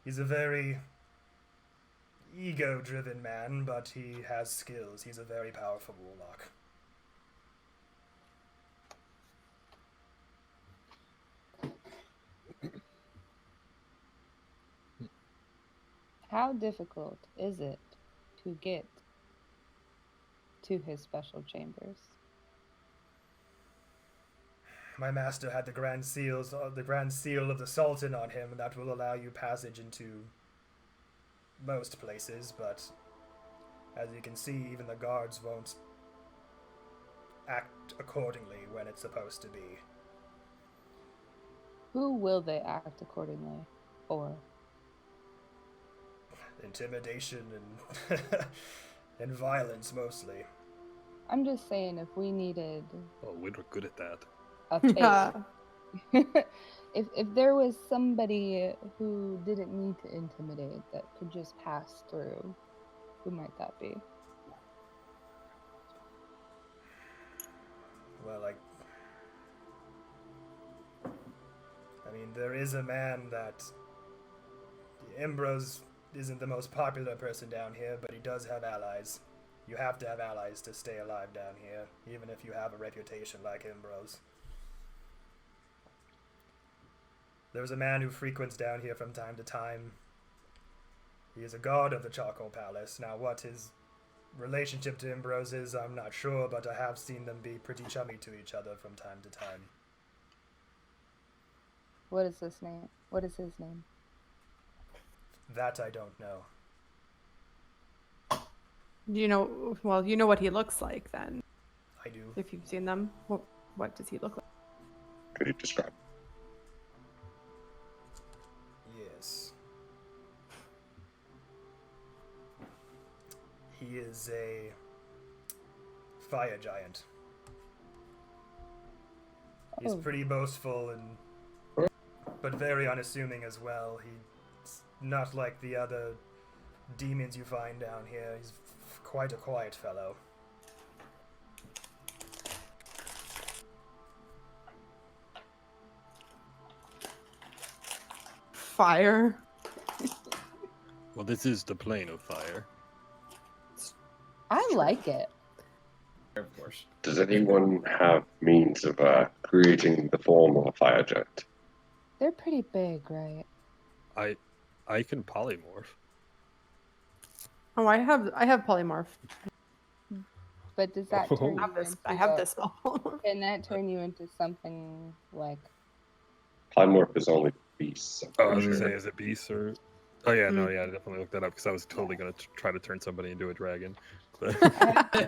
He's a very ego-driven man, but he has skills. He's a very powerful warlock. How difficult is it to get to his special chambers? My master had the grand seal of the Sultan on him, and that will allow you passage into most places, but as you can see, even the guards won't act accordingly when it's supposed to be. Who will they act accordingly for? Intimidation and and violence mostly. I'm just saying, if we needed Oh, we're good at that. a face, if there was somebody who didn't need to intimidate that could just pass through, who might that be? Well, I mean, there is a man that Ambrose isn't the most popular person down here, but he does have allies. You have to have allies to stay alive down here, even if you have a reputation like Ambrose. There's a man who frequents down here from time to time. He is a guard of the Charcoal Palace. Now, what his relationship to Ambrose is, I'm not sure, but I have seen them be pretty chummy to each other from time to time. What is his name? What is his name? That I don't know. You know what he looks like then. I do. If you've seen them, what does he look like? Could you describe? Yes. He is a fire giant. He's Oh. pretty boastful but very unassuming as well. He's not like the other demons you find down here. He's quite a quiet fellow. Fire. Well, this is the plane of fire. I like it. Of course. Does anyone have means of creating the form of a fire giant? They're pretty big, right? I can polymorph. Oh, I have polymorph. But does that turn I you this. into I have a- this polymorph. Can that turn you into something like? Polymorph is only beasts. I'm Oh, I was pretty gonna say, sure. is it beast or? Oh yeah, no, yeah, I definitely looked that up because I was totally gonna try to turn somebody into a dragon. I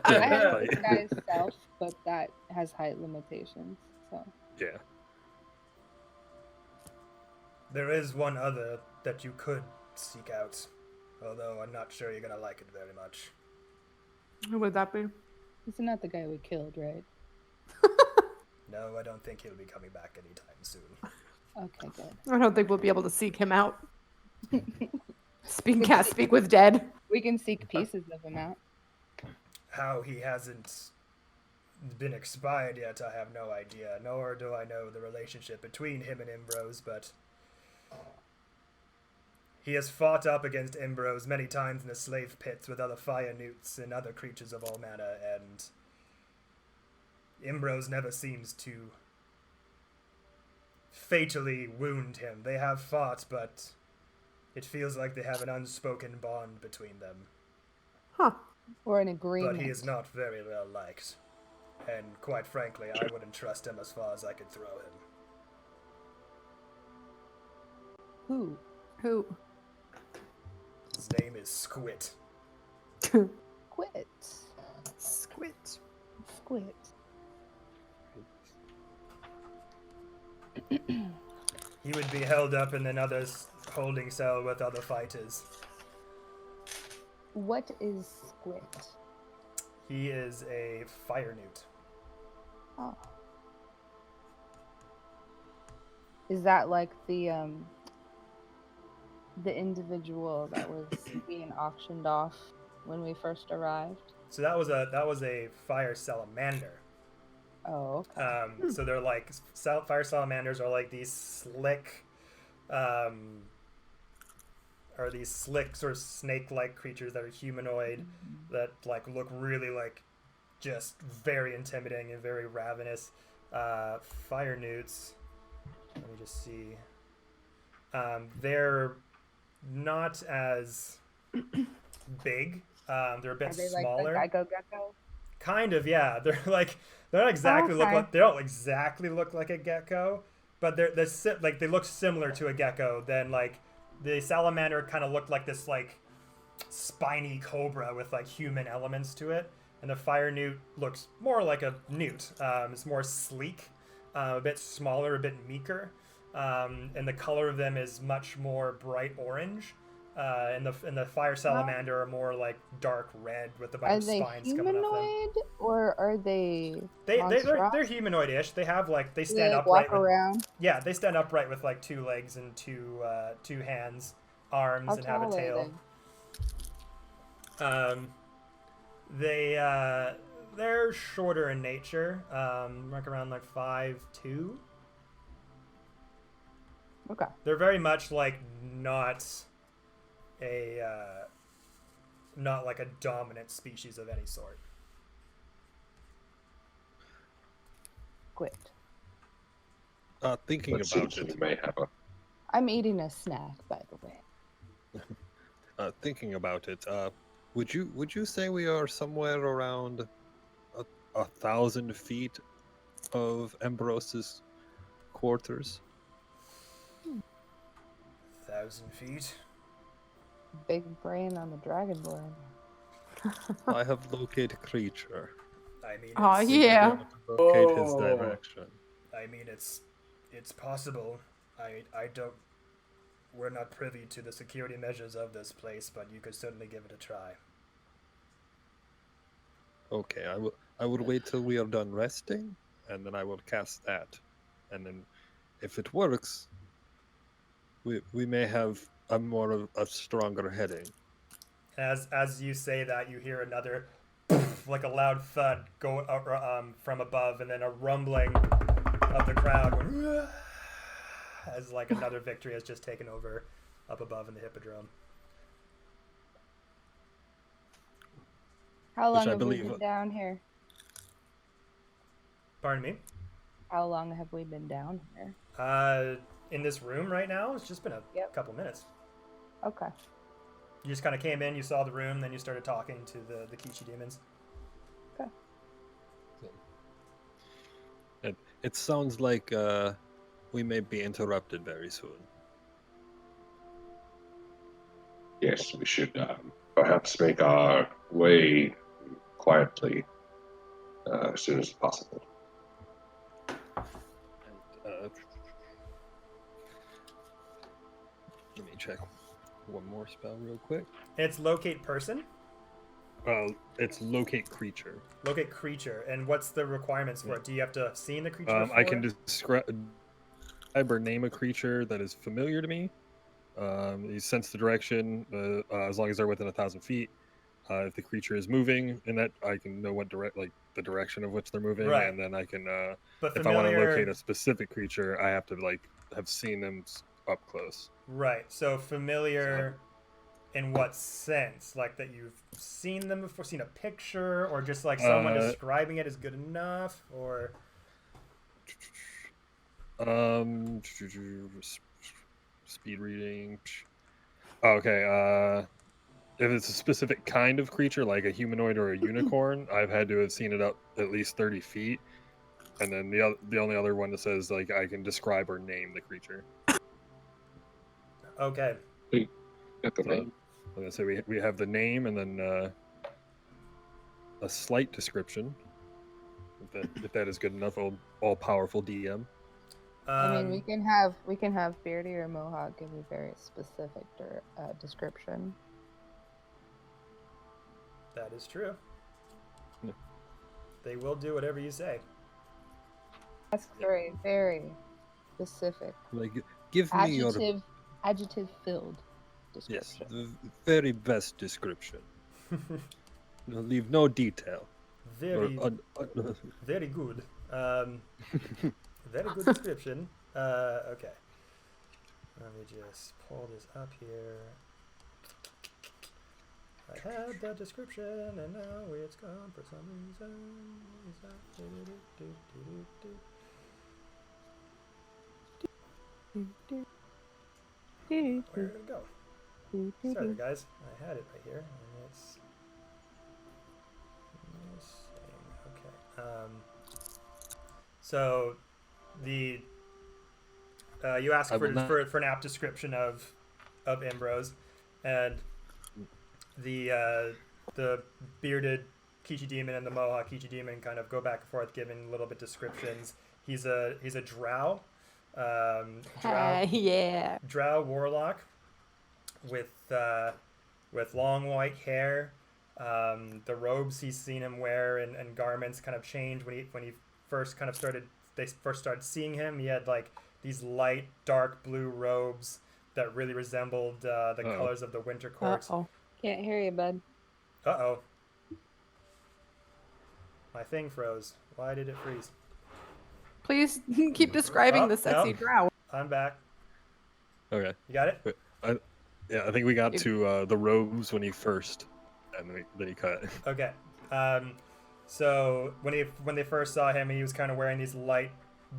have Fight. this guy's self, but that has height limitations. So Yeah. There is one other that you could seek out, although I'm not sure you're gonna like it very much. Who would that be? he's not the guy we killed, right? No, I don't think he'll be coming back anytime soon. Okay, good. I don't think we'll be able to seek him out. Can't speak with dead. We can seek pieces of him out. How he hasn't been expired yet, I have no idea, nor do I know the relationship between him and Ambrose, but he has fought up against Ambrose many times in the slave pits with other fire newts and other creatures of all manner, and Ambrose never seems to fatally wound him. They have fought, but it feels like they have an unspoken bond between them. Huh. Or an agreement. But he is not very well liked. And quite frankly, I wouldn't trust him as far as I could throw him. Who? Who? His name is Squid. Quit. Squid. Squid. He would be held up in another holding cell with other fighters. What is Squid? He is a fire newt. Oh. Is that like the individual that was being auctioned off when we first arrived? So that was a fire salamander. Oh, okay. So they're like fire salamanders are like these slick, sort of snake-like creatures that are humanoid, that like look really like just very intimidating and very ravenous. Fire newts. Let me just see. They're not as big. They're a bit Are they smaller. like the Geico Gecko? Kind of, yeah. They're not exactly Okay. they don't exactly look like a gecko, but they look similar to a gecko. Then like the salamander kind of looked like this like spiny cobra with like human elements to it, and the fire newt looks more like a newt. It's more sleek, a bit smaller, a bit meeker, and the color of them is much more bright orange. and the fire salamander are more like dark red with a bunch Are of they spines coming off them. humanoid or are they They're monstrous? humanoid-ish. They have like they Do stand they like, upright. walk around? Yeah, they stand upright with like 2 legs and two hands, arms, How and have a tall are tail. they? They're shorter in nature, like around like 5'2". Okay. They're very much like not like a dominant species of any sort. Quit. Thinking Let's about see if it. we may have a. I'm eating a snack, by the way. Thinking about it. Would you say we are somewhere around 1,000 feet of Ambrose's quarters? 1,000 feet. Big brain on the dragonborn. I have located creature. I mean, Oh, it's, yeah. Locate his Oh. direction. I mean, it's possible. I don't. We're not privy to the security measures of this place, but you could certainly give it a try. Okay, I will wait till we are done resting, and then I will cast that, and then if it works, we may have a more of a stronger heading. As you say that, you hear another like a loud thud go from above, and then a rumbling of the crowd going, as like another victory has just taken over up above in the hippodrome. How Which long I have we believe- been down here? Pardon me. How long have we been down here? In this room right now, it's just been a Yep. couple minutes. Okay. You just kind of came in, you saw the room, then you started talking to the Kichi demons. Okay. It sounds like we may be interrupted very soon. Yes, we should perhaps make our way quietly as soon as possible. And, let me check one more spell real quick. It's locate person, It's locate creature. locate creature, and what's the requirements for it? Do you have to have seen the creature before? I can describe or name a creature that is familiar to me. You sense the direction as long as they're within 1,000 feet. If the creature is moving, in that I can know what the direction of which they're moving, Right. and then I can. But If I want to familiar- locate a specific creature, I have to have seen them up close. Right. So familiar in what sense? Like that you've seen them before, seen a picture, or just like someone describing it is good enough, or Speed reading. Okay. If it's a specific kind of creature, like a humanoid or a unicorn, I've had to have seen it up at least 30 feet. And then the only other one that says like I can describe or name the creature. okay. Got the So, name. I'm gonna say we have the name and then a slight description. If that is good enough, all powerful DM. I mean, we can have Beardy or Mohawk give a very specific description. That is true. Yeah. They will do whatever you say. Ask for a very specific, Like, give me your adjective filled yes, description. the very best description. Leave no detail. Very, Or, very good. Very good description. Okay. Let me just pull this up here. I had that description, and now it's gone for some reason. Where did it go? Sorry, guys. I had it right here, and it's missing. Okay. So the you asked for an apt description of Ambrose, and the bearded Kichi demon and the Mohawk Kichi demon kind of go back and forth, giving little bit descriptions. He's a drow, Yeah. drow warlock. with long white hair. The robes he's seen him wear and garments kind of change when he first kind of started. They first started seeing him. He had like these light dark blue robes that really resembled the colors of the winter court. Uh-oh. Can't hear you, bud. Uh-oh. My thing froze. Why did it freeze? Please keep describing the sexy no. drow. I'm back. Okay. You got it? I think we got to the robes when he first, and then he cut. Okay. So when they first saw him, he was kind of wearing these light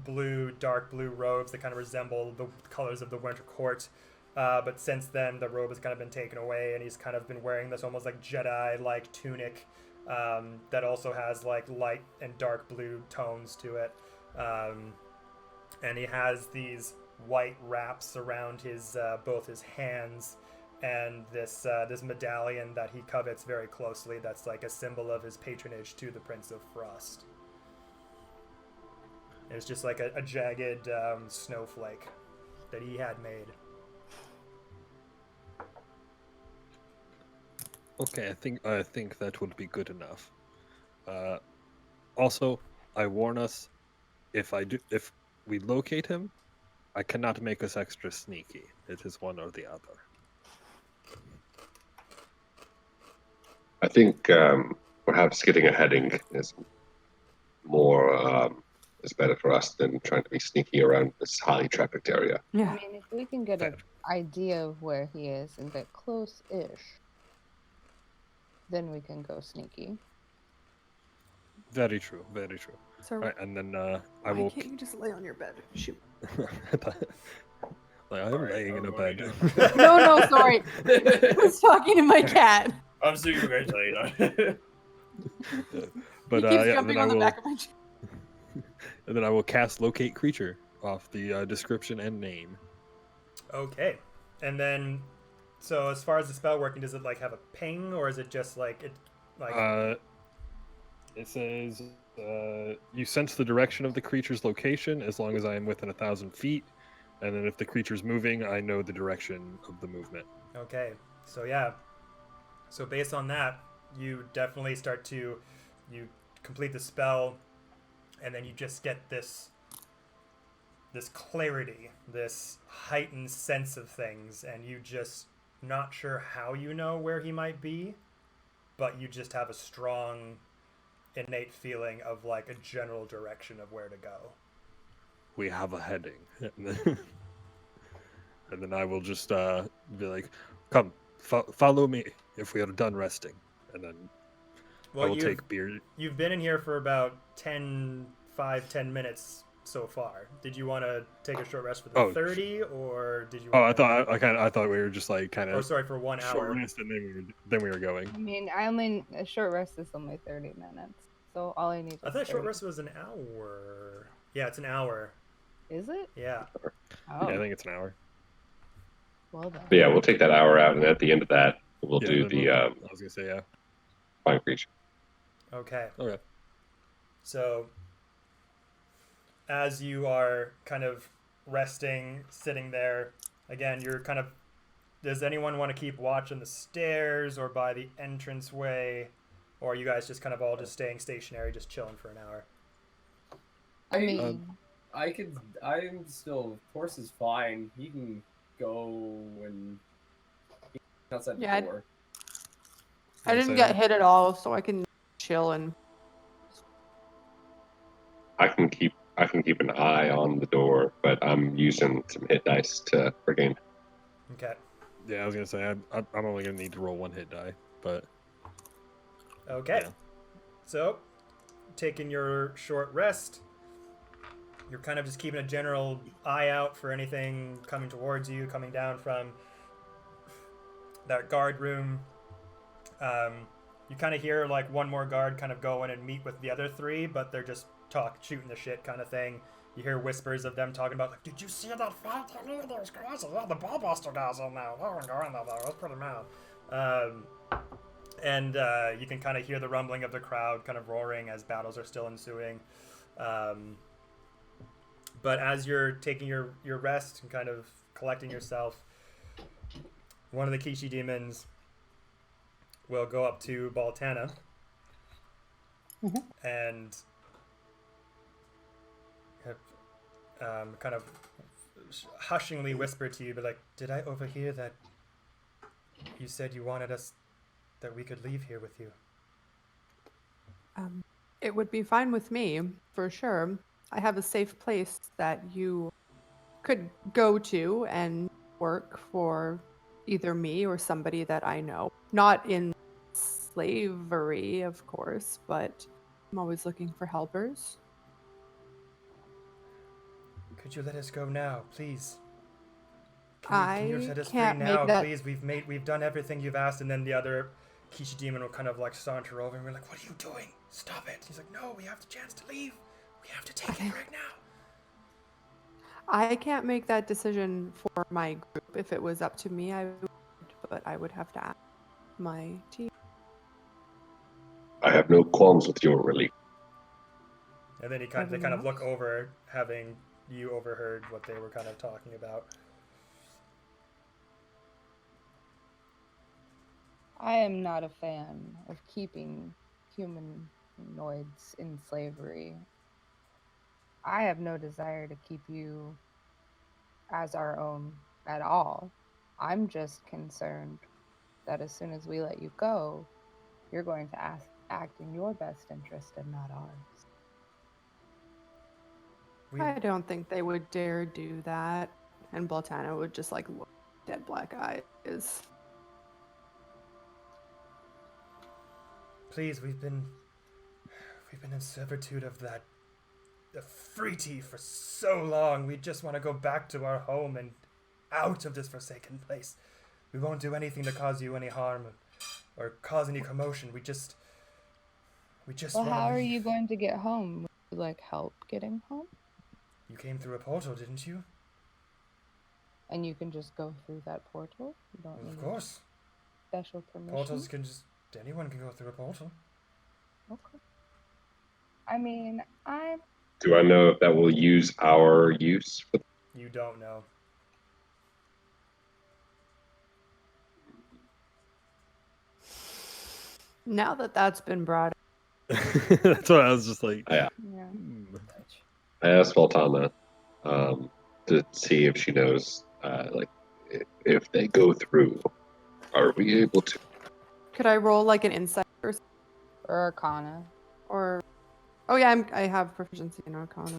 blue, dark blue robes that kind of resemble the colors of the winter court. But since then, the robe has kind of been taken away, and he's kind of been wearing this almost like Jedi-like tunic that also has like light and dark blue tones to it. And he has these white wraps around his both his hands and this medallion that he covets very closely. That's like a symbol of his patronage to the Prince of Frost. It's just like a jagged snowflake that he had made. Okay, I think that would be good enough. Also, I warn us, if we locate him, I cannot make us extra sneaky. It is one or the other. I think perhaps getting a heading is more is better for us than trying to be sneaky around this highly trafficked area. Yeah. I mean, if we can get an idea of where he is and get close-ish, then we can go sneaky. Very true. Very true. So Right, and then I why will. can't you just lay on your bed? Shoot. Like, I'm laying in a bed. No, sorry. I was talking to my cat. I'm so congratulated. But He keeps yeah, jumping on the back of my chair. and then I will cast locate creature off the description and name. Okay. And then, so as far as the spell working, does it like have a ping, or is it just like it like? It says you sense the direction of the creature's location as long as I am within 1,000 feet, and then if the creature's moving, I know the direction of the movement. Okay. So yeah. So based on that, you definitely start to you complete the spell, and then you just get this clarity, this heightened sense of things, and you just not sure how you know where he might be, but you just have a strong innate feeling of like a general direction of where to go. We have a heading. And then I will just be like, come, follow me if we are done resting. And then I will take beer. You've been in here for about 10 minutes so far. Did you want to take a short rest for the 30, or did you? I thought we were just like kind of. Oh, sorry, for 1 short hour. rest, and then we were going. I mean, a short rest is only 30 minutes, so all I need. I thought short rest was an hour. Yeah, it's an hour. Is it? Yeah. Oh. Yeah, I think it's an hour. Well then. But yeah, we'll take that hour out, and at the end of that, we'll do the. I was gonna say find creature. Okay. Okay. So, as you are kind of resting, sitting there, again, you're kind of. Does anyone want to keep watch on the stairs or by the entranceway, or are you guys just kind of all just staying stationary, just chilling for an hour? I mean, I'm still. Horse is fine. He can go and outside the door. I didn't get hit at all, so I can chill and. I can keep an eye on the door, but I'm using some hit dice to regain. Okay. Yeah, I was gonna say I'm only gonna need to roll one hit die, but. Okay. Yeah. So, taking your short rest, you're kind of just keeping a general eye out for anything coming towards you, coming down from that guard room. You kind of hear like one more guard kind of go in and meet with the other three, but they're just shooting the shit kind of thing. You hear whispers of them talking about like, did you see that fight? That was crazy. Yeah, the ballbuster guys in there. They were going there. That was pretty mad. And you can kind of hear the rumbling of the crowd kind of roaring as battles are still ensuing. But as you're taking your rest and kind of collecting yourself, one of the Kishi demons will go up to Baltana and kind of hushingly whisper to you, but like, did I overhear that you said you wanted us, that we could leave here with you? It would be fine with me, for sure. I have a safe place that you could go to and work for either me or somebody that I know. Not in slavery, of course, but I'm always looking for helpers. Could you let us go now, please? Can you I set us free can't now, make that. please? We've done everything you've asked. And then the other Kishi demon will kind of like saunter over, and we're like, "What are you doing? Stop it!" He's like, "No, we have the chance to leave. We have to take it right now." I can't make that decision for my group. If it was up to me, I would, but I would have to ask my team. I have no qualms with your relief. And then they kind of look over, having you overheard what they were kind of talking about. I am not a fan of keeping humanoids in slavery. I have no desire to keep you as our own at all. I'm just concerned that as soon as we let you go, you're going to act in your best interest and not ours. I don't think they would dare do that. And Baltana would just like look dead black eyes. Please, we've been in servitude of the Freety for so long. We just want to go back to our home and out of this forsaken place. We won't do anything to cause you any harm or cause any commotion. We just Well, want how to are leave. you going to get home? Would you like help getting home? You came through a portal, didn't you? And you can just go through that portal? You don't Of need course. special permission? Portals can anyone can go through a portal. Okay. I mean, Do I know if that will use our use? You don't know. Now that that's been brought up. That's why I was just like, Yeah. yeah. I asked Voltana to see if she knows, if they go through, are we able to? Could I roll like an insight or Arcana. or? Oh yeah, I have proficiency in Arcana.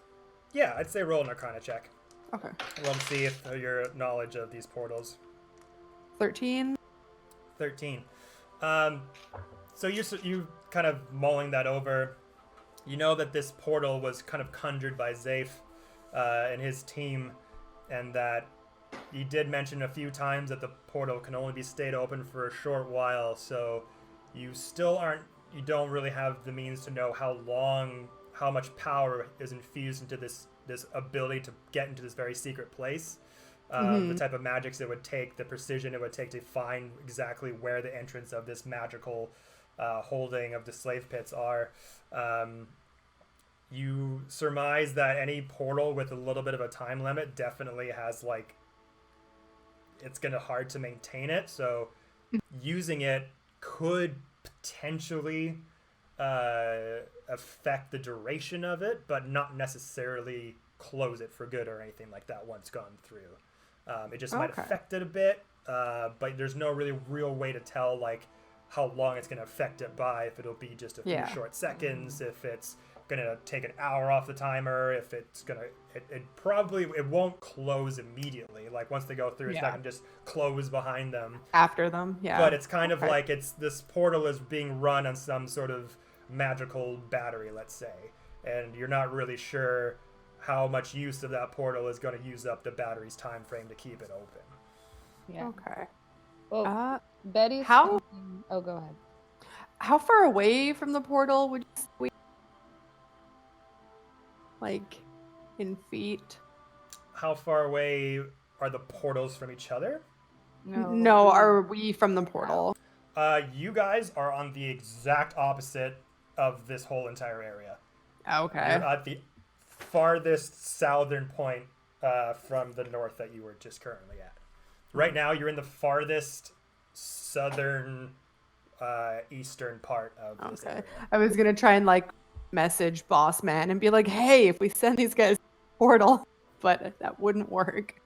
Yeah, I'd say roll an Arcana check. Okay. I'd love to see if your knowledge of these portals. 13. 13. So you kind of mulling that over. You know that this portal was kind of conjured by Zafe and his team, and that he did mention a few times that the portal can only be stayed open for a short while. So you don't really have the means to know how much power is infused into this ability to get into this very secret place. The type of magics it would take, the precision it would take to find exactly where the entrance of this magical holding of the slave pits are. You surmise that any portal with a little bit of a time limit definitely has it's gonna hard to maintain it. So using it could potentially affect the duration of it, but not necessarily close it for good or anything like that once gone through. It just might affect it a bit, but there's no really real way to tell how long it's going to affect it by. If it'll be just a few short seconds, if it's going to take an hour off the timer, if it's going to, it won't close immediately. Like once they go through, it's not going to just close behind them. After them, yeah. But it's kind of like this portal is being run on some sort of magical battery, let's say, and you're not really sure how much use of that portal is going to use up the battery's time frame to keep it open. Yeah. Okay. Well, Betty's how? thinking... Oh, go ahead. How far away from the portal would we? Like, in feet? How far away are the portals from each other? No, are we from the portal? You guys are on the exact opposite of this whole entire area. Okay. You're at the farthest southern point from the north that you were just currently at. Right now, you're in the farthest southern eastern part of this Okay. area. I was gonna try and like message boss man and be like, hey, if we send these guys to the portal, but that wouldn't work.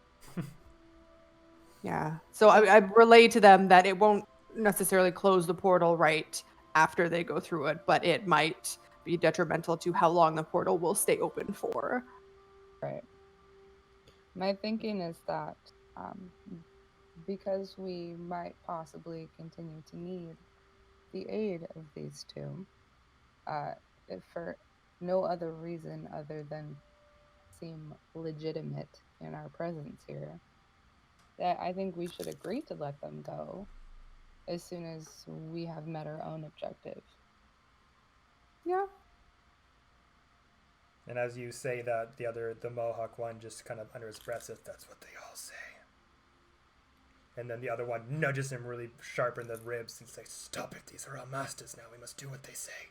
Yeah. So I relay to them that it won't necessarily close the portal right after they go through it, but it might be detrimental to how long the portal will stay open for. Right. My thinking is that because we might possibly continue to need the aid of these two, if for no other reason other than seem legitimate in our presence here, that I think we should agree to let them go as soon as we have met our own objective. Yeah. And as you say that, the Mohawk one just kind of under his breath says, "That's what they all say." And then the other one nudges him really sharp in the ribs and says, "Stop it, these are our masters now. We must do what they say."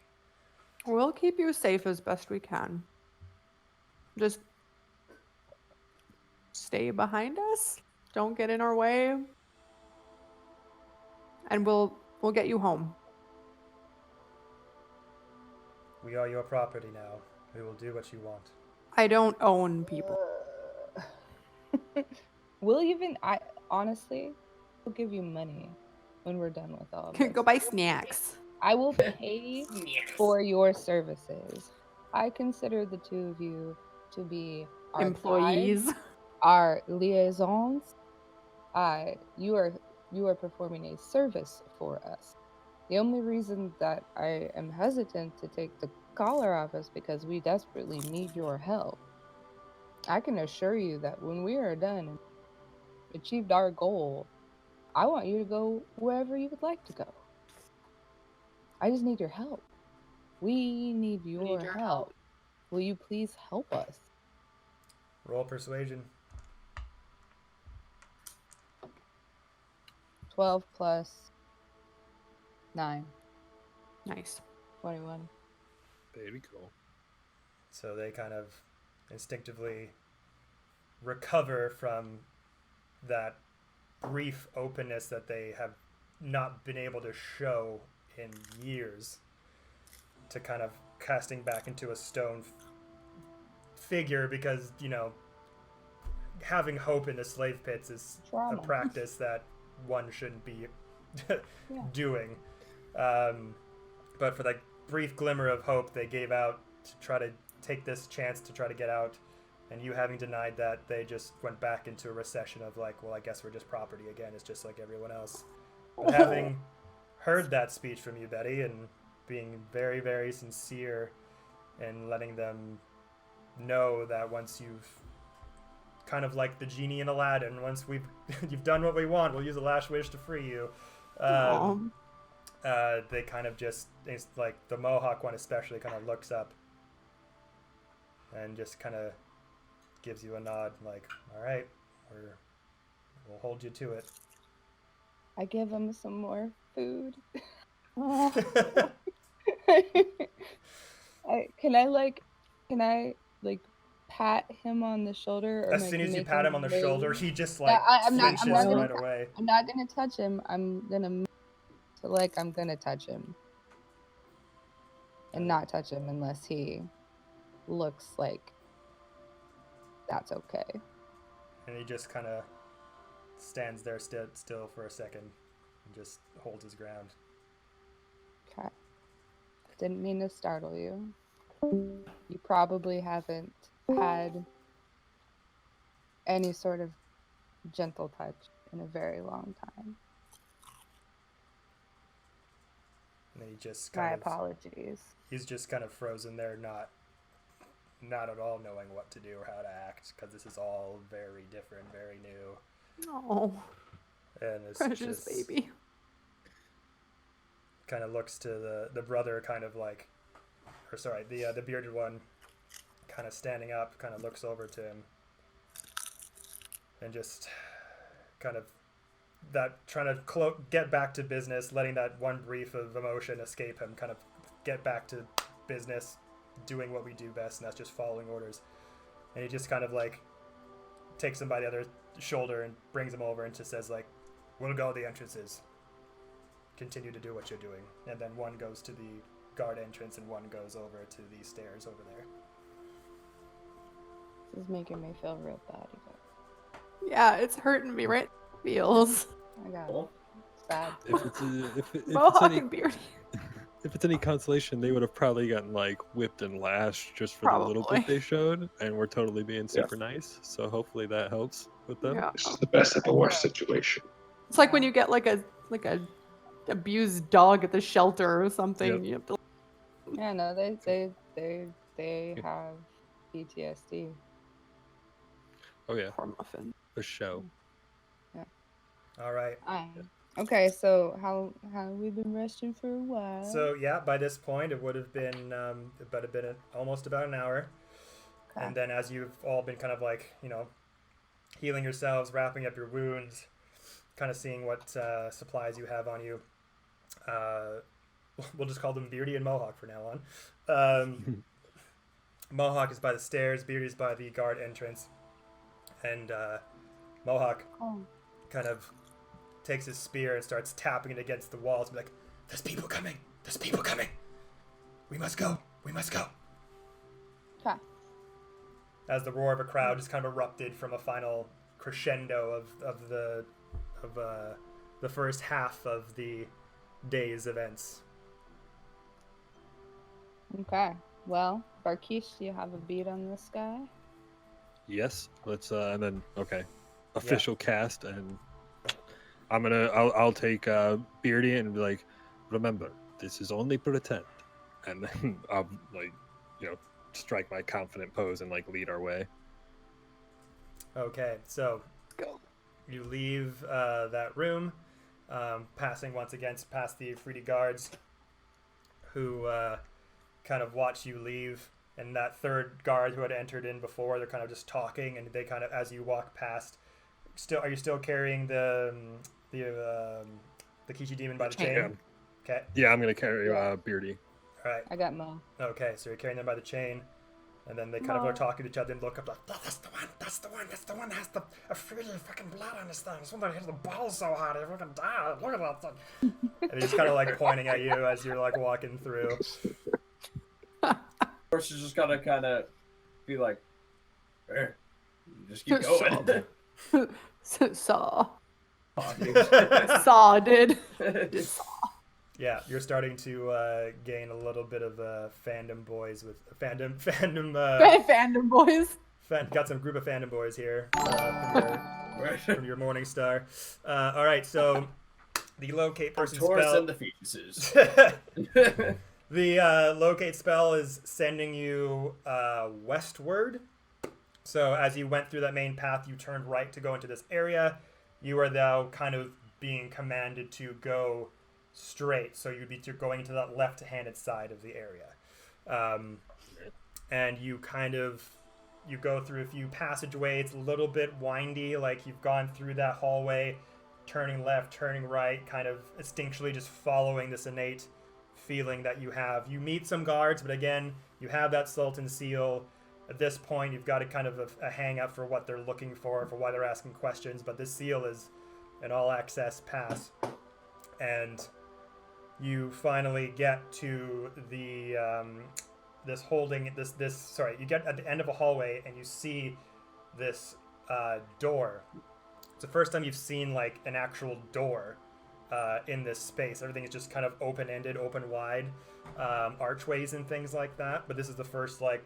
We'll keep you safe as best we can. Just stay behind us. Don't get in our way. And we'll get you home. We are your property now. We will do what you want. I don't own people. I honestly will give you money when we're done with all of this. Go buy snacks. I will pay for your services. I consider the two of you to be our Employees. guides, our liaisons. You are performing a service for us. The only reason that I am hesitant to take the collar off is because we desperately need your help. I can assure you that when we are done and achieved our goal, I want you to go wherever you would like to go. I just need your help. We need your help. Will you please help us? Roll persuasion. 12 plus 9. Nice. 21. Very cool. So they kind of instinctively recover from that brief openness that they have not been able to show in years, to kind of casting back into a stone figure, because, you know, having hope in the slave pits is Trauma. a practice that one shouldn't be Yeah. doing. But for that brief glimmer of hope they gave out to try to take this chance to try to get out, and you having denied that, they just went back into a recession of like, well, I guess we're just property again. It's just like everyone else. But having heard that speech from you, Betty, and being very, very sincere and letting them know that once you've kind of like the genie in Aladdin, once you've done what we want, we'll use the last wish to free you. They kind of just, it's like the Mohawk one especially kind of looks up and just kind of gives you a nod, like, all right, we'll hold you to it. I give him some more food. Can I pat him on the shoulder? Or As soon as you pat him on the shoulder, he just like flinches right away. I'm not gonna touch him. I'm gonna touch him, and not touch him unless he looks like that's okay. And he just kind of stands there still for a second and just holds his ground. Okay. Didn't mean to startle you. You probably haven't had any sort of gentle touch in a very long time. And he just My kind of, apologies. he's just kind of frozen there, not at all knowing what to do or how to act, because this is all very different, very new. Oh, And it's precious just baby. kind of looks to the brother, kind of like, or sorry, the bearded one, kind of standing up, kind of looks over to him, and just kind of that trying to get back to business, letting that one brief of emotion escape him, kind of get back to business, doing what we do best, and that's just following orders. And he just kind of like takes him by the other shoulder and brings him over and just says like, "We'll go the entrances. Continue to do what you're doing." And then one goes to the guard entrance and one goes over to the stairs over there. This is making me feel real bad. You guys. Yeah, it's hurting me right feels. I got Cool. sad. If it's Mohawk any, and Beardy. if it's any consolation, they would have probably gotten like whipped and lashed just for the little Probably. bit they showed, and we're totally being super nice. So hopefully that helps with them. Yeah. This is the best of the worst situation. It's like when you get like a abused dog at the shelter or something. Yep. You have to Yeah, no, they have PTSD. Oh yeah, pour muffin. for show. All right. Okay, so how we've been resting for a while. So yeah, by this point it would have been almost about an hour. Okay. And then as you've all been kind of like, healing yourselves, wrapping up your wounds, kind of seeing what supplies you have on you. We'll just call them Beardy and Mohawk for now on. Mohawk is by the stairs, Beardy is by the guard entrance. And Mohawk kind of takes his spear and starts tapping it against the walls and be like, "There's people coming! There's people coming! We must go! We must go!" Okay. As the roar of a crowd just kind of erupted from a final crescendo of the first half of the day's events. Okay. Well, Barkish, do you have a beat on this guy? Yes, let's and then official cast, and I'll take Beardy and be like, "Remember, this is only pretend," and then I'll strike my confident pose and lead our way. Okay, so Go. you leave that room, passing once again past the Freedy guards, who kind of watch you leave. And that third guard who had entered in before, they're kind of just talking, and they kind of, as you walk past, are you still carrying the Kishi demon by the chain? Yeah. Okay. Yeah, I'm gonna carry Beardy. All right. I got Mo. Okay, so you're carrying them by the chain, and then they kind of are talking to each other and look up like, "That's the one that has the freely fucking blood on his thing. This one that hits the balls so hard, he fucking died. Look at that thing." And they're just kind of like pointing at you as you're like walking through. Of course, you just gotta kind of be like, "Hey, just keep going." Saw. Oh, dude. Saw did. Yeah, you're starting to gain a little bit of fandom boys with fandom. Fandom boys. Got some group of fandom boys here from your Morning Star. All right, so the locate person Taurus spell. and the fetuses. The locate spell is sending you westward. So as you went through that main path, you turned right to go into this area. You are now kind of being commanded to go straight. So you'd be going to that left-handed side of the area. And you go through a few passageways. It's a little bit windy, like you've gone through that hallway, turning left, turning right, kind of instinctually just following this innate feeling that you have. You meet some guards, but again, you have that Sultan seal. At this point, you've got a kind of a hang up for what they're looking for why they're asking questions, but this seal is an all-access pass. And you finally get to the you get at the end of a hallway and you see this door. It's the first time you've seen like an actual door in this space. Everything is just kind of open-ended, open wide, archways and things like that. But this is the first like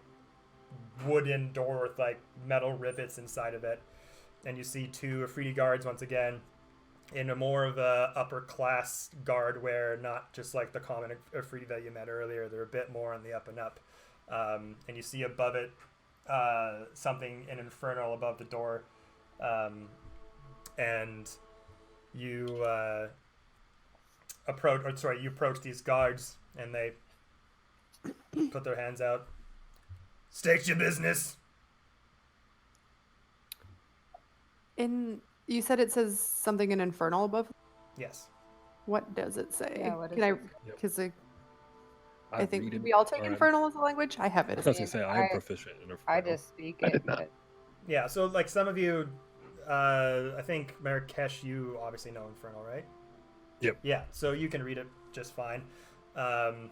wooden door with like metal rivets inside of it. And you see two Afridi guards once again in a more of a upper class guard wear, not just like the common Afridi that you met earlier. They're a bit more on the up and up. And you see above it something, an infernal above the door. And you approach these guards, and they put their hands out. State your business. You said it says something in Infernal above. Yes. What does it say? Yeah, what does Can I? it Because I I think read it, we all take or Infernal as a language. I have I it. was gonna say I'm I- proficient in I Infernal. just speak I it. did not. But Yeah, so like some of you I think Marrakesh, you obviously know Infernal, right? Yep. Yeah, so you can read it just fine. And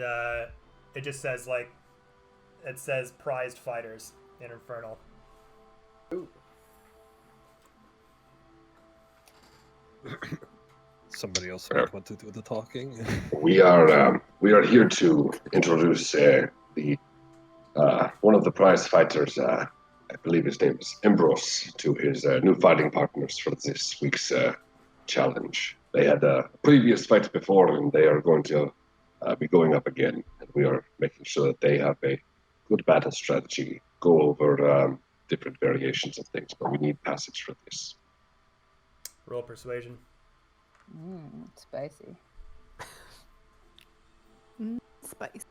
it just says, like, it says prized fighters in Infernal. Somebody else might want to do the talking. We are here to introduce the one of the prize fighters. I believe his name is Ambrose, to his new fighting partners for this week's challenge. They had previous fights before, and they are going to be going up again. And we are making sure that they have a good battle strategy, go over different variations of things. But we need passage for this. Roll persuasion. Spicy. Spice.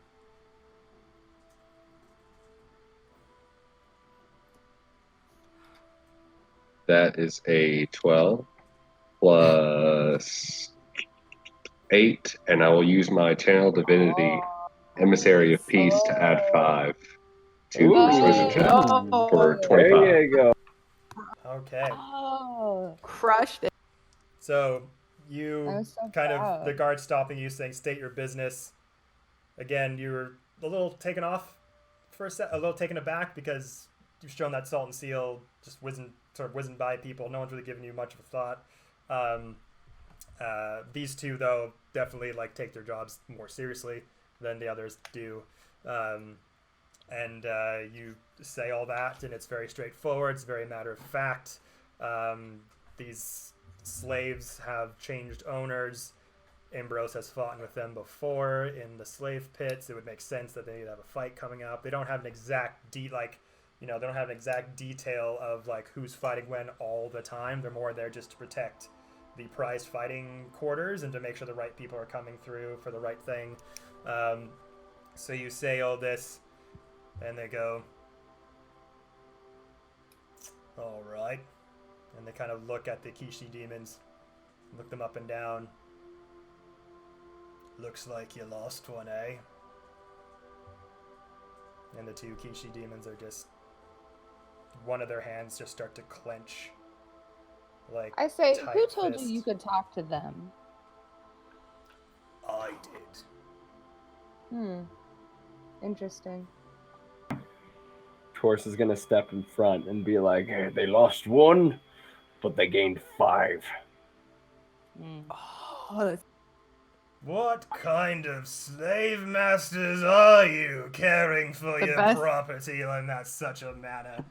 That is a 12 plus 8, and I will use my Channel Divinity Emissary of Peace to add 5 to Persuasion check for 25. There you go. Okay. Oh. Crushed it. So you I'm so kind proud. of, the guard stopping you saying, state your business. Again, you were a little taken off for a little taken aback because you've shown that salt and seal just whizzing by people. No one's really giving you much of a thought. These two, though, definitely like take their jobs more seriously than the others do. And you say all that, and it's very straightforward. It's very matter of fact. These slaves have changed owners. Ambrose has fought with them before in the slave pits. It would make sense that they'd have a fight coming up. They don't have an exact they don't have an exact detail of like who's fighting when all the time. They're more there just to protect the prized fighting quarters and to make sure the right people are coming through for the right thing. So you say all this, and they go, all right. And they kind of look at the Kishi demons, look them up and down. Looks like you lost one, eh? And the two Kishi demons are just, one of their hands just start to clench. Like, I say, tight who told fist. you you could talk to them? I did. Interesting. Torse is gonna step in front and be like, "Hey, they lost one, but they gained 5. Oh, that's What kind of slave masters are you caring for The your best- property in that such a manner?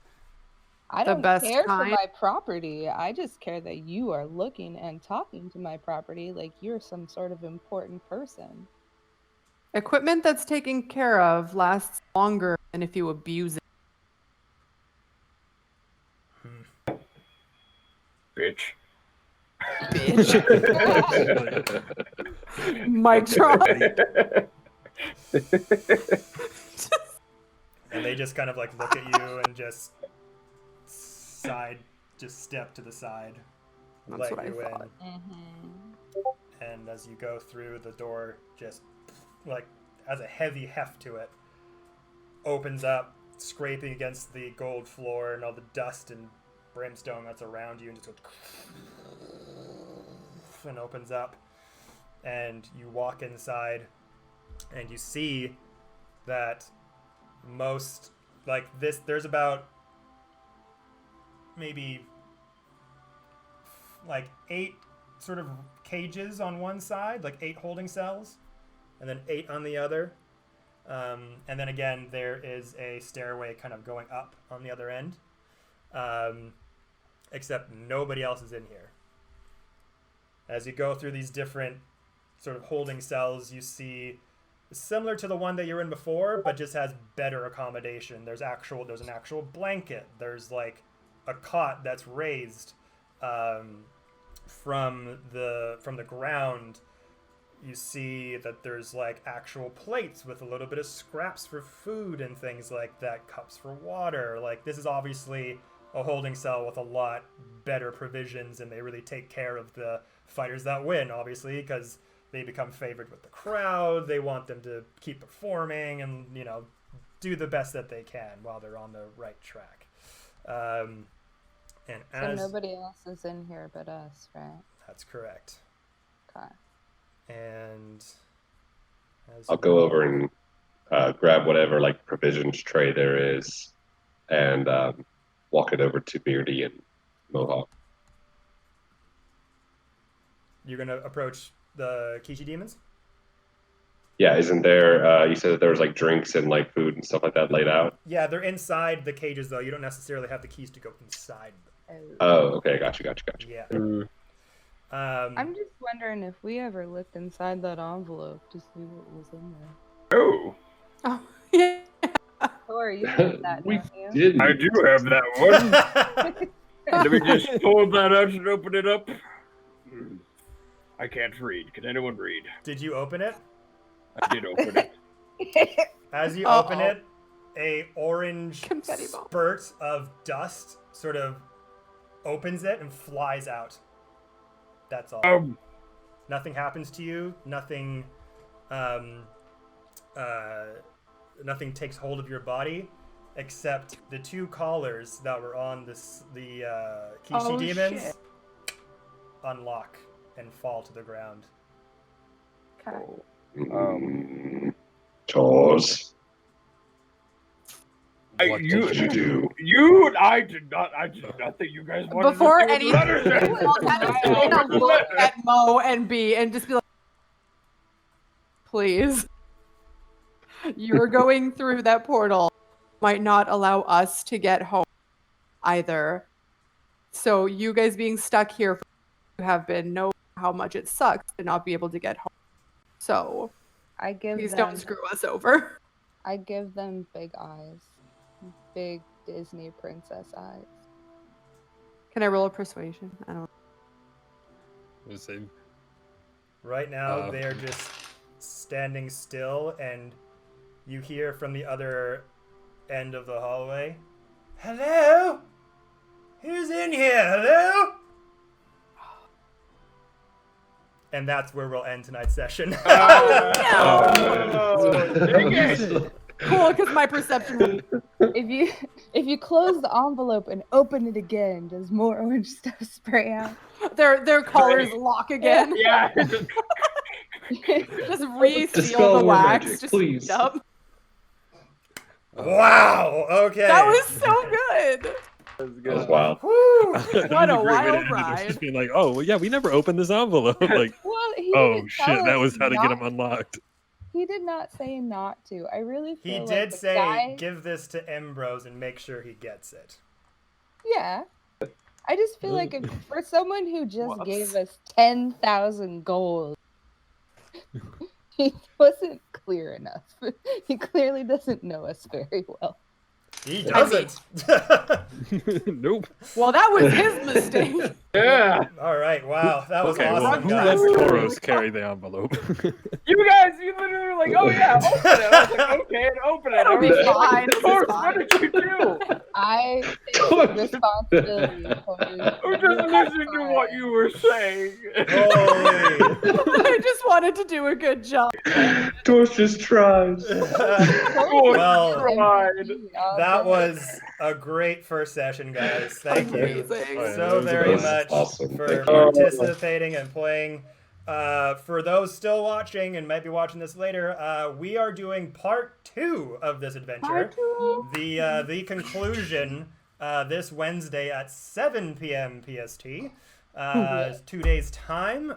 I The don't best care kind. for my property. I just care that you are looking and talking to my property like you're some sort of important person. equipment that's taken care of lasts longer than if you abuse it. Bitch." Mic drop. And they just kind of like look at you and just step to the side, That's let what I you thought. in. And as you go through, the door just like has a heavy heft to it, opens up, scraping against the gold floor and all the dust and brimstone that's around you, and just goes and opens up, and you walk inside, and you see that most like this, there's about maybe like 8 sort of cages on one side, like 8 holding cells, and then 8 on the other. And then again, there is a stairway kind of going up on the other end. Except nobody else is in here. As you go through these different sort of holding cells, you see similar to the one that you're in before, but just has better accommodation. There's an actual blanket. There's like a cot that's raised from the ground. You see that there's like actual plates with a little bit of scraps for food and things like that, cups for water. Like, this is obviously a holding cell with a lot better provisions, and they really take care of the fighters that win, obviously, because they become favored with the crowd. They want them to keep performing and, do the best that they can while they're on the right track. And So as nobody else is in here but us, right? that's correct. Okay. And as I'll go over and grab whatever like provisions tray there is, and walk it over to Beardy and Mohawk. you're gonna approach the Kishi demons. Yeah, isn't there? You said that there was like drinks and like food and stuff like that laid out. Yeah, they're inside the cages though. You don't necessarily have the keys to go inside them. Oh, okay, gotcha. Yeah. I'm just wondering if we ever looked inside that envelope to see what was in there. Oh, Oh, yeah. Thor, you have that, We don't you? didn't. I do have that one. Let me just pull that out and open it up. I can't read. Can anyone read? Did you open it? I did open it. As you open it, a orange Confetti bomb. spurt of dust sort of opens it and flies out. That's all. Nothing happens to you. Nothing nothing takes hold of your body, except the two collars that were on the Kishi demons shit. unlock and fall to the ground. Okay. Tors. What did you do? I did not think you guys wanted Before to do anything, letters. I'm gonna look at Mo and B and just be like, please. You're going through that portal. Might not allow us to get home either. So you guys being stuck here have been know how much it sucks to not be able to get home. So I give please them, don't screw us over. I give them big eyes. Big Disney princess eyes. Can I roll a persuasion? I don't know. We'll see. Right now, they're just standing still, and you hear from the other end of the hallway, "Hello? Who's in here? Hello?" And that's where we'll end tonight's session. Cool, because my perception. If you close the envelope and open it again, does more orange stuff spray out? Their collars lock again. Yeah. Just reseal Dispel the more wax. magic, Just please. Yep. Wow. Okay. That was so good. That was wild. Woo. What a great way to wild end it, ride. Just being like, oh, well, yeah, we never opened this envelope. Like, Well, he oh didn't shit, tell that us was how to get not- them unlocked. He did not say not to. I really He feel did like the say, guy... "Give this to Ambrose and make sure he gets it." Yeah. I just feel like if, for someone who just Whoops. gave us 10,000 gold, he wasn't clear enough. He clearly doesn't know us very well. He doesn't. Nope. Well, that was his mistake. Yeah. All right. Wow. That was Okay, well, awesome, who guys. lets Toros carry the envelope? You guys, you literally were like, oh yeah, open it. I was like, okay, and open it. It'll be I was like, fine. Of course, what did you do? I take responsibility for Who doesn't listen to what you were saying? Holy. I just wanted to do a good job. Tors just tries. Well, Tried. that was a great first session, guys. Thank you Amazing. Oh, yeah, so that was very amazing. much Awesome. for Thank you. participating and playing. For those still watching and might be watching this later, we are doing part 2 of this adventure. The conclusion this Wednesday at 7 p.m. PST. 2 days time.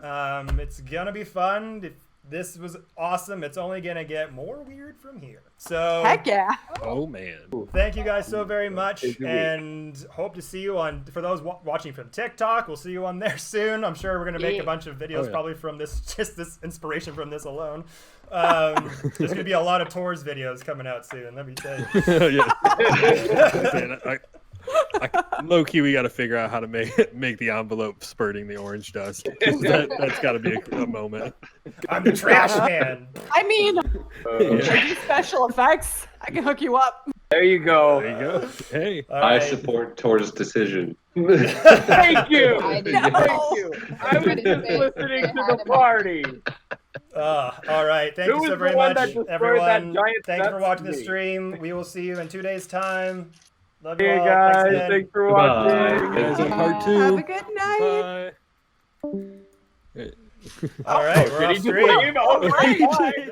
It's gonna be fun. This was awesome. It's only gonna get more weird from here. So Heck yeah. Oh man. thank you guys so very much, and hope to see you on. For those watching from TikTok, we'll see you on there soon. I'm sure we're gonna make a bunch of videos yeah. probably from this, just this inspiration from this alone. There's gonna be a lot of tours videos coming out soon. Let me tell you. Yeah. Low key, we got to figure out how to make the envelope spurting the orange dust. That's got to be a moment. I'm the trash man. I mean, I do special effects. I can hook you up. There you go. There you go. Hey. All I right. support Tors' decision. Thank you. I did Thank not. you. I was just listening to the party. All right. Thank Who you was so the very one much, that destroyed everyone. that giant Thank you for nut watching to the me? stream. We will see you in 2 days' time. Love you Hey all. guys, Thanks again. thanks for Goodbye. watching. Guys on part 2. Have a good night. Bye. All right, we're off Ready to stream. play? All right.